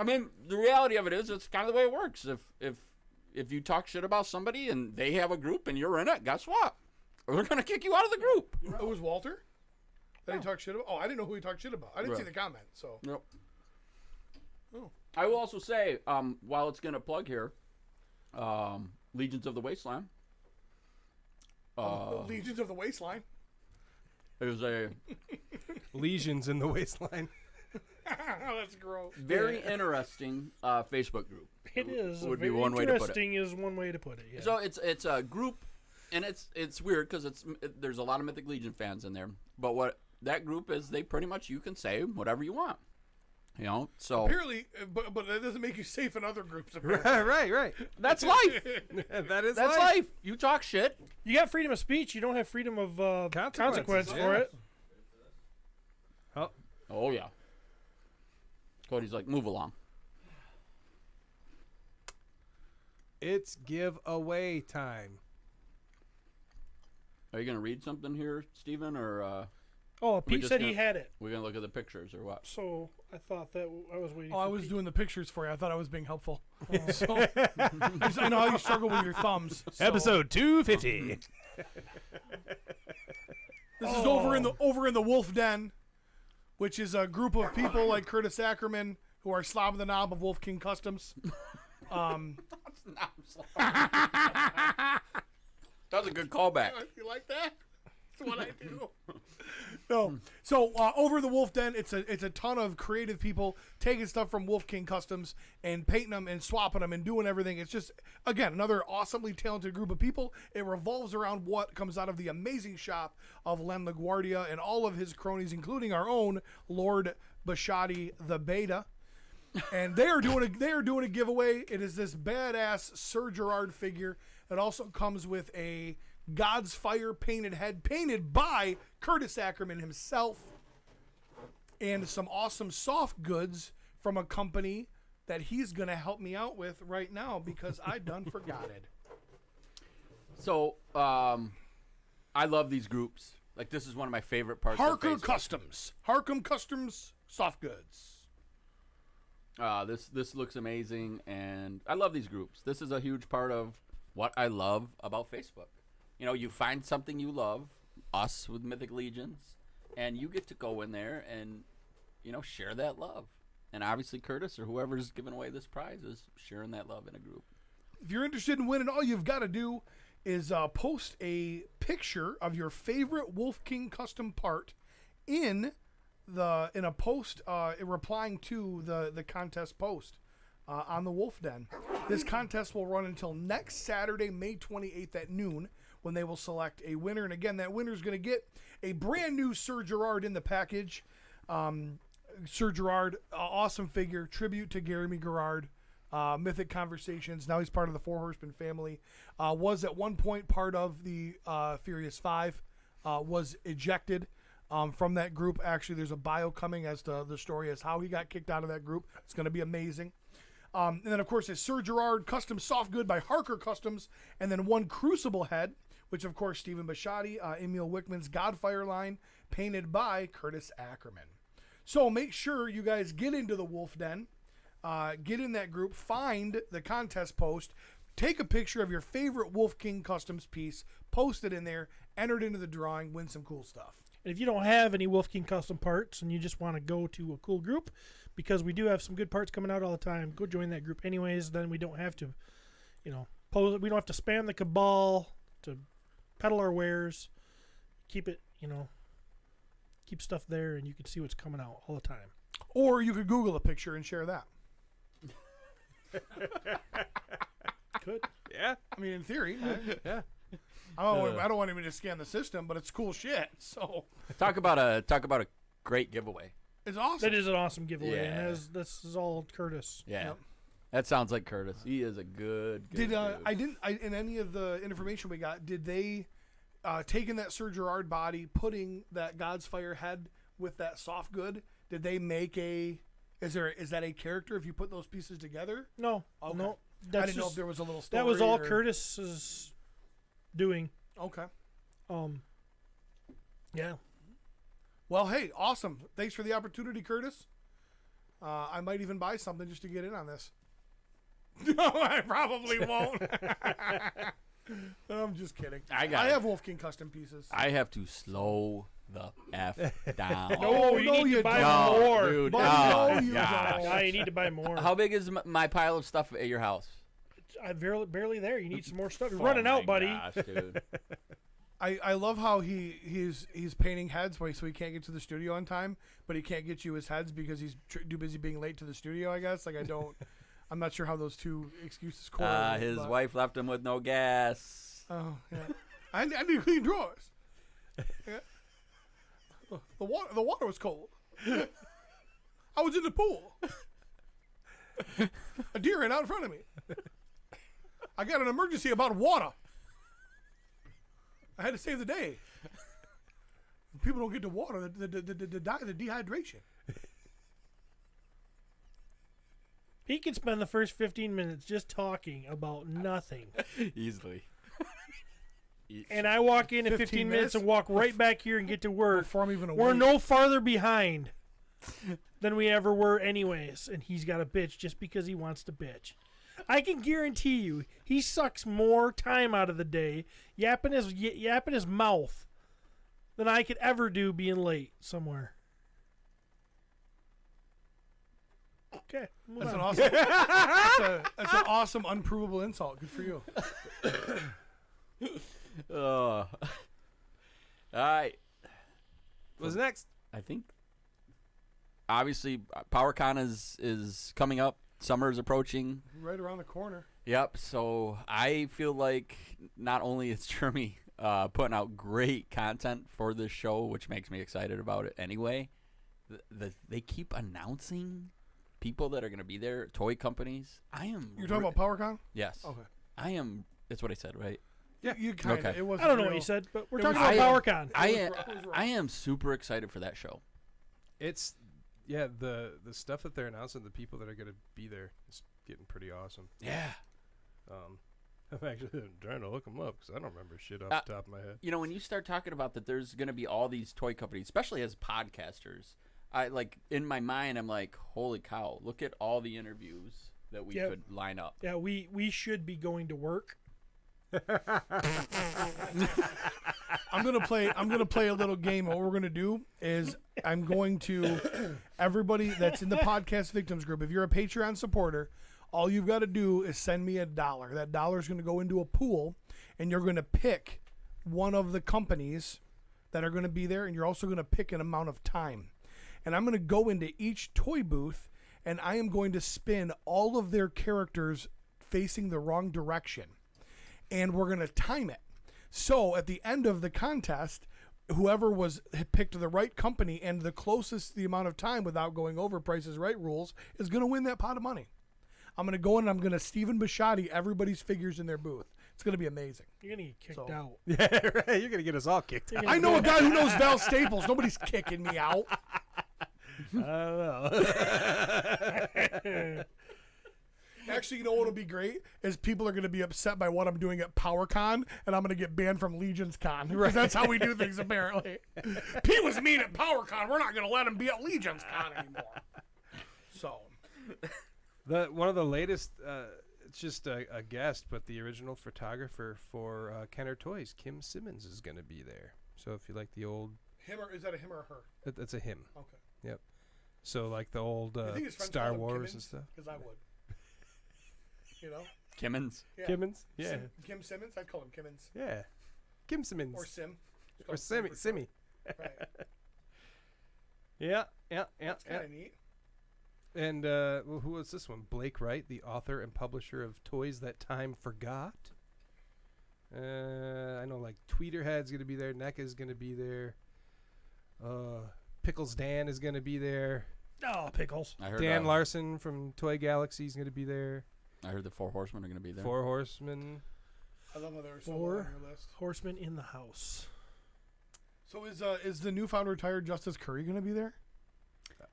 mean, the reality of it is, it's kind of the way it works. If you talk shit about somebody and they have a group and you're in it, guess what? They're gonna kick you out of the group. It was Walter that he talked shit about. Oh, I didn't know who he talked shit about. I didn't see Right. the comment. So Yep. Oh. I will also say, while it's gonna plug here, Legions of the Wasteland. Legions of the Wasteland. Is a Lesions in the waistline. That's gross. very interesting Facebook group. It is. Would be very one way to put it. interesting is one way to put it. Yeah. So it's a group, and it's weird because there's a lot of Mythic Legion fans in there. But what that group is, they pretty much you can say whatever you want, So Apparently, but that doesn't make you safe in other groups. Apparently. right. that's life. That's That's life. You talk shit. you got freedom of speech. You don't have freedom of consequence yeah. for it. Oh yeah. Cody's like, move along. It's giveaway time. Are you gonna read something here, Steven, or Oh, Pete just said he gonna- had it. we're gonna look at the pictures or what? So I thought that I was waiting. Oh, I for was Pete. doing the pictures for you. I thought I was being helpful. So, I know how you struggle with your thumbs. So. Episode 250. This is over in the Wolf Den, which is a group of people like Curtis Ackerman who are slob the knob of Wolf King Customs. That was a good callback. You like that? That's what I do. No. So over the Wolf Den, it's a ton of creative people taking stuff from Wolf King Customs and painting them and swapping them and doing everything. It's just, again, another awesomely talented group of people. It revolves around what comes out of the amazing shop of Len LaGuardia and all of his cronies, including our own Lord Bushotee the Beta. And they are doing a giveaway. It is this badass Sir Gerard figure. It also comes with a God's Fire painted head, painted by Curtis Ackerman himself, and some awesome soft goods from a company that he's going to help me out with right now because I done forgot it. So, I love these groups. Like, this is one of my favorite parts of Facebook. Harkum Customs soft goods. This looks amazing, and I love these groups. This is a huge part of what I love about Facebook. You know, you find something you love, us with Mythic Legions, and you get to go in there and, you know, share that love. And obviously Curtis or whoever's giving away this prize is sharing that love in a group. If you're interested in winning, all you've got to do is post a picture of your favorite Wolf King custom part in a post replying to the contest post on the Wolf Den. This contest will run until next Saturday, May 28th at noon, when they will select a winner. And again, that winner is going to get a brand new Sir Gerard in the package. Sir Gerard, awesome figure, tribute to Gary Gerard. Mythic Conversations. Now he's part of the Four Horsemen family. Was at one point part of the Furious Five. Was ejected from that group. Actually, there's a bio coming as to the story as how he got kicked out of that group. It's going to be amazing. And then, of course, a Sir Gerard custom soft good by Harker Customs. And then one Crucible head, which, of course, Stephen Bushotee, Emil Wickman's Godfire line, painted by Curtis Ackerman. So make sure you guys get into the Wolf Den. Get in that group, find the contest post, take a picture of your favorite Wolf King Customs piece, post it in there, enter it into the drawing, win some cool stuff. And if you don't have any Wolf King custom parts and you just want to go to a cool group, because we do have some good parts coming out all the time, go join that group anyways. Then we don't have to, you know, we don't have to spam the cabal to peddle our wares. Keep it, you know, keep stuff there and you can see what's coming out all the time. Or you could Google a picture and share that. Could. Yeah. I mean, in theory. Yeah. I don't want him to scan the system, but it's cool shit. So Talk about a great giveaway. it's awesome. That is an awesome giveaway. Yeah. And this is all Curtis. Yeah. Yep. That sounds like Curtis. He is a good Did dude. in any of the information we got, did they taking that Sir Gerard body, putting that God's Fire head with that soft good? Did they make is that a character if you put those pieces together? No. Okay. No. I didn't know if there was a little story. That was all or... Curtis's doing. Okay. Yeah. Well, hey, awesome. Thanks for the opportunity, Curtis. I might even buy something just to get in on this. No, I probably won't. I'm just kidding. I have Wolf King custom pieces. I have to slow the F down. No, you need to buy don't. more. Dude, But you gosh. don't. No, you need to buy more. How big is my pile of stuff at your house? I'm barely there. You need some more stuff. You're Oh running my out, buddy. Gosh, dude. I love how he's painting heads so he can't get to the studio on time, but he can't get you his heads because he's too busy being late to the studio, I guess. Like, I'm not sure how those two excuses correlate. His but- wife left him with no gas. Oh, yeah. I need clean drawers. Yeah. The water was cold. I was in the pool. A deer ran out in front of me. I got an emergency about water. I had to save the day. If people don't get to water, they die of the dehydration. He can spend the first 15 minutes just talking about nothing. Easily. And I walk in 15 minutes and walk right back here and get to work. Before I'm even We're awake. no farther behind than we ever were anyways. And he's got a bitch just because he wants to bitch. I can guarantee you he sucks more time out of the day yapping his mouth than I could ever do being late somewhere. Okay. That's an awesome. That's an awesome, unprovable insult. Good for you. All right. What's next? I think obviously PowerCon is coming up. Summer is approaching. Right around the corner. Yep. So I feel like not only is Jeremy putting out great content for this show, which makes me excited about it anyway, they keep announcing people that are going to be there, toy companies. You're talking about PowerCon? Yes. Okay. I am. That's what I said, right? Yeah. You kind of. Okay. It wasn't I don't know what real. you said, but we're It talking was- about PowerCon. I am super excited for that show. It's the stuff that they're announcing, the people that are going to be there is getting pretty awesome. Yeah. I'm actually trying to look them up because I don't remember shit off the top of my head. You know, when you start talking about that, there's going to be all these toy companies, especially as podcasters. I like in my mind, I'm like, holy cow! Look at all the interviews that we Yep. could line up. Yeah, we should be going to work. I'm gonna play a little game. What we're gonna do is I'm going to everybody that's in the podcast victims group. If you're a Patreon supporter, all you've got to do is send me $1. That $1 is gonna go into a pool, and you're gonna pick one of the companies that are gonna be there, and you're also gonna pick an amount of time. And I'm gonna go into each toy booth, and I am going to spin all of their characters facing the wrong direction, and we're gonna time it. So at the end of the contest, whoever had picked the right company and the closest the amount of time without going over Price is Right rules is going to win that pot of money. I'm going to go in and I'm going to Stephen Bushotee everybody's figures in their booth. It's going to be amazing. You're gonna get kicked out. Yeah, right. You're going to get us all kicked out. I know a guy who knows Val Staples. Nobody's kicking me out. I don't know. Actually, you know what will be great is people are going to be upset by what I'm doing at PowerCon, and I'm going to get banned from Legions Con. Because that's how we do things, apparently. Pete was mean at PowerCon. We're not going to let him be at Legions Con anymore. So, One of the latest, it's just a guest, but the original photographer for Kenner Toys, Kim Simmons, is going to be there. So if you like the old... is that a him or a her? That's a him. Okay. Yep. So like the old I think his friends Star call him Wars Kimmins, and stuff. Because I would. You know? Kimmins. Yeah. Kimmins? Yeah. Kim Simmons? I'd call him Kimmins. Yeah. Kim Simmons. Or Sim. Or Simmy. Simmy. Right. Yeah. That's kind of neat. And who was this one? Blake Wright, the author and publisher of Toys That Time Forgot. I know like Tweeterhead's going to be there. NECA's going to be there. Pickles Dan is going to be there. Oh, Pickles. I heard Dan Larson from Toy Galaxy is going to be there. I heard the Four Horsemen are going to be there. Four Horsemen. I love how there were so low on Four your list. horsemen in the house. So is the newfound retired Justice Curry going to be there?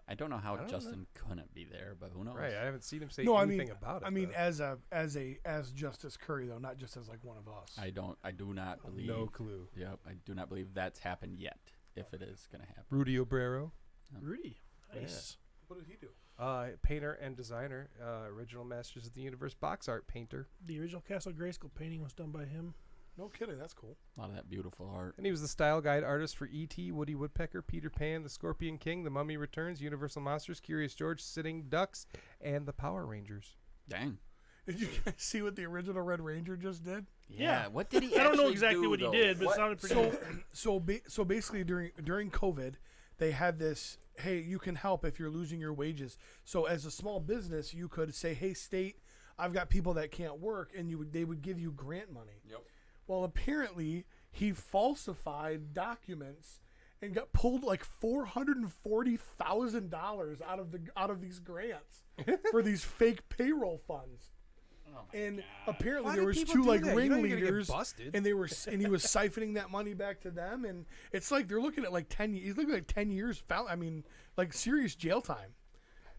I don't know how I don't Justin couldn't be there, but who knows? Right, I haven't seen him say No, anything about it. I mean, though. as Justice Curry though, not just as like one of us. I do not believe. No clue. Yep, I do not believe that's happened yet. If it is going to happen. Rudy Obrero, Rudy. Nice. What did he do? painter and designer, original Masters of the Universe box art painter. The original Castle Grayskull painting was done by him. No kidding, that's cool. A lot of that beautiful art. And he was the style guide artist for E.T., Woody Woodpecker, Peter Pan, The Scorpion King, The Mummy Returns, Universal Monsters, Curious George, Sitting Ducks, and the Power Rangers. Dang. Did you guys see what the original Red Ranger just did? Yeah. What did he? I don't know actually exactly do, what he though? did, but What? it sounded pretty good. So basically during COVID, they had this, hey, you can help if you're losing your wages. So as a small business, you could say, hey, state, I've got people that can't work, and they would give you grant money. Yep. Well, apparently he falsified documents and got pulled like $440,000 out of these grants for these fake payroll funds. And apparently Why there do was people two do like that? You know you're gonna get ringleaders, busted. and he was siphoning that money back to them, and it's like they're looking at like 10. He's looking at like 10 years. Like serious jail time.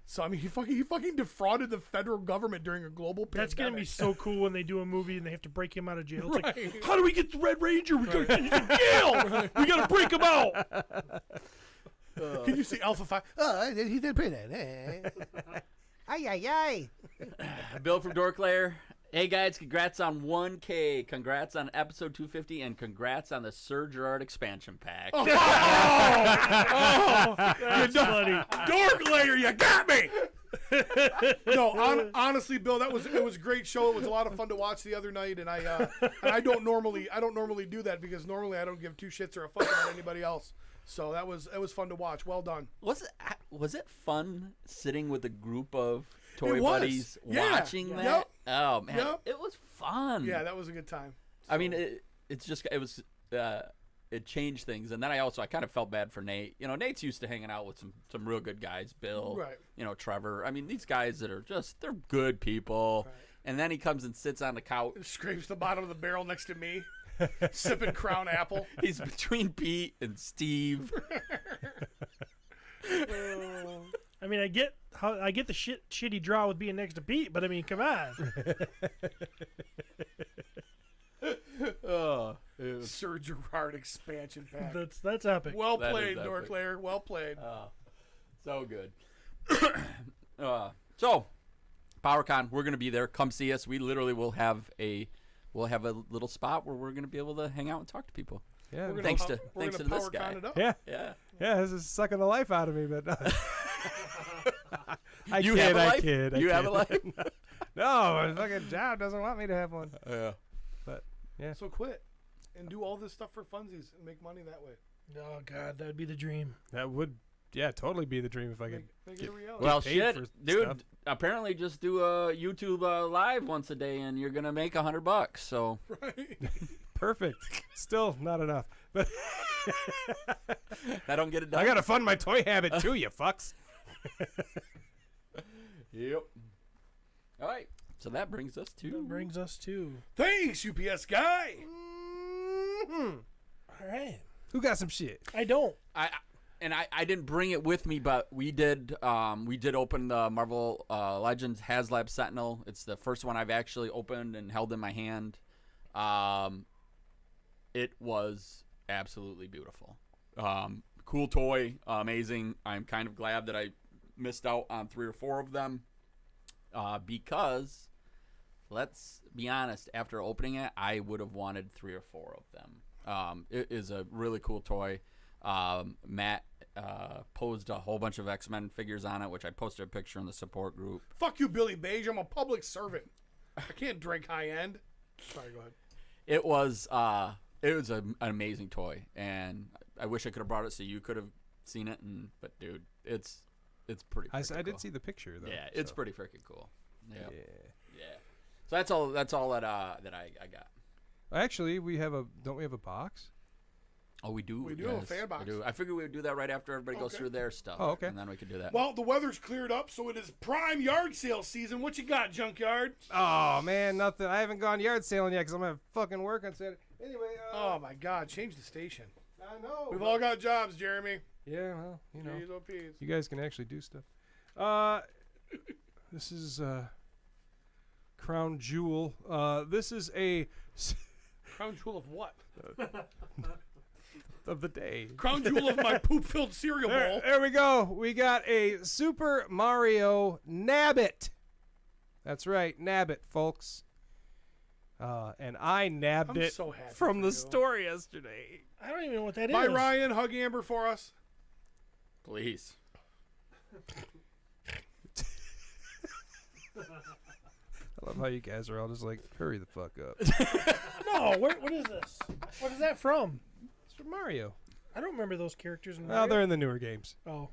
So I mean, he fucking defrauded the federal government during a global pandemic. That's gonna be so cool when they do a movie and they have to break him out of jail. It's Right. like, how do we get the Red Ranger? We gotta get him in jail. We gotta break him out. Can you see Alpha 5? Oh, he did pretty. Ay, ay, ay. Bill from Dorklayer. Hey guys, congrats on 1K. Congrats on episode 250, and congrats on the Sir Gerard expansion pack. That's funny. Dork layer, you got me. No, honestly, Bill, it was a great show. It was a lot of fun to watch the other night, and I don't normally do that because normally I don't give two shits or a fuck about anybody else. So it was fun to watch. Well done. Was it fun sitting with a group of toy It was. buddies Yeah. watching Yep. that? Oh man, Yep. it was fun. Yeah, that was a good time. I mean, it changed things, and then I kind of felt bad for Nate. You know, Nate's used to hanging out with some real good guys, Bill, Right. you know, Trevor. I mean, these guys that are they're good people. Right. And then he comes and sits on the couch. Scrapes the bottom of the barrel next to me. Sipping Crown Apple. He's between Pete and Steve. I mean, I get the shitty draw with being next to Pete, but I mean, come on. Oh, Sir Gerard expansion pack. That's epic. Well That played, is epic. Norclair. Well played. so good. So, PowerCon, we're gonna be there. Come see us. We literally will have a little spot where we're gonna be able to hang out and talk to people. Yeah. Thanks to this guy. Yeah. Yeah. Yeah, this is sucking the life out of me, but I You kid, have a I life? kid. I You have a kid. life? No, my fucking job doesn't want me to have one. Yeah. But yeah. So quit and do all this stuff for funsies and make money that way. Oh God, that would be the dream. That would, totally be the dream if I could. Make it a reality. Well, paid shit, for dude. stuff. Apparently, just do a YouTube live once a day, and you're gonna make $100. So Right. Perfect. Still not enough. But I don't get it done. I gotta fund my toy habit too, you fucks. Yep. All right. So that brings us to. That brings us to. Thanks, UPS guy. Mhm. All right. Who got some shit? I don't. I didn't bring it with me, but we did open the Marvel Legends HasLab Sentinel. It's the first one I've actually opened and held in my hand. It was absolutely beautiful. Cool toy, amazing. I'm kind of glad that I missed out on 3 or 4 of them because, let's be honest, after opening it, I would have wanted 3 or 4 of them. It is a really cool toy. Matt posed a whole bunch of X-Men figures on it, which I posted a picture in the support group. Fuck you, Billy Beige. I'm a public servant. I can't drink high end. Sorry, go ahead. It was an amazing toy, and I wish I could have brought it so you could have seen it. But dude, it's pretty. I cool. did see the picture though. Yeah, it's so. pretty freaking cool. Yeah. Yeah. So that's all that I got. Actually, don't we have a box? Oh, we do. We do have a fan box. We do. I figured we would do that right after everybody goes Okay. through their stuff. Oh, okay. And then we could do that. Well, the weather's cleared up, so it is prime yard sale season. What you got, Junkyard? Oh man, nothing. I haven't gone yard sailing yet because I'm gonna fucking work on Saturday. Anyway. Oh my God, change the station. I know. We've all got jobs, Jeremy. Yeah, well, you know, Jeez, oh, P's. you guys can actually do stuff. This is Crown Jewel. This is a Crown jewel of what? of the day. Crown jewel of my poop-filled cereal bowl. There we go. We got a Super Mario Nabbit. That's right, Nabbit, folks. And I nabbed I'm it so happy from for the you. store yesterday. I don't even know what that is. Bye, Ryan. Hug Amber for us. Please. I love how you guys are all just like, hurry the fuck up. No, what is this? What is that from? It's from Mario. I don't remember those characters in Well, Mario. they're in the newer games. Oh.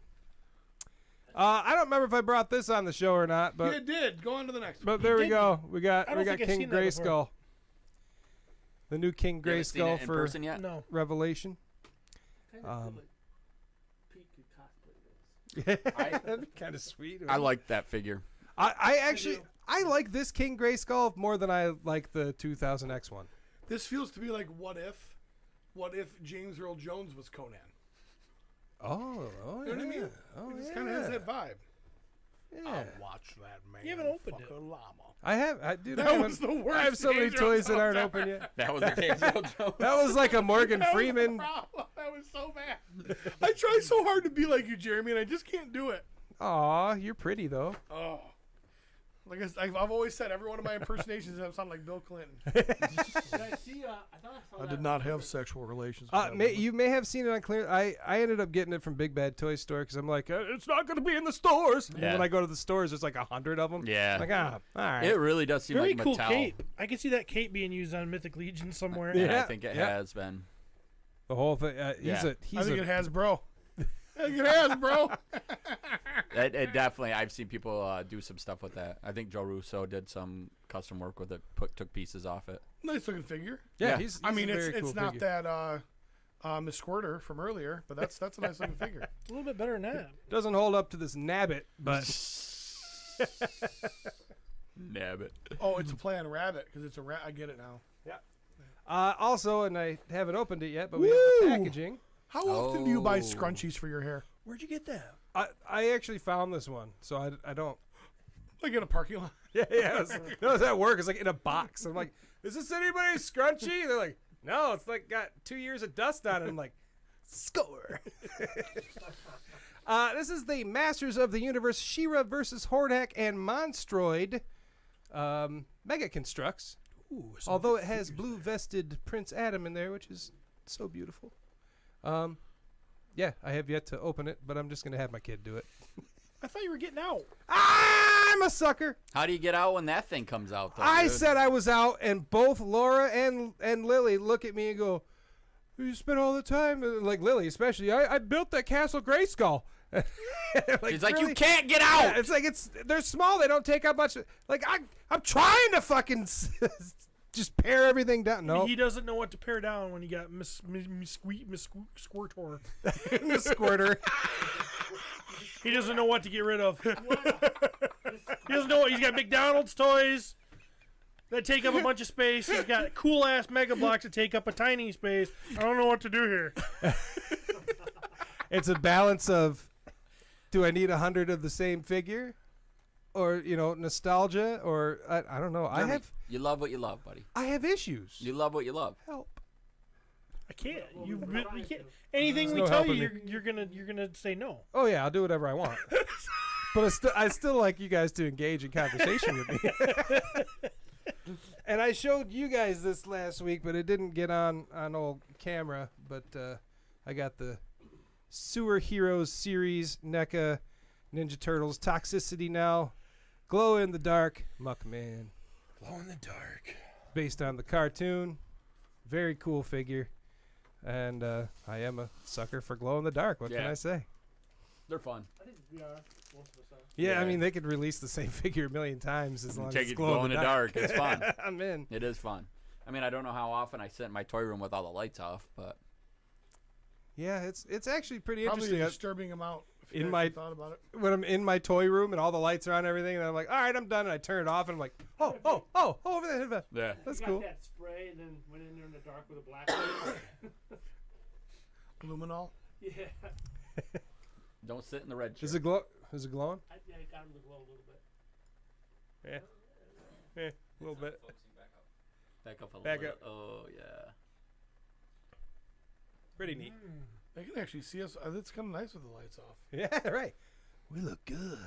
I don't remember if I brought this on the show or not, but You did. Go on to the next one. but there we did. go. We got I don't think I've King seen that before. Grayskull. The new King You haven't seen Grayskull it in for person yet? No. Revelation. Kind of feel like Pete could cosplay this. That'd be kind of sweet. I like that figure. I actually I like this King Grayskull more than I like the 2000X one. This feels to be like what if James Earl Jones was Conan? Oh, You know what I mean? Oh, It just yeah. kind of has that vibe. Yeah. I'll watch that man. You haven't opened fuck it. a llama. I have, dude. That I haven't- was the worst I have so many James Earl toys that aren't Jones open ever. yet. That was a James Earl Jones. That was like a Morgan That was the Freeman. problem. That was so bad. I try so hard to be like you, Jeremy, and I just can't do it. Aw, you're pretty though. Oh. Like I've always said, every one of my impersonations have sounded like Bill Clinton. Did I see? I thought I saw I that did not have sexual relations. You may have seen it on clear. I ended up getting it from Big Bad Toy Store because I'm like, it's not going to be in the stores. And Yeah. when I go to the stores, there's like 100 of them. Yeah. Like, all right. It really does seem Very like cool Mattel. cape. I can see that cape being used on Mythic Legions somewhere. And I Yeah. think it Yeah. has been. The whole thing. Yeah. I think it has, bro. I think it has, bro. It definitely. I've seen people do some stuff with that. I think Joe Russo did some custom work with it. Took pieces off it. Nice looking figure. Yeah, Yeah. he's I mean, a very it's cool not figure. that Miss Squirter from earlier, but that's a nice looking figure. A little bit better than that. Doesn't hold up to this Nabbit, but Nabbit. Oh, it's a play on rabbit because it's a rat. I get it now. Also, and I haven't opened it yet, but we have the packaging. How often do you buy scrunchies for your hair? Where'd you get that? I actually found this one, so I don't. Like in a parking lot? Yeah. It was at work. It's like in a box. I'm like, is this anybody's scrunchie? They're like, no, it's like got 2 years of dust on it. I'm like, score. This is the Masters of the Universe She-Ra versus Hordak and Monstroid Mega Constructs. Ooh, Although it has blue-vested Prince Adam in there, which is so beautiful. Yeah, I have yet to open it, but I'm just going to have my kid do it. I thought you were getting out. I'm a sucker. How do you get out when that thing comes out, though? I dude? said I was out, and both Laura and Lily look at me and go, you spent all the time, like Lily especially, I built that Castle Grayskull. She's like, you can't get out. Yeah, it's like they're small. They don't take up much. Like I'm trying to fucking just pare everything down. No, He doesn't know what to pare down when you got Miss Squirtor. Miss Squirter. He doesn't know what to get rid of. He doesn't know what. He's got McDonald's toys that take up a bunch of space. He's got cool ass Mega Blocks that take up a tiny space. I don't know what to do here. It's a balance of, do I need 100 of the same figure, or nostalgia, or I don't know. Jeremy, you love what you love, buddy. I have issues. You love what you love. Help. I can't. You can't. Anything There's we no tell helping you, me. you're gonna say no. Oh yeah, I'll do whatever I want. But I still like you guys to engage in conversation with me. And I showed you guys this last week, but it didn't get on old camera. But I got the Sewer Heroes series NECA Ninja Turtles Toxicity now. Glow in the Dark Muckman. Glow in the dark. Based on the cartoon. Very cool figure. And I am a sucker for glow in the dark. What can I say? They're fun. I think we are. Most of us are. Yeah, I mean, they could release the same figure a million times as long as Take it's it glow in the dark. It's fun. I'm in. It is fun. I mean, I don't know how often I sit in my toy room with all the lights off, but Yeah, it's actually pretty Probably interesting. disturbing amount. If In you my- actually thought about it. When I'm in my toy room and all the lights are on and everything, and I'm like, all right, I'm done, and I turn it off, and I'm like, oh, over there. yeah. That's We cool. got that spray and then went in there in the dark with a black light. Luminol. Yeah. Don't sit in the red chair. Is it glow? Is it glowing? I got him to glow a little bit. Yeah, a little bit. Back up a little Back bit. up. Oh yeah. Pretty neat. They can actually see us. It's kind of nice with the lights off. Yeah, right. We look good.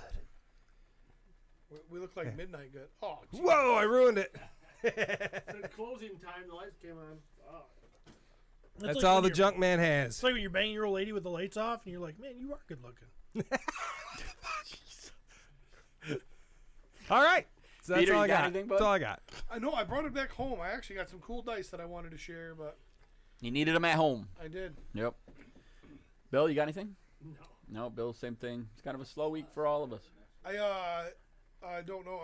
We look like midnight good. Oh, geez. Whoa! I ruined it. So at closing time, the lights came on. Oh. That's like all when the you're- junk man has. It's like when you're banging your old lady with the lights off, and you're like, man, you are good looking. All right. So that's Peter, all you I got got. anything, That's bud? all I got. I know. I brought it back home. I actually got some cool dice that I wanted to share, but You needed them at home. I did. Yep. Bill, you got anything? No. No, Bill, same thing. It's kind of a slow week for all of us. I don't know.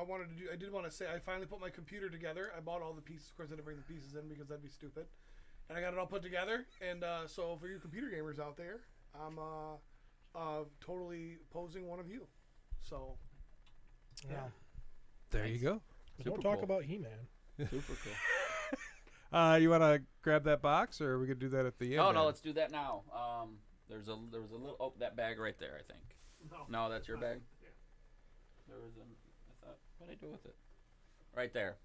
I did want to say I finally put my computer together. I bought all the pieces. Of course, I didn't bring the pieces in because that'd be stupid. And I got it all put together. And so for you computer gamers out there, I'm totally posing one of you. So Yeah. There you go. Don't Super talk cool. about He-Man. Super cool. You want to grab that box, or are we gonna do that at the end? Oh no, then? let's do that now. There was a little. Oh, that bag right there. I think. No, that's your bag. Yeah. There was I thought. What did I do with it? Right there.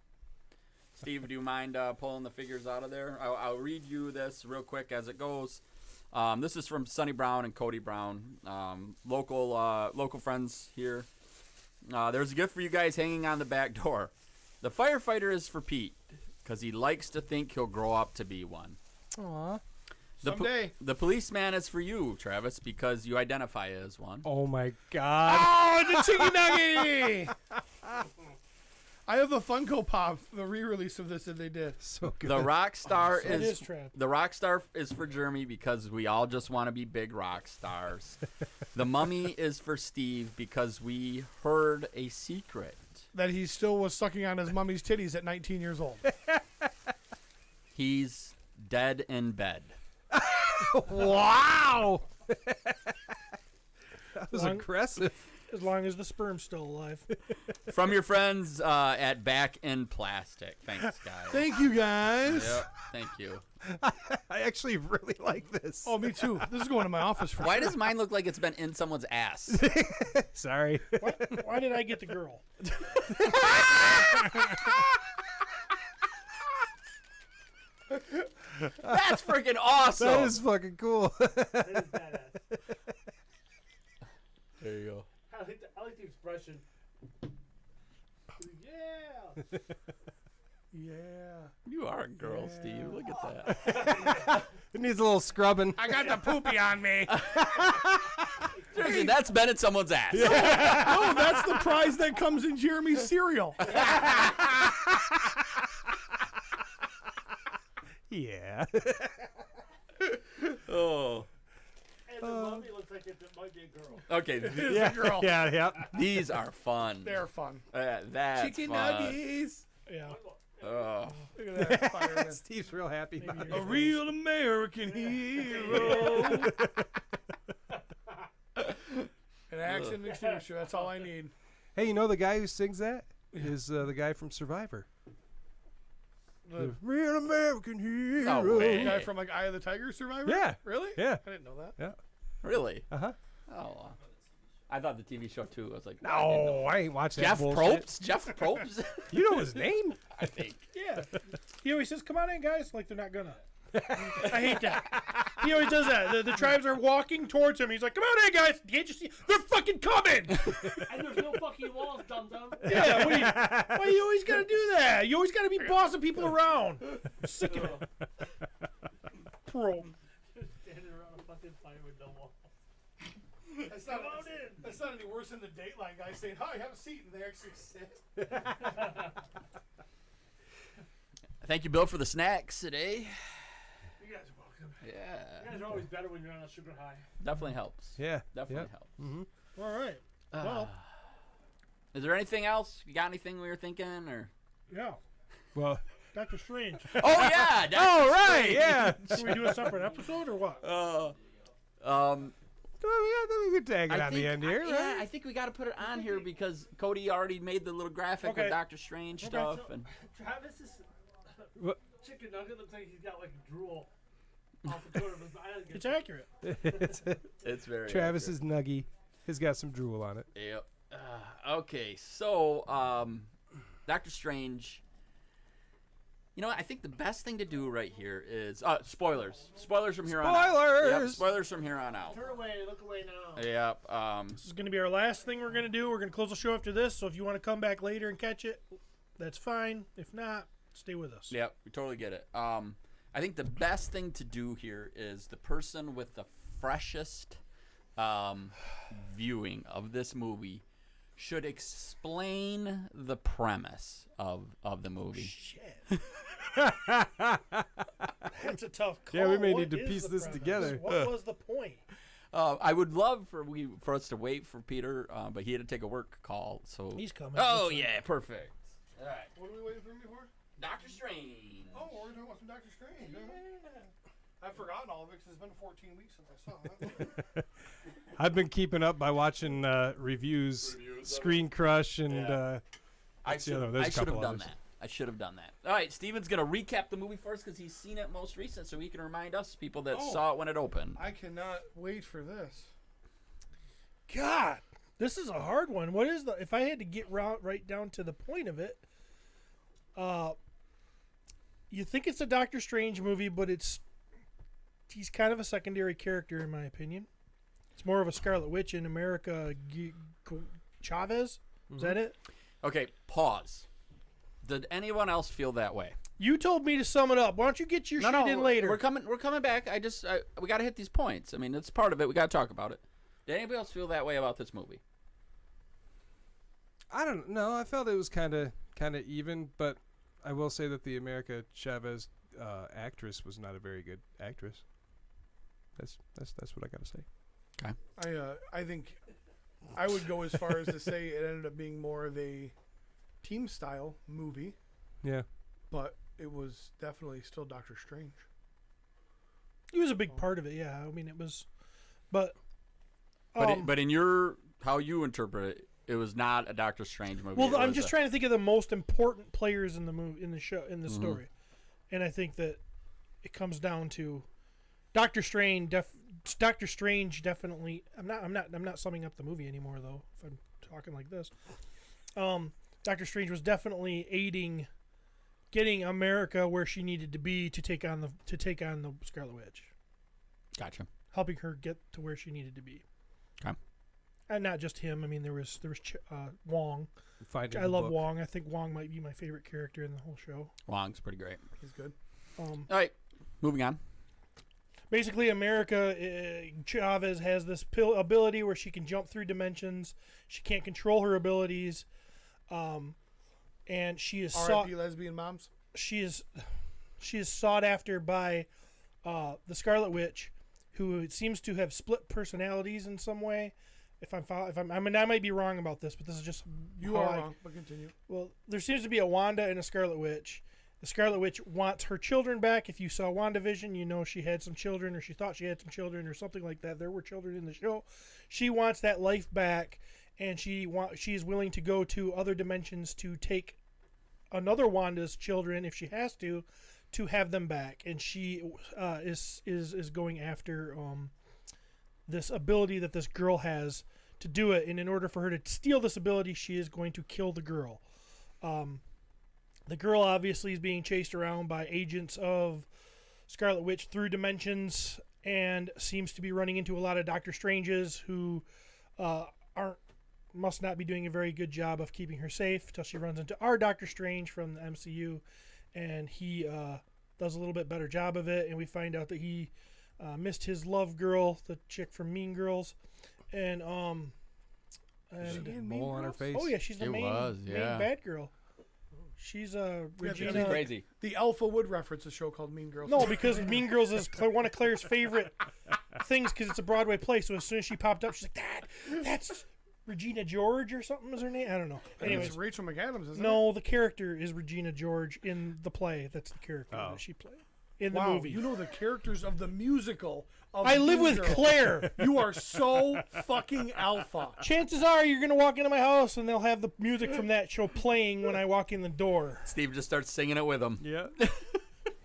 Steve, do you mind pulling the figures out of there? I'll read you this real quick as it goes. This is from Sonny Brown and Cody Brown, local friends here. There's a gift for you guys hanging on the back door. The firefighter is for Pete because he likes to think he'll grow up to be one. Aw. someday. The policeman is for you, Travis, because you identify as one. Oh my God. Oh, the chicken nugget! I have the Funko Pop, the re-release of this that they did. So good. The rock star It is is trap. the rock star is for Jeremy because we all just want to be big rock stars. The mummy is for Steve because we heard a secret. That he still was sucking on his mummy's titties at 19 years old. He's dead in bed. Wow. That was Long- aggressive. As long as the sperm's still alive. From your friends at Back in Plastic. Thanks, guys. Thank you, guys. Yep, thank you. I actually really like this. Oh, me too. This is going to my office for Why sure. does mine look like it's been in someone's ass? Sorry. Why did I get the girl? That's freaking awesome. That is fucking cool. That is badass. There you go. I like the expression. Yeah. Yeah. You are a girl, Steve. Look at that. It needs a little scrubbing. I got the poopy on me. Seriously, that's been in someone's ass. No, that's the prize that comes in Jeremy's cereal. Yeah. Oh. And the mummy looks like it might be a girl. Okay. Yeah. girl. Yeah. Yeah. These are fun. They're fun. That's Chicken fun. nuggies. Yeah. Oh. Look at that fireman. Steve's real happy. about A it. real American hero. An action extinguisher. That's all I need. Hey, you know the guy who sings that is the guy from Survivor. The real American hero. No way. The guy from like Eye of the Tiger Survivor? Yeah. Really? Yeah. I didn't know that. Yeah. Really? Uh-huh. Oh. I thought the TV show too. I was like, No, I ain't watching Jeff that bullshit. Probst? Jeff Probst? You know his name? I think. Yeah. He always says, "Come on in, guys," like they're not gonna. I hate that. He always does that. The tribes are walking towards him. He's like, "Come on in, guys. Can't you see? They're fucking coming." And there's no fucking walls, dum dum. Yeah. Why you always gotta do that? You always gotta be bossing people around. I'm sick of it. Pro. Standing around a fucking fire with no walls. That's not any worse than the Dateline guy saying, "Hi, have a seat," and they actually sit. Thank you, Bill, for the snacks today. You guys are welcome. Yeah. You guys are always better when you're on a sugar high. Definitely helps. Yeah. Definitely yeah. helps. Mm-hmm. All right. Well, Is there anything else? You got anything we were thinking? Or yeah. Well. Doctor Strange. Oh, yeah. Oh, right. Yeah. Should we do a separate episode or what? We could tag it on the end here, Yeah, right? I think we got to put it on here because Cody already made the little graphic Okay. with Doctor Strange stuff. So, And Travis is What? chicken nugget looks like he's got like drool off the corner of his eye. It's accurate. it's very Travis's nuggie has got some drool on it. Yep. Okay, so Doctor Strange. You know what? I think the best thing to do right here is spoilers. Spoilers from here on out. Spoilers! Yep, spoilers from here on out. Turn away, look away now. Yep. This is going to be our last thing we're going to do. We're going to close the show after this. So if you want to come back later and catch it, that's fine. If not, stay with us. Yep, we totally get it. I think the best thing to do here is the person with the freshest viewing of this movie should explain the premise of the movie. Shit. That's a tough call. Yeah, we may What need to is piece the this premise? together. What was the point? I would love for us to wait for Peter, but he had to take a work call. So He's coming. Oh Looks like- yeah, perfect. All right, What are we waiting for me for? Doctor Strange. Oh, we're talking about some Doctor Strange. I've forgotten all of it because it's been 14 weeks since I saw it. I've been keeping up by watching reviews, Screen Crush, and I should have couple done others. that. I should have done that. All right, Steven's going to recap the movie first because he's seen it most recent, so he can remind us people that saw it when it opened. I cannot wait for this. God, this is a hard one. What is the? If I had to get right down to the point of it, you think it's a Doctor Strange movie, but he's kind of a secondary character in my opinion. It's more of a Scarlet Witch in America. Chavez, is that it? Okay, pause. Did anyone else feel that way? You told me to sum it up. Why don't you get your shit in later? We're coming back. We got to hit these points. I mean, it's part of it. We got to talk about it. Did anybody else feel that way about this movie? I don't know. I felt it was kind of even, but I will say that the America Chavez actress was not a very good actress. That's what I got to say. Okay. I think I would go as far as to say it ended up being more of a team style movie, Yeah. but it was definitely still Doctor Strange. He was a big part of it. Yeah, I mean it was, but But in your how you interpret it, It was not a Doctor Strange movie. Well, It I'm was just trying to think of the most important players in the movie, in the show, in the story, and I think that it comes down to Doctor Strange. Doctor Strange definitely. I'm not summing up the movie anymore though. If I'm talking like this, Doctor Strange was definitely aiding getting America where she needed to be to take on the Scarlet Witch. Gotcha. Helping her get to where she needed to be. Okay. And not just him. I mean, there was Wong. Finding I the love book. Wong. I think Wong might be my favorite character in the whole show. Wong's pretty great. He's good. All right, moving on. Basically, America Chavez has this ability where she can jump through dimensions. She can't control her abilities, and she is R.I.P. lesbian moms. She is sought after by the Scarlet Witch, who seems to have split personalities in some way. I mean, I might be wrong about this, but this is just You are wrong, but continue. Well, there seems to be a Wanda and a Scarlet Witch. The Scarlet Witch wants her children back. If you saw WandaVision, you know she had some children, or she thought she had some children, or something like that. There were children in the show. She wants that life back, and she is willing to go to other dimensions to take another Wanda's children, if she has to have them back. And she is going after this ability that this girl has to do it. And in order for her to steal this ability, she is going to kill the girl. The girl obviously is being chased around by agents of Scarlet Witch through dimensions, and seems to be running into a lot of Doctor Stranges who must not be doing a very good job of keeping her safe, till she runs into our Doctor Strange from the MCU, and he does a little bit better job of it, and we find out that he missed his love girl, the chick from Mean Girls, and Mole on her face. oh yeah, she's the main bad girl. She's Regina. Crazy. The Alpha would reference a show called Mean Girls. No, because Mean Girls is one of Claire's favorite things, because it's a Broadway play. So as soon as she popped up, she's like, that's Regina George or something is her name? I don't know. Anyways, It's Rachel McAdams, isn't it? no, the character is Regina George in the play. That's the character that she played in the Wow, movie. you know the characters of the musical. Of I live Mean with Girls. Claire. You are so fucking alpha. Chances are you're going to walk into my house and they'll have the music from that show playing when I walk in the door. Steve just starts singing it with him. Yeah.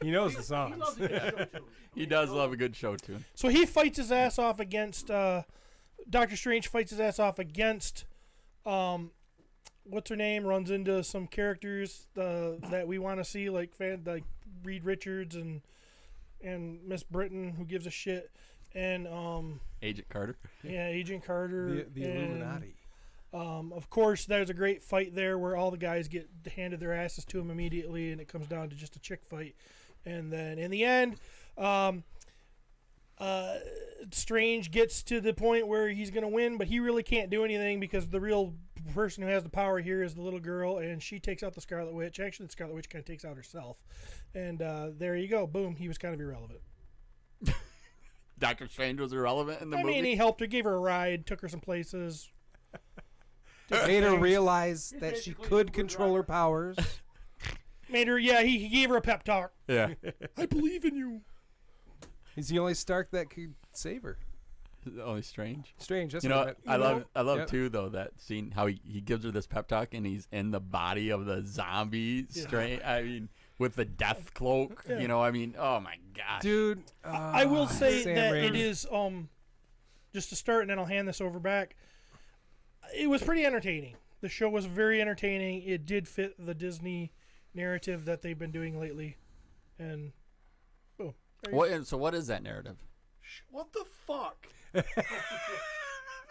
He knows the He songs. loves a good show too. He does love a good show tune. So he fights his ass off against Doctor Strange. Fights his ass off against what's her name? Runs into some characters that we want to see, like Reed Richards and Miss Britain, who gives a shit, and Agent Carter. yeah, Agent Carter, The and, Illuminati. Of course, there's a great fight there where all the guys get handed their asses to him immediately, and it comes down to just a chick fight. And then in the end, Strange gets to the point where he's going to win, but he really can't do anything because the real person who has the power here is the little girl, and she takes out the Scarlet Witch. Actually, the Scarlet Witch kind of takes out herself. And there you go. Boom. He was kind of irrelevant. Doctor Strange was irrelevant in the movie. I mean, he helped her, gave her a ride, took her some places. Made her realize that she could control her powers. Made her, yeah, he gave her a pep talk. Yeah. I believe in you. He's the only Stark that could save her. Only Strange. Strange. That's You what know, I meant. I love Yep. too though that scene how he gives her this pep talk and he's in the body of the zombie Strange. I mean, with the death cloak. Yeah. You know, I mean, oh my gosh, Dude, I will say Sam that Raimi. it is just to start, and then I'll hand this over back. It was pretty entertaining. The show was very entertaining. It did fit the Disney narrative that they've been doing lately, and boom. There you go. So what is that narrative? What the fuck?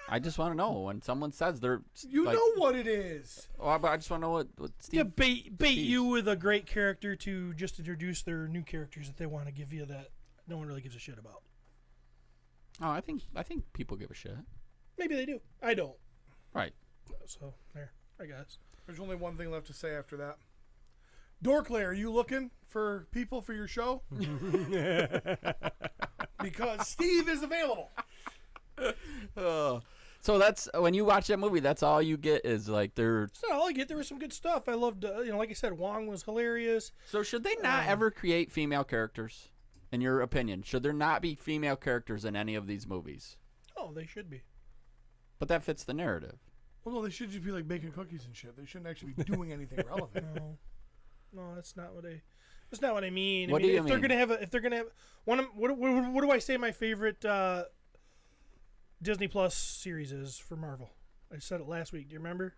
I just want to know when someone says they're. You like, know what it is. Oh, but I just want to know what Steve. Yeah, bait Steve- you with a great character to just introduce their new characters that they want to give you that no one really gives a shit about. Oh, I think people give a shit. Maybe they do. I don't. Right. So there, I guess. There's only one thing left to say after that. Dorkley, are you looking for people for your show? Because Steve is available. So that's when you watch that movie. That's all you get is like they're. That's not all I get. There was some good stuff. I loved, like I said, Wong was hilarious. So should they not ever create female characters? In your opinion, should there not be female characters in any of these movies? Oh, they should be. But that fits the narrative. Well, no, they should just be like baking cookies and shit. They shouldn't actually be doing anything relevant. No, that's not what I. That's not what I mean. What I mean, do you if mean? they're gonna have what do I say my favorite Disney Plus series is for Marvel? I said it last week. Do you remember?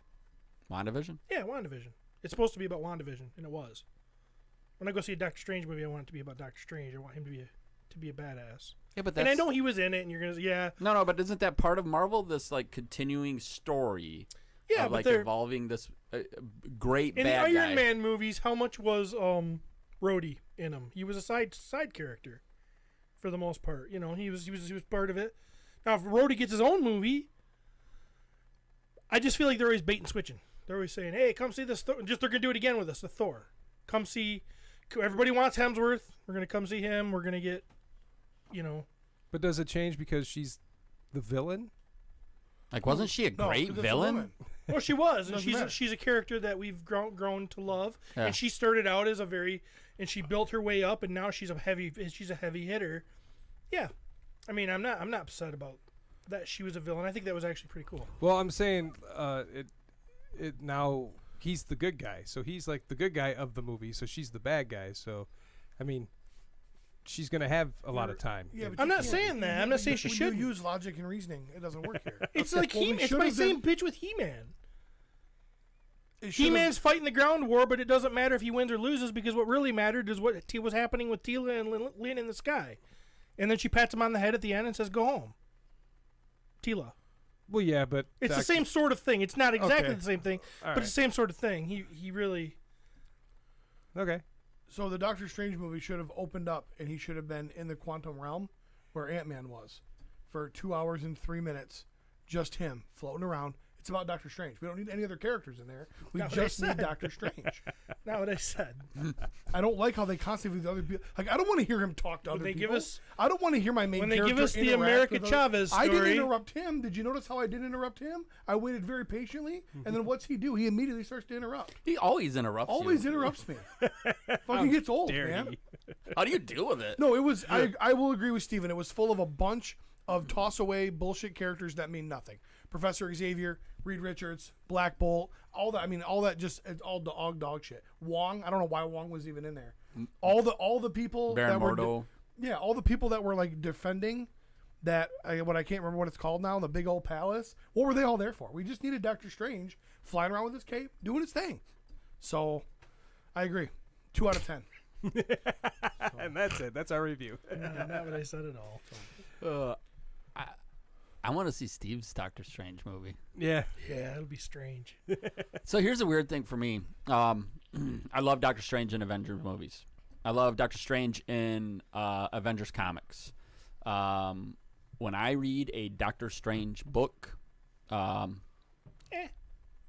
WandaVision? Yeah, WandaVision. It's supposed to be about WandaVision, and it was. When I go see a Doctor Strange movie, I want it to be about Doctor Strange. I want him to be a badass. Yeah, but and that's... I know he was in it, and you're gonna No, but isn't that part of Marvel? This like continuing story. Yeah, of, but like they're evolving this great in bad the Iron guy. Man movies. How much was Rhodey in him? He was a side character, for the most part. You know, he was part of it. Now, if Rhodey gets his own movie, I just feel like they're always bait and switching. They're always saying, "Hey, come see this." They're gonna do it again with us, the Thor. Come see. Everybody wants Hemsworth. We're gonna come see him. We're gonna get, But does it change because she's the villain? Like, wasn't she a No, great 'cause it's a villain? woman. Well, she was, and Doesn't matter. she's a character that we've grown to love. Yeah. And she started out as and she built her way up, and now she's a heavy hitter. Yeah, I mean, I'm not upset about that. She was a villain. I think that was actually pretty cool. Well, I'm saying it now he's the good guy, so he's like the good guy of the movie, so she's the bad guy. So, I mean, she's gonna have a lot of time. Yeah, but I'm you not can't. saying that. I'm not saying she When shouldn't. you use logic and reasoning, it doesn't work here. It's like Well, we It's should my have same been- pitch with He-Man. It should have- He-Man's fighting the ground war, but it doesn't matter if he wins or loses because what really mattered is what was happening with Tila and Lynn in the sky. And then she pats him on the head at the end and says, "Go home." Tila. Well, yeah, but It's the same sort of thing. It's not exactly Okay. the same thing, All but right. it's the same sort of thing. He really. Okay. So the Doctor Strange movie should have opened up, and he should have been in the quantum realm where Ant-Man was for 2 hours and 3 minutes, just him floating around. It's about Doctor Strange. We don't need any other characters in there. We Not what I just need said. Doctor Strange. Not what I said. I don't like how they constantly do the other people. Like, I don't want to hear him talk to When other they people. give us- I don't want to hear my main when they character give us the interact America with other- Chavez I didn't story- interrupt him. Did you notice how I didn't interrupt him? I waited very patiently, and then what's he do? He immediately starts to interrupt. He always interrupts Always you. interrupts me. Fucking gets old, Dare man. he? How do you deal with it? No, it was. I will agree with Steven. It was full of a bunch of toss away bullshit characters that mean nothing. Professor Xavier, Reed Richards, Black Bolt, all that. I mean, all that just it's all dog shit. Wong. I don't know why Wong was even in there. All the people Baron that were Mordo. yeah, all the people that were like defending that. What I can't remember what it's called now. The big old palace. What were they all there for? We just needed Doctor Strange flying around with his cape, doing his thing. So, I agree. 2 out of 10. And that's it. That's our review. No, not what I said at all. I want to see Steve's Doctor Strange movie. Yeah. Yeah, it'll be strange. So here's a weird thing for me. I love Doctor Strange in Avengers movies. I love Doctor Strange in Avengers comics. When I read a Doctor Strange book,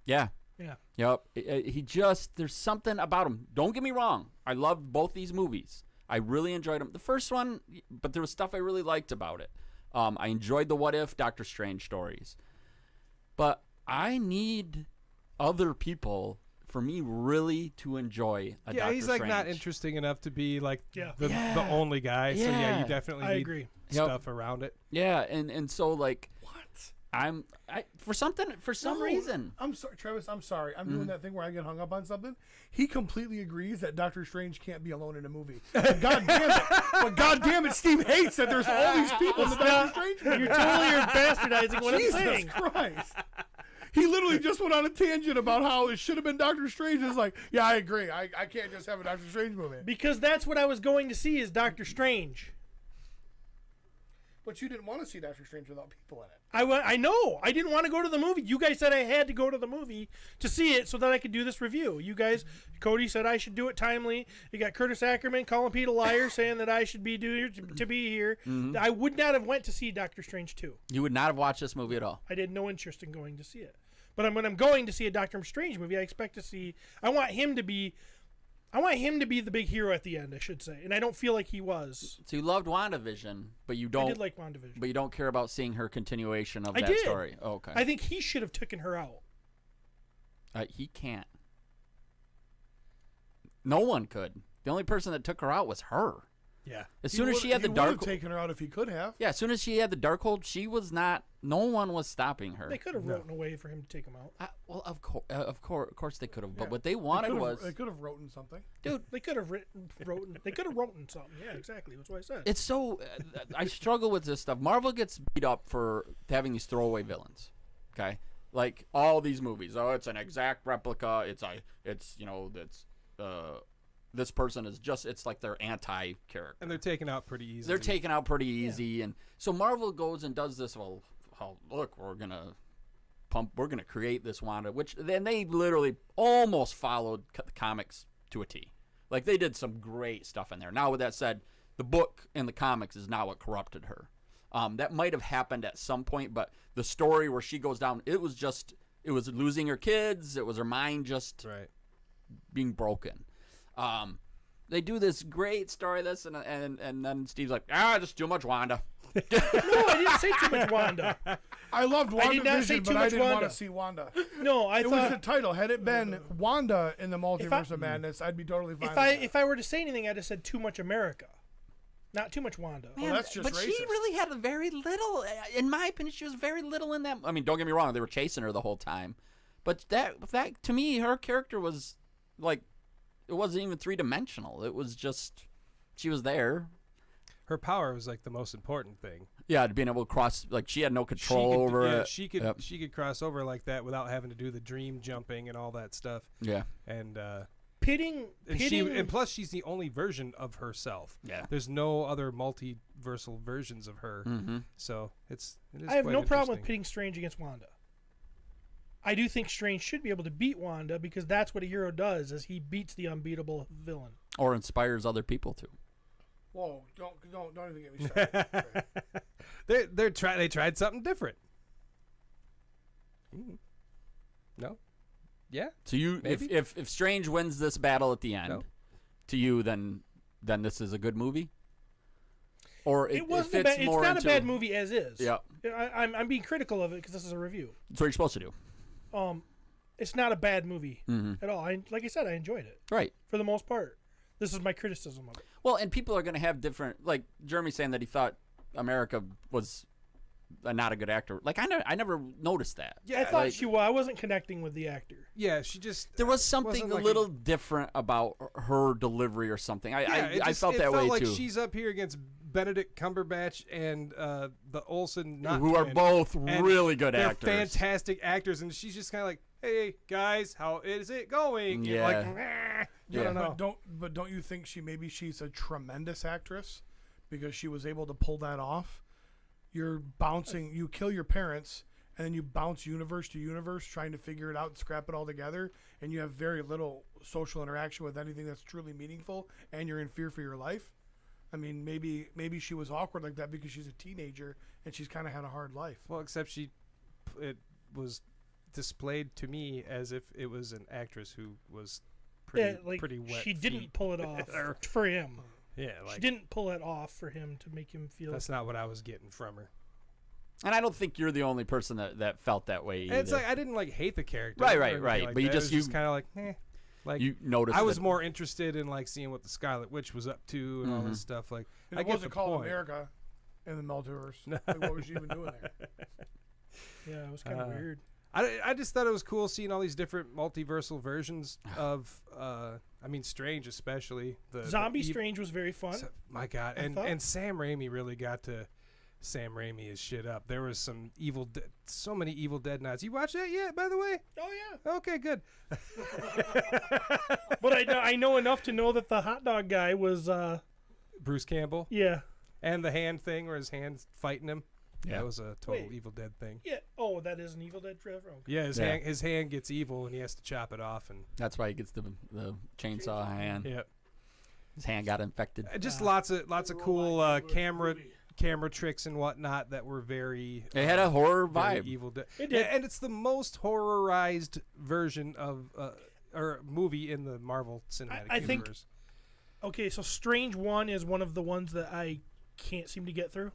yeah, Yeah. yep. He just there's something about him. Don't get me wrong. I loved both these movies. I really enjoyed them. The first one, but there was stuff I really liked about it. I enjoyed the What If Doctor Strange stories. But I need other people for me really to enjoy a Yeah, Doctor he's like Strange. not interesting enough to be like Yeah. the only guy. So yeah, Yeah. you definitely I need agree. Yep. stuff around it. Yeah, and so like for some No, reason. I'm sorry, Travis. I'm sorry. I'm doing that thing where I get hung up on something. He completely agrees that Doctor Strange can't be alone in a movie. But God damn it! But God damn it, Steve hates that there's all these people in the Doctor Strange movie. You're totally bastardizing what I'm Jesus saying. Christ! He literally just went on a tangent about how it should have been Doctor Strange. It's like, yeah, I agree. I can't just have a Doctor Strange movie. Because that's what I was going to see is Doctor Strange. But you didn't want to see Doctor Strange without people in it. I know. I didn't want to go to the movie. You guys said I had to go to the movie to see it so that I could do this review. You guys, Cody said I should do it timely. You got Curtis Ackerman calling Pete a liar, saying that I should be to be here. I would not have went to see Doctor Strange 2. You would not have watched this movie at all. I had no interest in going to see it. But when I'm going to see a Doctor Strange movie, I expect to see. I want him to be the big hero at the end, I should say, and I don't feel like he was. So you loved WandaVision, but you I don't. did like WandaVision. But you don't care about seeing her continuation of I that did. story. Oh, okay. I think he should have taken her out. He can't. No one could. The only person that took her out was her. Yeah. As soon as she had the He dark, would have taken her out if he could have. yeah, as soon as she had the Darkhold, she was not. No one was stopping her. They could have written a way for him to take him out. Well, of course they could have. But what they wanted was, They could have written something. Dude, they could have written something. Yeah, exactly. That's what I said. it's so. I struggle with this stuff. Marvel gets beat up for having these throwaway villains. Okay, like all these movies. Oh, it's an exact replica. This person is just. It's like their anti-character. And they're taken out pretty easy. They're taken out pretty easy, and so Marvel goes and does this. Well, look, we're gonna create this Wanda, which then they literally almost followed the comics to a T. Like they did some great stuff in there. Now, with that said, the book and the comics is now what corrupted her. That might have happened at some point, but the story where she goes down, it was losing her kids. It was her mind just being broken. They do this great story, and then Steve's like, just too much Wanda. No, I didn't say too much Wanda. I loved I did not say WandaVision, too but I much didn't want Wanda. to see Wanda. No, It was the title. Had it been Wanda in the Multiverse of Madness, I'd be totally fine. if I were to say anything, I'd have said too much America, not too much Wanda. Man, that's just but racist. she really had a very little. In my opinion, she was very little in that. I mean, don't get me wrong; they were chasing her the whole time, but that to me, her character was like, it wasn't even 3-dimensional. It was just she was there. Her power was like the most important thing. Yeah, being able to cross, like she had no control over it. She could cross over like that without having to do the dream jumping and all that stuff. Yeah, and pitting, plus she's the only version of herself. Yeah, there's no other multiversal versions of her. Mm-hmm. So it is. I have quite no problem with interesting. pitting Strange against Wanda. I do think Strange should be able to beat Wanda because that's what a hero does: is he beats the unbeatable villain or inspires other people to. Whoa! Don't even get me started. They tried something different. No, yeah. So you, if Strange wins this battle at the end, to you, then this is a good movie. Or it wasn't it's not a bad movie as is. Yeah, I'm being critical of it because this is a review. That's what you're supposed to do. It's not a bad movie at all. Like I said, I enjoyed it. Right. For the most part. This is my criticism of it. Well, and people are going to have different. Like Jeremy's saying that he thought America was not a good actor. Like I never noticed that. Yeah, I thought she was. I wasn't connecting with the actor. Yeah, she just. There was something a little different about her delivery or something. I felt that way like too. She's up here against Benedict Cumberbatch and the Olsen, who are both really good actors. They're fantastic actors, and she's just kind of like, "Hey guys, how is it going?" Yeah. Like, I don't know. But don't you think she's a tremendous actress because she was able to pull that off? You're bouncing. You kill your parents, and then you bounce universe to universe, trying to figure it out and scrap it all together, and you have very little social interaction with anything that's truly meaningful, and you're in fear for your life. I mean, maybe she was awkward like that because she's a teenager and she's kind of had a hard life. Well, except it was displayed to me as if it was an actress who was pretty wet. She didn't pull it off for him. Yeah, she didn't pull it off for him to make him feel. That's not what I was getting from her. And I don't think you're the only person that felt that way either. It's like I didn't hate the character. Right. Like but you just kind of like, Like you noticed. I was more interested in like seeing what the Scarlet Witch was up to and all this stuff. Like and it wasn't called America in the multiverse. Like, what was she even doing there? Yeah, it was kind of weird. I just thought it was cool seeing all these different multiversal versions of. I mean, Strange especially. The Zombie Strange was very fun. My God, and Sam Raimi really got to. Sam Raimi his shit up. There was some so many Evil Dead nights. You watched that yet, by the way? Oh yeah. Okay, good. But I know enough to know that the hot dog guy was Bruce Campbell. Yeah. And the hand thing where his hand's fighting him. Yeah. That was a total Evil Dead thing. Yeah. Oh, that is an Evil Dead Trevor. Okay. Yeah, his hand gets evil and he has to chop it off, and that's why he gets the chainsaw hand. Yep. His hand got infected. Just lots of cool camera tricks and whatnot that were very. It had a horror vibe. Evil Dead. It did. And it's the most horrorized version of or movie in the Marvel Cinematic I think. Universe. Okay, so Strange 1 is one of the ones that I can't seem to get through.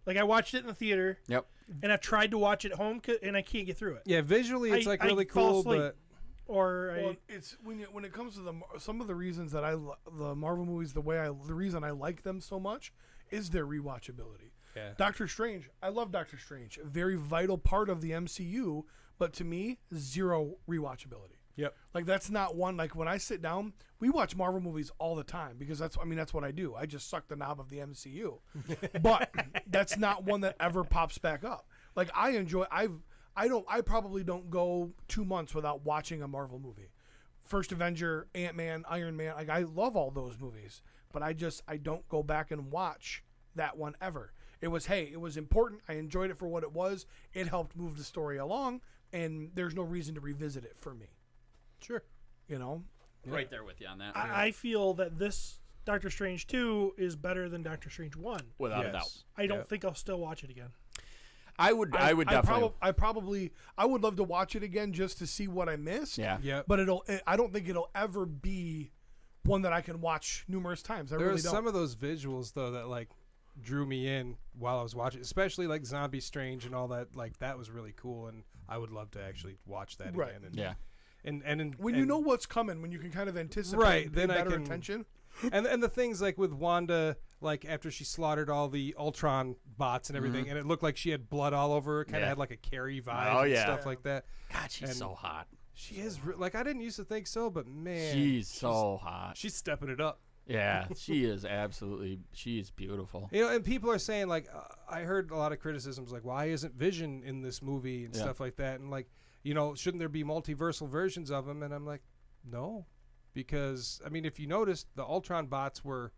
Like I watched it in the theater. Yep. And I've tried to watch it at home and I can't get through it. Yeah, visually it's really cool, but or Well, it's when it comes to some of the reasons that the Marvel movies, the reason I like them so much is their rewatchability. Yeah. Doctor Strange, I love Doctor Strange, a very vital part of the MCU, but to me, zero rewatchability. Yep. Like that's not one. Like when I sit down, we watch Marvel movies all the time because that's what I do. I just suck the knob of the MCU, but that's not one that ever pops back up. Like I enjoy. I probably don't go 2 months without watching a Marvel movie. First Avenger, Ant-Man, Iron Man. Like I love all those movies, but I don't go back and watch that one ever. It was important. I enjoyed it for what it was. It helped move the story along, and there's no reason to revisit it for me. Sure. You know? Right there with you on that. I feel that this Doctor Strange 2 is better than Doctor Strange 1. Without a doubt. I don't think I'll still watch it again. I would definitely. I would love to watch it again just to see what I missed. Yeah. Yeah. But I don't think it'll ever be one that I can watch numerous times. There really are don't. some of those visuals though that like drew me in while I was watching, especially like Zombie Strange and all that. Like that was really cool, and I would love to actually watch that Right. again. And, Yeah. And when you know what's coming, when you can kind of anticipate, Right, and pay then I better can- attention. and the things like with Wanda, like after she slaughtered all the Ultron bots and everything, and it looked like she had blood all over her, kind of Yeah. had like a Carrie vibe Oh, and yeah. stuff like that. God, she's And so hot. She is like I didn't used to think so, but man, She's so hot. she's stepping it up. Yeah, she is absolutely. She is beautiful. You know, and people are saying like I heard a lot of criticisms like why isn't Vision in this movie and Yeah. stuff like that, and like shouldn't there be multiversal versions of him? And I'm like, no, because I mean if you noticed the Ultron bots were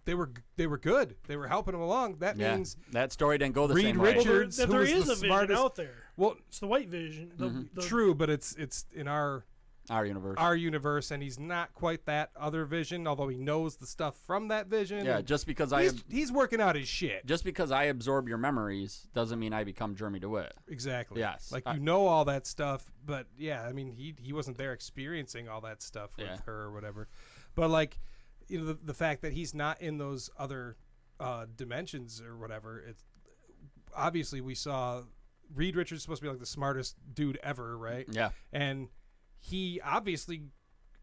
good. They were helping him along. That Yeah, means that story didn't go the Reed same way. Richards, There who was is the a Vision smartest- out there. well, It's the White Vision. The true, but it's in our universe. and he's not quite that other Vision, although he knows the stuff from that Vision. Yeah, and just because he's working out his shit. just because I absorb your memories doesn't mean I become Jeremy DeWitt. Exactly. Yes. Like you know all that stuff, but yeah, I mean he wasn't there experiencing all that stuff with Yeah. her or whatever. But like the fact that he's not in those other dimensions or whatever, it's obviously we saw Reed Richards supposed to be like the smartest dude ever, right? Yeah. And he obviously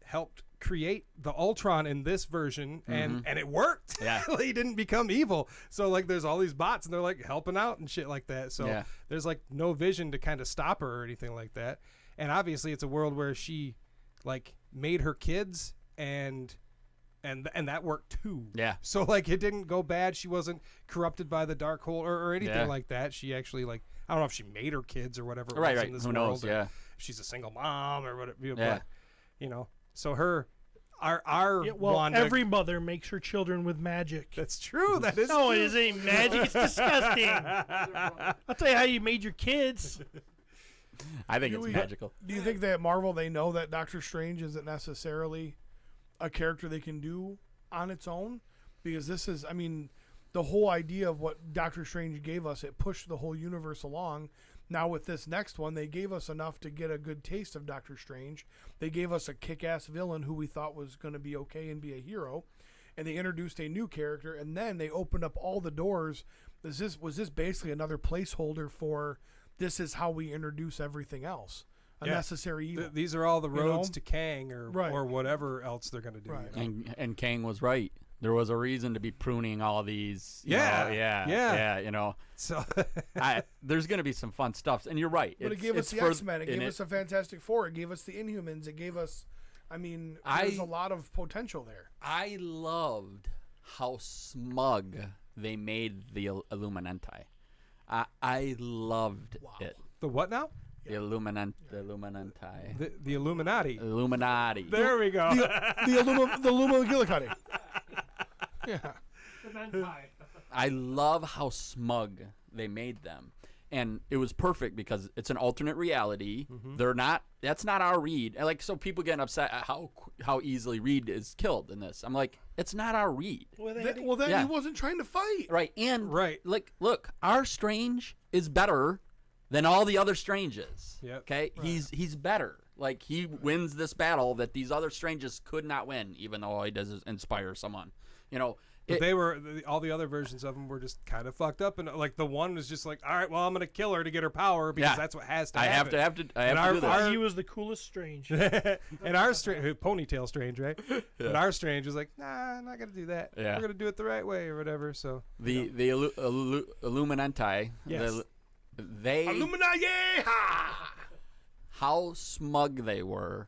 helped create the Ultron in this version, and it worked. Yeah. He didn't become evil. So like there's all these bots and they're like helping out and shit like that. So Yeah. there's like no Vision to kind of stop her or anything like that. And obviously it's a world where she like made her kids and that worked too. Yeah. So like it didn't go bad. She wasn't corrupted by the dark hole or anything Yeah. like that. She actually like I don't know if she made her kids or whatever. it Right, was right. In this Who world, knows? or Yeah. if she's a single mom or whatever. Yeah. But, so our Yeah, well, Wanda, every mother makes her children with magic. that's true. That is No, true. it ain't magic. It's disgusting. I'll tell you how you made your kids. I think it's magical. Do you think that Marvel, they know that Doctor Strange isn't necessarily a character they can do on its own? Because this is, I mean, the whole idea of what Doctor Strange gave us, it pushed the whole universe along. Now with this next one, they gave us enough to get a good taste of Doctor Strange. They gave us a kick-ass villain who we thought was going to be okay and be a hero. And they introduced a new character, and then they opened up all the doors. Was this basically another placeholder for this is how we introduce everything else? A Yeah. necessary evil. These are all the You roads know? to Kang or Right. or whatever else they're gonna do. Right. you know? And Kang was right. There was a reason to be pruning all of these. you Yeah. know, yeah. Yeah. You know, So there's going to be some fun stuff. And you're right. But it gave us the X-Men. It gave us the Fantastic Four. It gave us the Inhumans. It gave us, I mean, there's a lot of potential there. I loved how smug they made the Illuminati. I loved it. the what now? The Illuminati. The Illuminati. Illuminati. There we go. The Luma McGillicuddy. Yeah. I love how smug they made them. And it was perfect because it's an alternate reality. They're not. That's not our Reed. And like, so people getting upset at how easily Reed is killed in this. I'm like, it's not our Reed. Well, then Yeah. he wasn't trying to fight. Right. And Right. like, look, our Strange is better than all the other Stranges. Yep. Okay. He's better. Like, he wins this battle that these other Stranges could not win, even though he does inspire someone. You know, But all the other versions of them were just kind of fucked up, and like the one was just like, all right, well, I'm gonna kill her to get her power because that's what has to happen. I have to do this. He was the coolest Strange. And our ponytail Strange, right? And our Strange was like, nah, I'm not gonna do that. Yeah. We're gonna do it the right way or whatever. So The Illuminati. Yes. They Illuminati! how smug they were.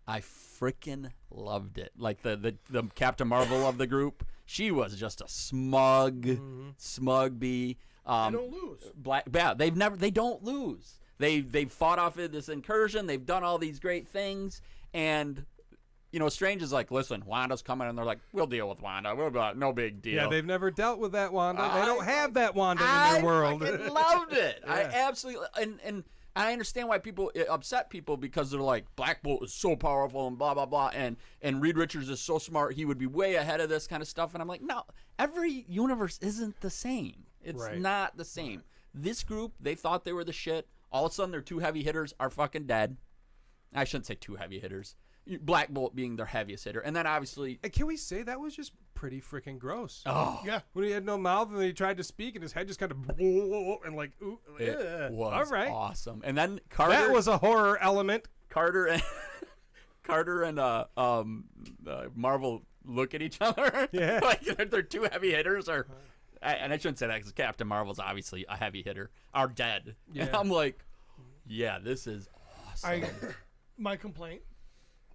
I freaking loved it. Like the Captain Marvel of the group. She was just a smug bee. They don't lose. They don't lose. They've fought off this incursion. They've done all these great things, and Strange is like, listen, Wanda's coming, and they're like, we'll deal with Wanda. We'll be like, no big deal. yeah, they've never dealt with that Wanda. They don't have that Wanda in their world. I loved it. Yeah. I absolutely and I understand why it upset people because they're like, Black Bolt is so powerful and blah blah blah, and Reed Richards is so smart, he would be way ahead of this kind of stuff. And I'm like, no, every universe isn't the same. It's not the same. This group, they thought they were the shit. All of a sudden, their two heavy hitters are fucking dead. I shouldn't say two heavy hitters. Black Bolt being their heaviest hitter, and then obviously, And can we say that was just pretty freaking gross? oh, Yeah. When he had no mouth and he tried to speak and his head just kind of and like, ooh, it was all right. awesome. And then Carter, That was a horror element. Carter and Marvel look at each other. Yeah. Like they're two heavy hitters, and I shouldn't say that because Captain Marvel's obviously a heavy hitter, are dead. Yeah. And I'm like, yeah, this is awesome. My complaint,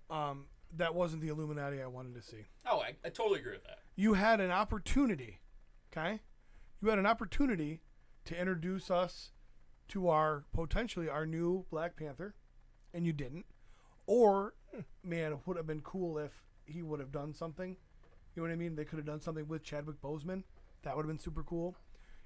that wasn't the Illuminati I wanted to see. Oh, I totally agree with that. You had an opportunity, okay? You had an opportunity to introduce us to potentially our new Black Panther, and you didn't. Or, man, it would have been cool if he would have done something. You know what I mean? They could have done something with Chadwick Boseman. That would have been super cool.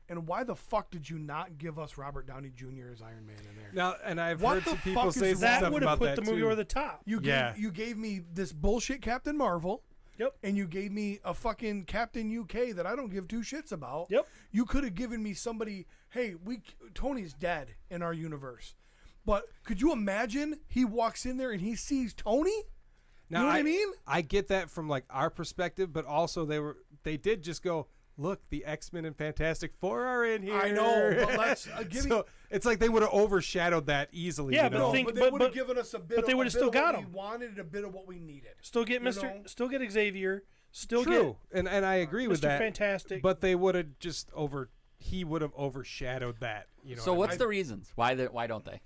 And why the fuck did you not give us Robert Downey Jr. as Iron Man in there? Now, and I've What heard the some people fuck say is some that? stuff Would about have put that the movie too. over the top. You gave me this bullshit Captain Marvel. Yep. And you gave me a fucking Captain UK that I don't give two shits about. Yep. You could have given me somebody, hey, Tony's dead in our universe. But could you imagine he walks in there and he sees Tony? Now, you know what I mean? I get that from like our perspective, but also they did just go, look, the X-Men and Fantastic Four are in here. I know, but let's give me. So it's like they would have overshadowed that easily. Yeah, you but know? think- but they but- would have but- given us a bit. but they of, would a have bit still of got what him. we wanted and a bit of what we needed. Still get You Mr. know? Still get Xavier. Still True, and I agree with Mr. that. Fantastic. But they would have just he would have overshadowed that. You know. So what I what's mean? the reasons? Why don't they?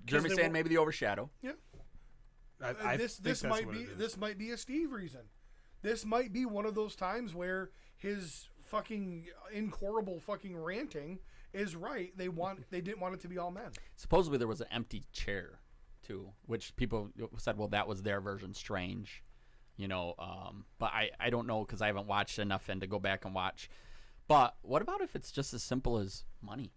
Jeremy's they saying won't- maybe the overshadow. Yeah. I This think that's might what be it is. this might be a Steve reason. This might be one of those times where his fucking incorrigible fucking ranting is right. They didn't want it to be all men. Supposedly there was an empty chair too, which people said, well, that was their version. Strange, but I don't know because I haven't watched enough and to go back and watch. But what about if it's just as simple as money?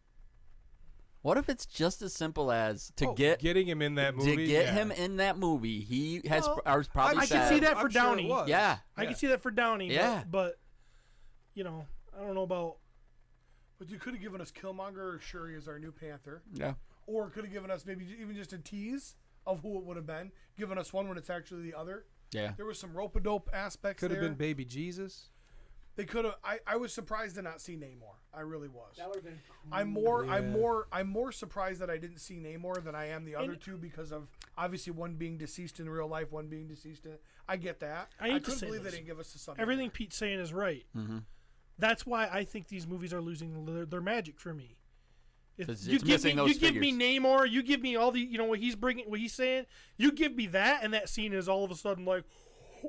What if it's just as simple as getting him in that movie? To get him in that movie, he has probably I said. can see that for I'm sure Downey. it was. Yeah. I can see that for Downey. Yeah. But I don't know about. But you could have given us Killmonger or Shuri as our new Panther. Yeah. Or could have given us maybe even just a tease of who it would have been. Given us one when it's actually the other. Yeah. There was some rope-a-dope aspects Could there. have been Baby Jesus. They could have. I was surprised to not see Namor. I really was. That would have been cool. I'm more surprised that I didn't see Namor than I am the other two because of obviously one being deceased in real life, one being deceased in. I get that. I hate to couldn't say believe this. they didn't give us the subject. Everything Pete's saying is right. Mm-hmm. That's why I think these movies are losing their magic for me. It's You give missing me those Namor, you give me all the what he's bringing, what he's saying. You give me that, and that scene is all of a sudden like,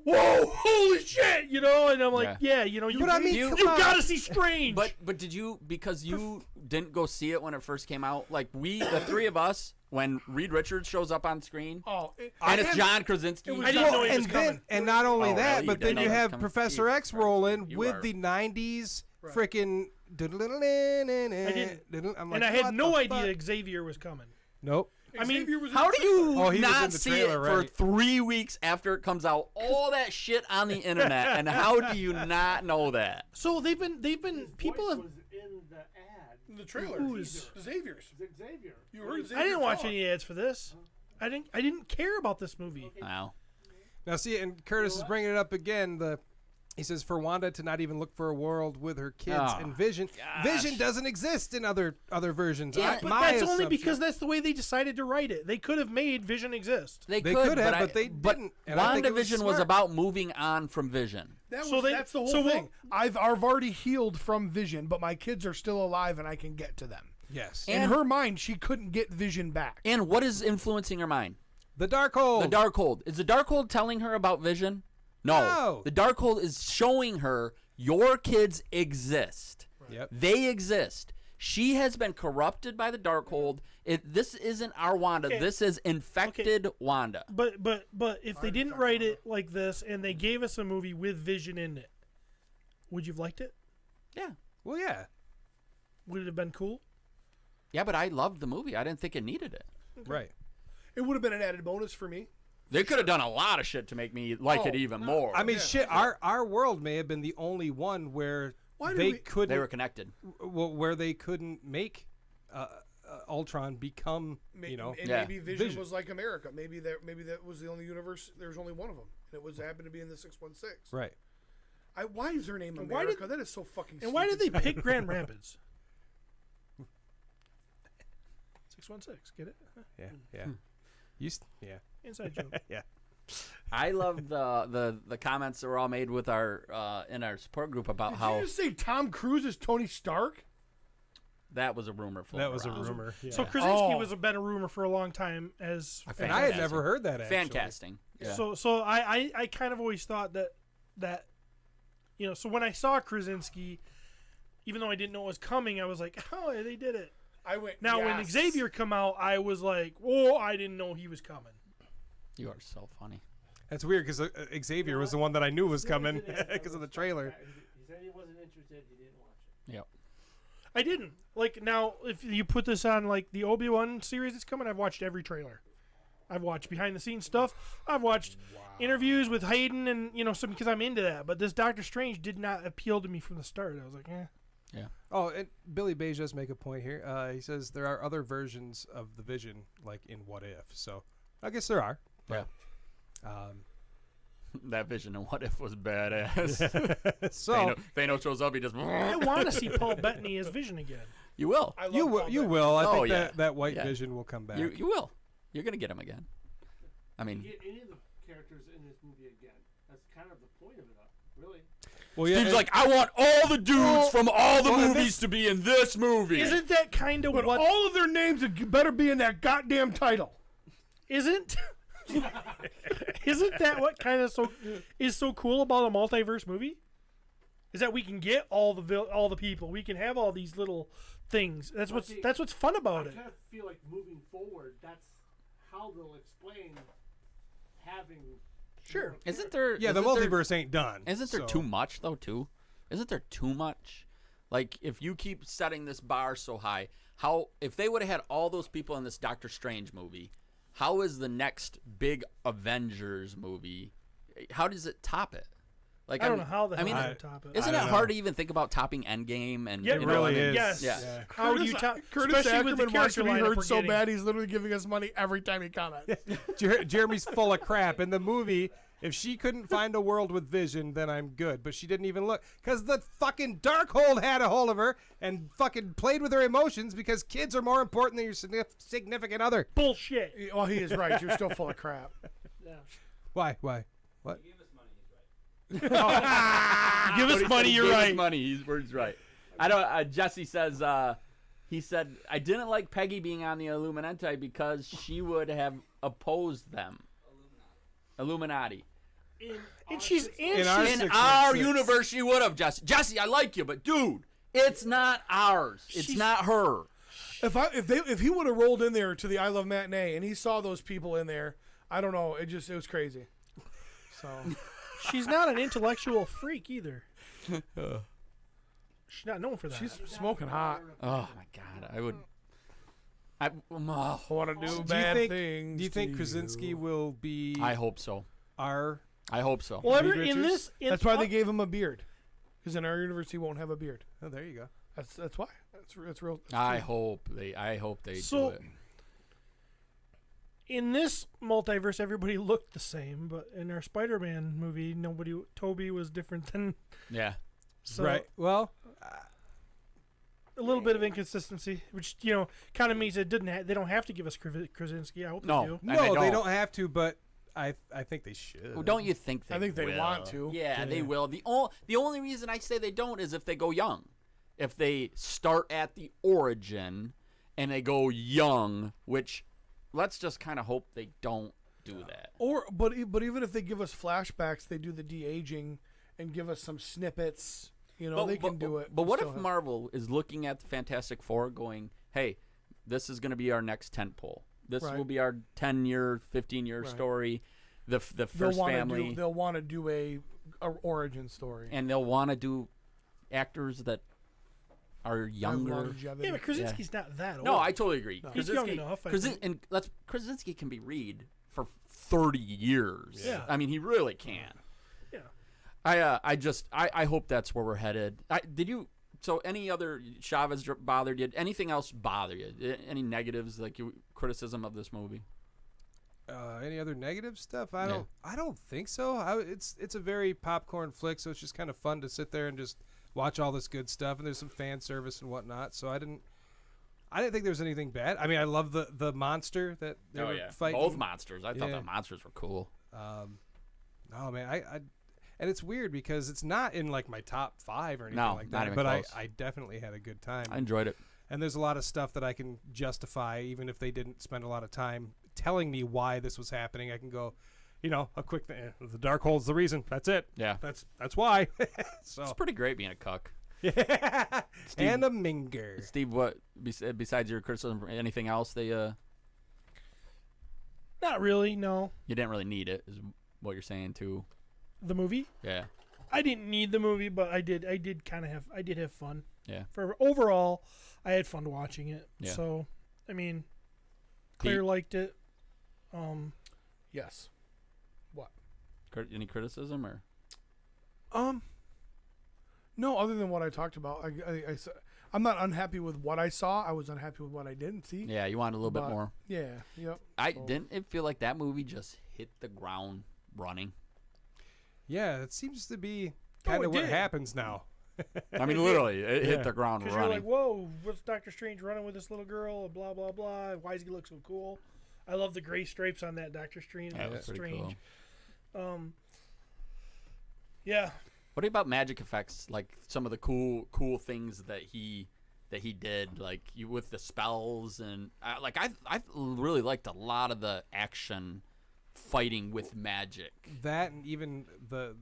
whoa, holy shit, and I'm like, yeah, you But I mean, you come on. gotta see Strange. But did you, because you didn't go see it when it first came out, like the three of us, when Reed Richards shows up on screen, and it's John Krasinski. it was I didn't know he was and coming. and not only Oh, that, really? but You then didn't you know he was have coming? Professor Jesus X Christ. rolling You with are- the '90s Right. freaking. I'm and I had no idea Xavier was coming. Nope. I mean, Xavier was in How the do you Oh, he was in not the see trailer, it for right. 3 weeks after it comes out? All that shit on the internet, and how do you not know that? so they've been people Voice have. was in the ad. in the trailer. Who is- Xavier's? Xavier. You heard Xavier I didn't watch talk. any ads for this. I didn't care about this movie. Wow. Now see, and Curtis is bringing it up again. He says for Wanda to not even look for a world with her kids Oh, and Vision. Vision doesn't exist in other versions. Yeah, But My that's only assumption- because that's the way they decided to write it. They could have made Vision exist. They could have, but they but didn't, and I think it was WandaVision was smart. about moving on from Vision. That's So the whole so thing. I've already healed from Vision, but my kids are still alive and I can get to them. Yes. In her mind, she couldn't get Vision back. And what is influencing her mind? The Darkhold. The Darkhold. Is the Darkhold telling her about Vision? No. The Darkhold is showing her your kids exist. Yep. They exist. She has been corrupted by the Darkhold. This isn't our Wanda. Okay. This is infected Wanda. But if they didn't write it like this and they gave us a movie with Vision in it, would you have liked it? Yeah. Well, yeah. Would it have been cool? Yeah, but I loved the movie. I didn't think it needed it. Right. It would have been an added bonus for me. They could have done a lot of shit to make me like it even more. I mean, shit. Our world may have been the only one where they couldn't. They were connected. Where they couldn't make Ultron become, And maybe Vision was like America. Maybe that was the only universe. There was only one of them, and it was happened to be in the 616. Right. Why is her name And why America? did- That is so fucking. And why did they stupid. pick Grand Rapids? 616, get it? Yeah. Yeah. Yeah. Inside joke. Yeah. I love the comments that were all made with our in our support group about Did how you just say Tom Cruise is Tony Stark? that was a rumor. floating That was a around. rumor. Yeah. So Krasinski was been a rumor for a long time as Fan and I had casting. never heard that. Actually. Fan casting. Yeah. So I kind of always thought that so when I saw Krasinski, even though I didn't know it was coming, I was like, oh, they did it. I went. Now when yes. Xavier come out, I was like, oh, I didn't know he was coming. You are so funny. That's weird because Xavier was the one that I knew was coming because of the trailer. He said he wasn't interested. He didn't watch it. Yep. I didn't. Like now, if you put this on like the Obi-Wan series that's coming, I've watched every trailer. I've watched behind the scenes stuff. I've watched interviews with Hayden and some because I'm into that. But this Doctor Strange did not appeal to me from the start. I was like, eh. Yeah. Oh, and Billy Beige does make a point here. He says there are other versions of the Vision, like in What If. So I guess there are. Yeah. That Vision and What If was badass. So Thanos shows up. He just. I want to see Paul Bettany as Vision again. You will. I love you Paul will. Bettany. You will. I Oh, think yeah. that white Yeah. Vision will come back. You will. You're gonna get him again. I mean, Get any of the characters in this movie again. That's kind of the point of it, really. well, yeah, Steve's and- like, I want all the dudes from all the well, and movies to be in this movie. Isn't that kind of But what? all of their names better be in that goddamn title. Isn't that what kind of is so cool about a multiverse movie? Is that we can get all the people, we can have all these little things. That's what's fun about I it. kind of feel like moving forward, that's how they'll explain having. Sure. Isn't there? yeah, the isn't there- multiverse ain't done. Isn't there so- too much though? Too? Isn't there too much? Like if you keep setting this bar so high, how if they would have had all those people in this Doctor Strange movie, how is the next big Avengers movie? How does it top it? Like I don't know how the hell mean, I would top it. isn't I it don't hard know. to even think about topping Endgame and Yeah, you It know, really I mean, is. Yes. Yeah. How do you top? Curtis Especially with the Ackerman wants to character be lineup heard we're so getting. bad he's literally giving us money every time he comments. Jeremy's full of crap. In the movie, if she couldn't find a world with Vision, then I'm good. But she didn't even look. Because the fucking Darkhold had a hold of her and fucking played with her emotions because kids are more important than your significant other. Bullshit. Oh, he is right. You're still full of crap. Yeah. Why? What? Give us money, he's right. Give us money. You're Give us right. money. He's right. I don't. Jesse says. He said I didn't like Peggy being on the Illuminati because she would have opposed them. Illuminati. And she's In our In 616. our universe, she would have, Jesse. Jesse, I like you, but dude, it's not ours. It's not her. If he would have rolled in there to the I Love Matinee and he saw those people in there, I don't know. It was crazy. So She's not an intellectual freak either. She's not known for that. she's smoking hot. Oh my God, I would. I Want to do Do bad you things. think to Krasinski you. will be hope so. our? I hope so. well, Reed in Richards? this, That's why they gave him a beard. Because in our universe, he won't have a beard. Oh, there you go. That's why. That's real. That's I true. hope they. I hope they So- do it. in this multiverse, everybody looked the same, but in our Spider-Man movie, Toby was different than. Yeah. So Right. Well, a little bit of inconsistency, which kind of means they don't have to give us Krasinski. I hope No. they do. And no, they don't have to, but I think they should. Well, don't you think they I think they will? want to. Yeah, they will. The only reason I say they don't is if they go young. If they start at the origin and they go young, which let's just kind of hope they don't do that. But even if they give us flashbacks, they do the de-aging and give us some snippets. They can do it. But what Still if have- Marvel is looking at the Fantastic Four going, hey, this is going to be our next tentpole. This Right. will be our 10-year, 15-year Right. story. The first family. They'll want to do a origin story. And they'll want to do actors that are younger. longevity. Yeah, but Krasinski's not that old. No, I totally agree. No. He's young enough, I think. Krasinski can be Reed for 30 years. Yeah. I mean, he really can. Yeah. I hope that's where we're headed. So any other Chavez bothered you? Anything else bother you? Any negatives, criticism of this movie? Any other negative stuff? I don't think so. It's a very popcorn flick, so it's just kind of fun to sit there and just watch all this good stuff. And there's some fan service and whatnot. So I didn't think there was anything bad. I mean, I love the monster that they were fighting. Both monsters. I thought the monsters were cool. No, man, I and it's weird because it's not in my top 5 or anything No, like not that. even But close. I definitely had a good time. I enjoyed it. And there's a lot of stuff that I can justify, even if they didn't spend a lot of time telling me why this was happening. I can go, a quick thing. The Darkhold's the reason. That's it. Yeah. That's why. So It's pretty great being a cuck. yeah. And a minger. Steve, what besides your criticism, anything else Not really. No. you didn't really need it? Is what you're saying too? The movie. Yeah. I didn't need the movie, but I did have fun. Yeah. For overall, I had fun watching it. Yeah. So, I mean, Claire Pete? liked it. Yes. What? Any criticism or? No, other than what I talked about. I'm not unhappy with what I saw. I was unhappy with what I didn't see. Yeah, you wanted a little bit But, more. Yeah. Yep. Didn't it feel like that movie just hit the ground running? Yeah, it seems to be kind it of what did. happens now. I mean, literally, it hit the ground Because you're running. like, whoa, what's Doctor Strange running with this little girl? Blah, blah, blah. Why does he look so cool? I love the gray stripes on that Doctor Strange. That was pretty Strange. cool. Yeah. What about magic effects? Like some of the cool things that he did, with the spells and I really liked a lot of the action fighting with magic. That and even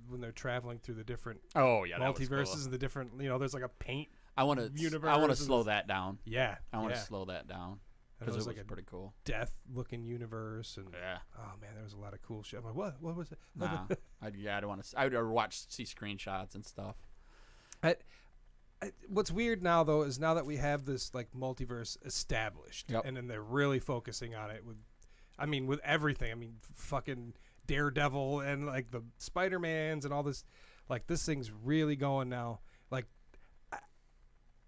when they're traveling through the different Oh yeah, that was multiverses cool. and the different, there's like a paint. I want to universe slow and- that down. Yeah. I want to yeah. slow that down And because it it was was like a pretty cool. death-looking universe, and Yeah. oh man, there was a lot of cool shit. I'm like, what was it? Nah, I don't want to. I would see screenshots and stuff. What's weird now though is now that we have this multiverse established, Yep. and then they're really focusing on it with everything. I mean, fucking Daredevil and the Spider-Mans and all this. This thing's really going now.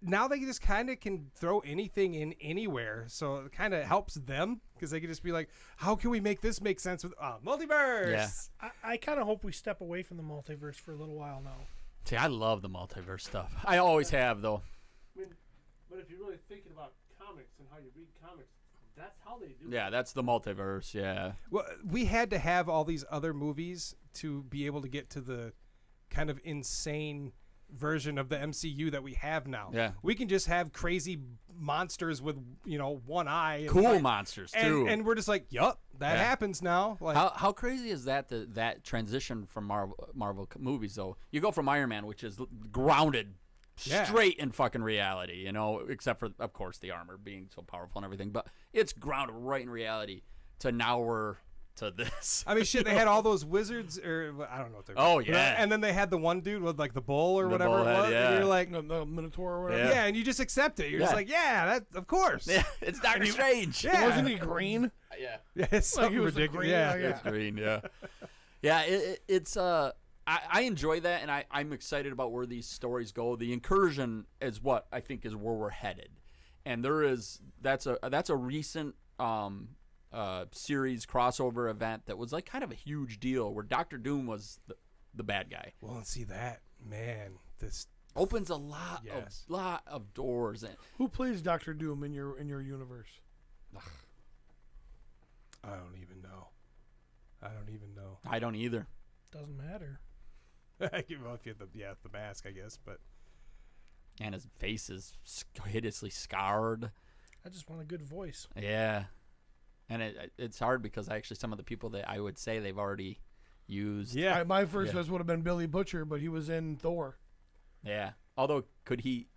Now they just kind of can throw anything in anywhere, so it kind of helps them because they can just be like, how can we make this make sense with multiverse? Yeah. I kind of hope we step away from the multiverse for a little while now. See, I love the multiverse stuff. I always have, though. I mean, but if you're really thinking about comics and how you read comics, that's how they do Yeah, it. that's the multiverse. Yeah. Well, we had to have all these other movies to be able to get to the kind of insane version of the MCU that we have now. Yeah. We can just have crazy monsters with, one eye. And Cool monsters, too. And we're just like, yup, that Yeah. happens now. How crazy is that transition from Marvel movies, though? You go from Iron Man, which is grounded Yeah. straight in fucking reality, except for, of course, the armor being so powerful and everything, but it's grounded right in reality, to now we're to this. I mean, shit, they had all those wizards, or I don't know what they're Oh, but, yeah. and then they had the one dude with the bull or The whatever bull it head, was. yeah. And you're like, The Minotaur or whatever. yeah, and you just accept it. You're just Yeah. like, yeah, that of course. Yeah, it's Doctor Strange. Yeah. Wasn't he green? Yeah. Yeah, it's something was the ridiculous. green, Yeah. yeah. It's green, yeah. Yeah, it's I enjoy that, and I'm excited about where these stories go. The incursion is what I think is where we're headed, and that's a recent series crossover event that was like kind of a huge deal, where Doctor Doom was the bad guy. Well, and see that, man, this opens a lot of doors. And Who plays Doctor Doom in your universe? I don't even know. I don't either. Doesn't matter. I give up the mask, I guess, but And his face is hideously scarred. I just want a good voice. Yeah. And it's hard because actually some of the people that I would say they've already used. yeah, My first choice would have been Billy Butcher, but he was in Thor. Yeah. Although could he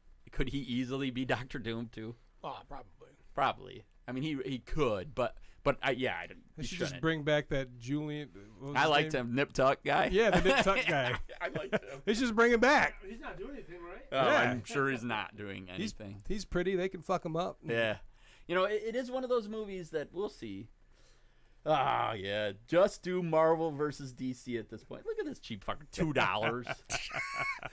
easily be Doctor Doom too? Oh, probably. Probably. I mean he could, but I didn't. they should just bring back that Julian. I liked him, Nip Tuck guy. Yeah, the Nip Tuck guy. I liked him. They should just bring him back. He's not doing anything, right? Oh, Yeah. I'm sure he's not doing anything. He's pretty. They can fuck him up. Yeah. You know, it is one of those movies that we'll see. Ah, yeah. Just do Marvel versus DC at this point. Look at this cheap fucker. $2.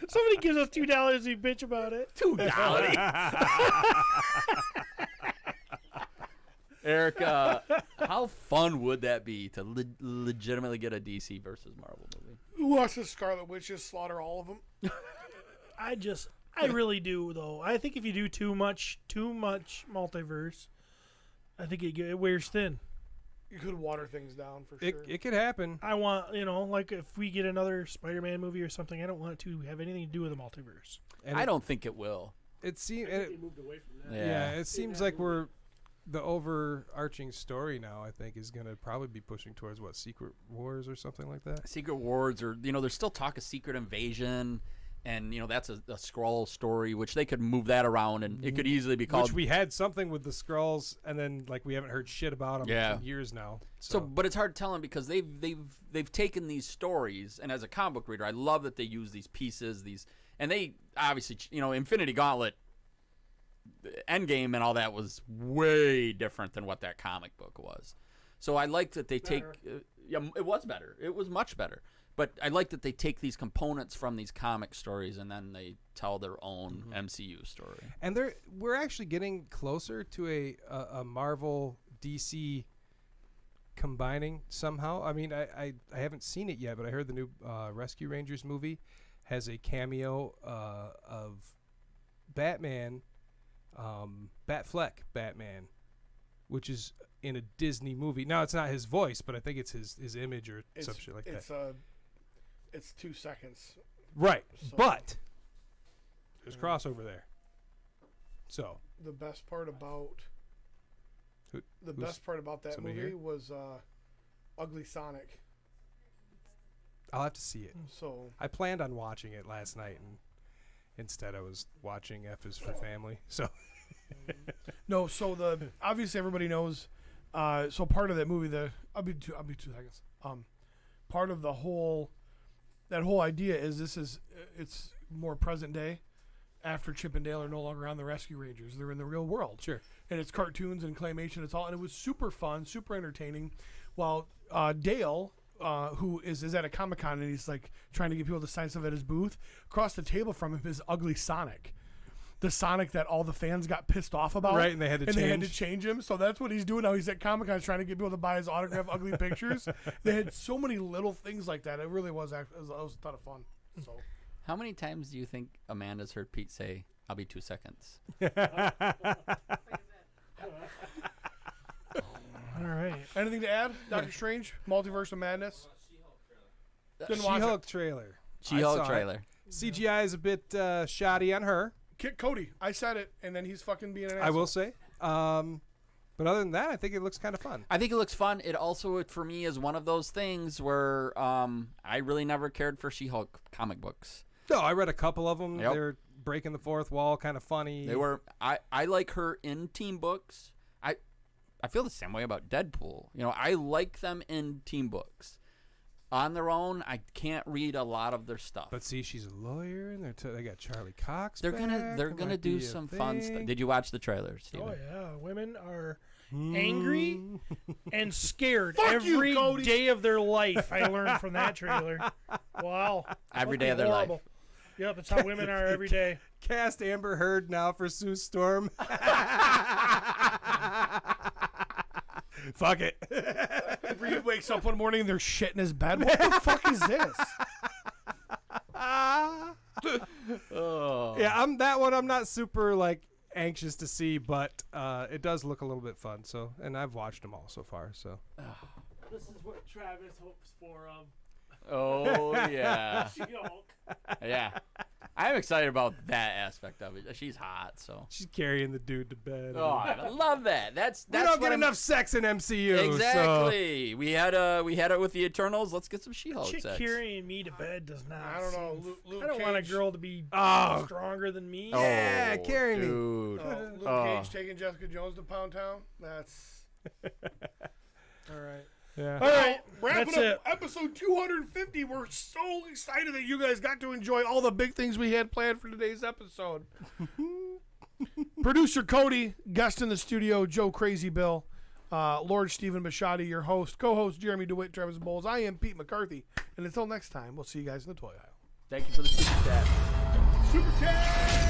Somebody gives us $2, you bitch about it. $2. Eric, how fun would that be to legitimately get a DC versus Marvel movie? Who watches Scarlet Witch just slaughter all of them? I really do, though. I think if you do too much multiverse, I think it wears thin. You could water things down for sure. It could happen. I want, like if we get another Spider-Man movie or something, I don't want it to have anything to do with the multiverse. And I don't think it will. It seems. They moved away from that. Yeah, it seems like the overarching story now, I think, is going to probably be pushing towards Secret Wars or something like that. Secret Wars, or there's still talk of Secret Invasion, and that's a Skrull story, which they could move that around, and it could easily be called. Which we had something with the Skrulls, and then we haven't heard shit about them in years now. So, but it's hard telling because they've taken these stories, and as a comic book reader, I love that they use these pieces, and they obviously, Infinity Gauntlet, Endgame, and all that was way different than what that comic book was. So I like that they take. It was better. It was much better. But I like that they take these components from these comic stories and then they tell their own MCU story. And we're actually getting closer to a Marvel DC combining somehow. I mean, I haven't seen it yet, but I heard the new Rescue Rangers movie has a cameo of Batman, Batfleck Batman, which is in a Disney movie. Now, it's not his voice, but I think it's his image or some shit like that. It's 2 seconds. Right, So- but there's crossover there. So The best part about that somebody movie here? was Ugly Sonic. I'll have to see it. So I planned on watching it last night, and instead I was watching F is for Family. So no, obviously everybody knows. So part of that movie, I'll be 2 seconds. Part of that whole idea is it's more present day. After Chip and Dale are no longer on the Rescue Rangers, they're in the real world. Sure. And it's cartoons and claymation. And it was super fun, super entertaining. While Dale, who is at a Comic-Con and he's trying to get people to sign stuff at his booth, across the table from him is Ugly Sonic. The Sonic that all the fans got pissed off about. Right, and they had to change him. So that's what he's doing now. He's at Comic-Con trying to get people to buy his autograph ugly pictures. They had so many little things like that. It really was it was a ton of fun. So How many times do you think Amanda's heard Pete say, "I'll be 2 seconds"? All right. anything to add? Doctor Strange, Multiverse of Madness. Didn't watch She-Hulk trailer. She-Hulk I saw it. trailer. CGI is a bit shoddy on her, Kick Cody. I said it, and then he's fucking being an asshole. I will say. But other than that, I think it looks kind of fun. I think it looks fun. It also, for me, is one of those things where I really never cared for She-Hulk comic books. No, I read a couple of them. Yep. They're breaking the fourth wall, kind of funny. They were. I like her in team books. I feel the same way about Deadpool. I like them in team books. On their own, I can't read a lot of their stuff. But see, she's a lawyer, and they got Charlie Cox. They're back. gonna It might do be a some fun stuff. thing. Did you watch the trailer, Steven? Oh yeah, women are angry and scared Fuck you, every Cody. day of their life. I learned from that trailer. Wow. Every Must day be of their life. horrible. Yep, that's how women are every day. Cast Amber Heard now for Sue Storm. Fuck it. Reed wakes up one morning and there's shit in his bed. What the fuck is this? Oh. Yeah, I'm not super like anxious to see, but it does look a little bit fun. So, and I've watched them all so far. So. This is what Travis hopes for. Oh yeah. She-Hulk. Yeah. I'm excited about that aspect of it. She's hot, so. She's carrying the dude to bed. Oh, I love that. That's we don't what get I'm- enough sex in MCU. Exactly. So. We had it with the Eternals. Let's get some She-Hulk Chick sex. carrying me to bed does not. I don't know. seem- Luke I don't want a Cage. girl to be Oh. stronger than me. Oh, Yeah, carry me. dude. Luke Cage taking Jessica Jones to Pound Town. That's all right. Yeah. All right, wrapping That's up it. episode 250. We're so excited that you guys got to enjoy all the big things we had planned for today's episode. Producer Cody, guest in the studio, Joe Crazy Bill, Lord Stephen Bushotee, your host, co-host Jeremy DeWitt, Travis Bolles. I am Pete McCarthy, and until next time, we'll see you guys in the toy aisle. Thank you for the super chat. Super chat!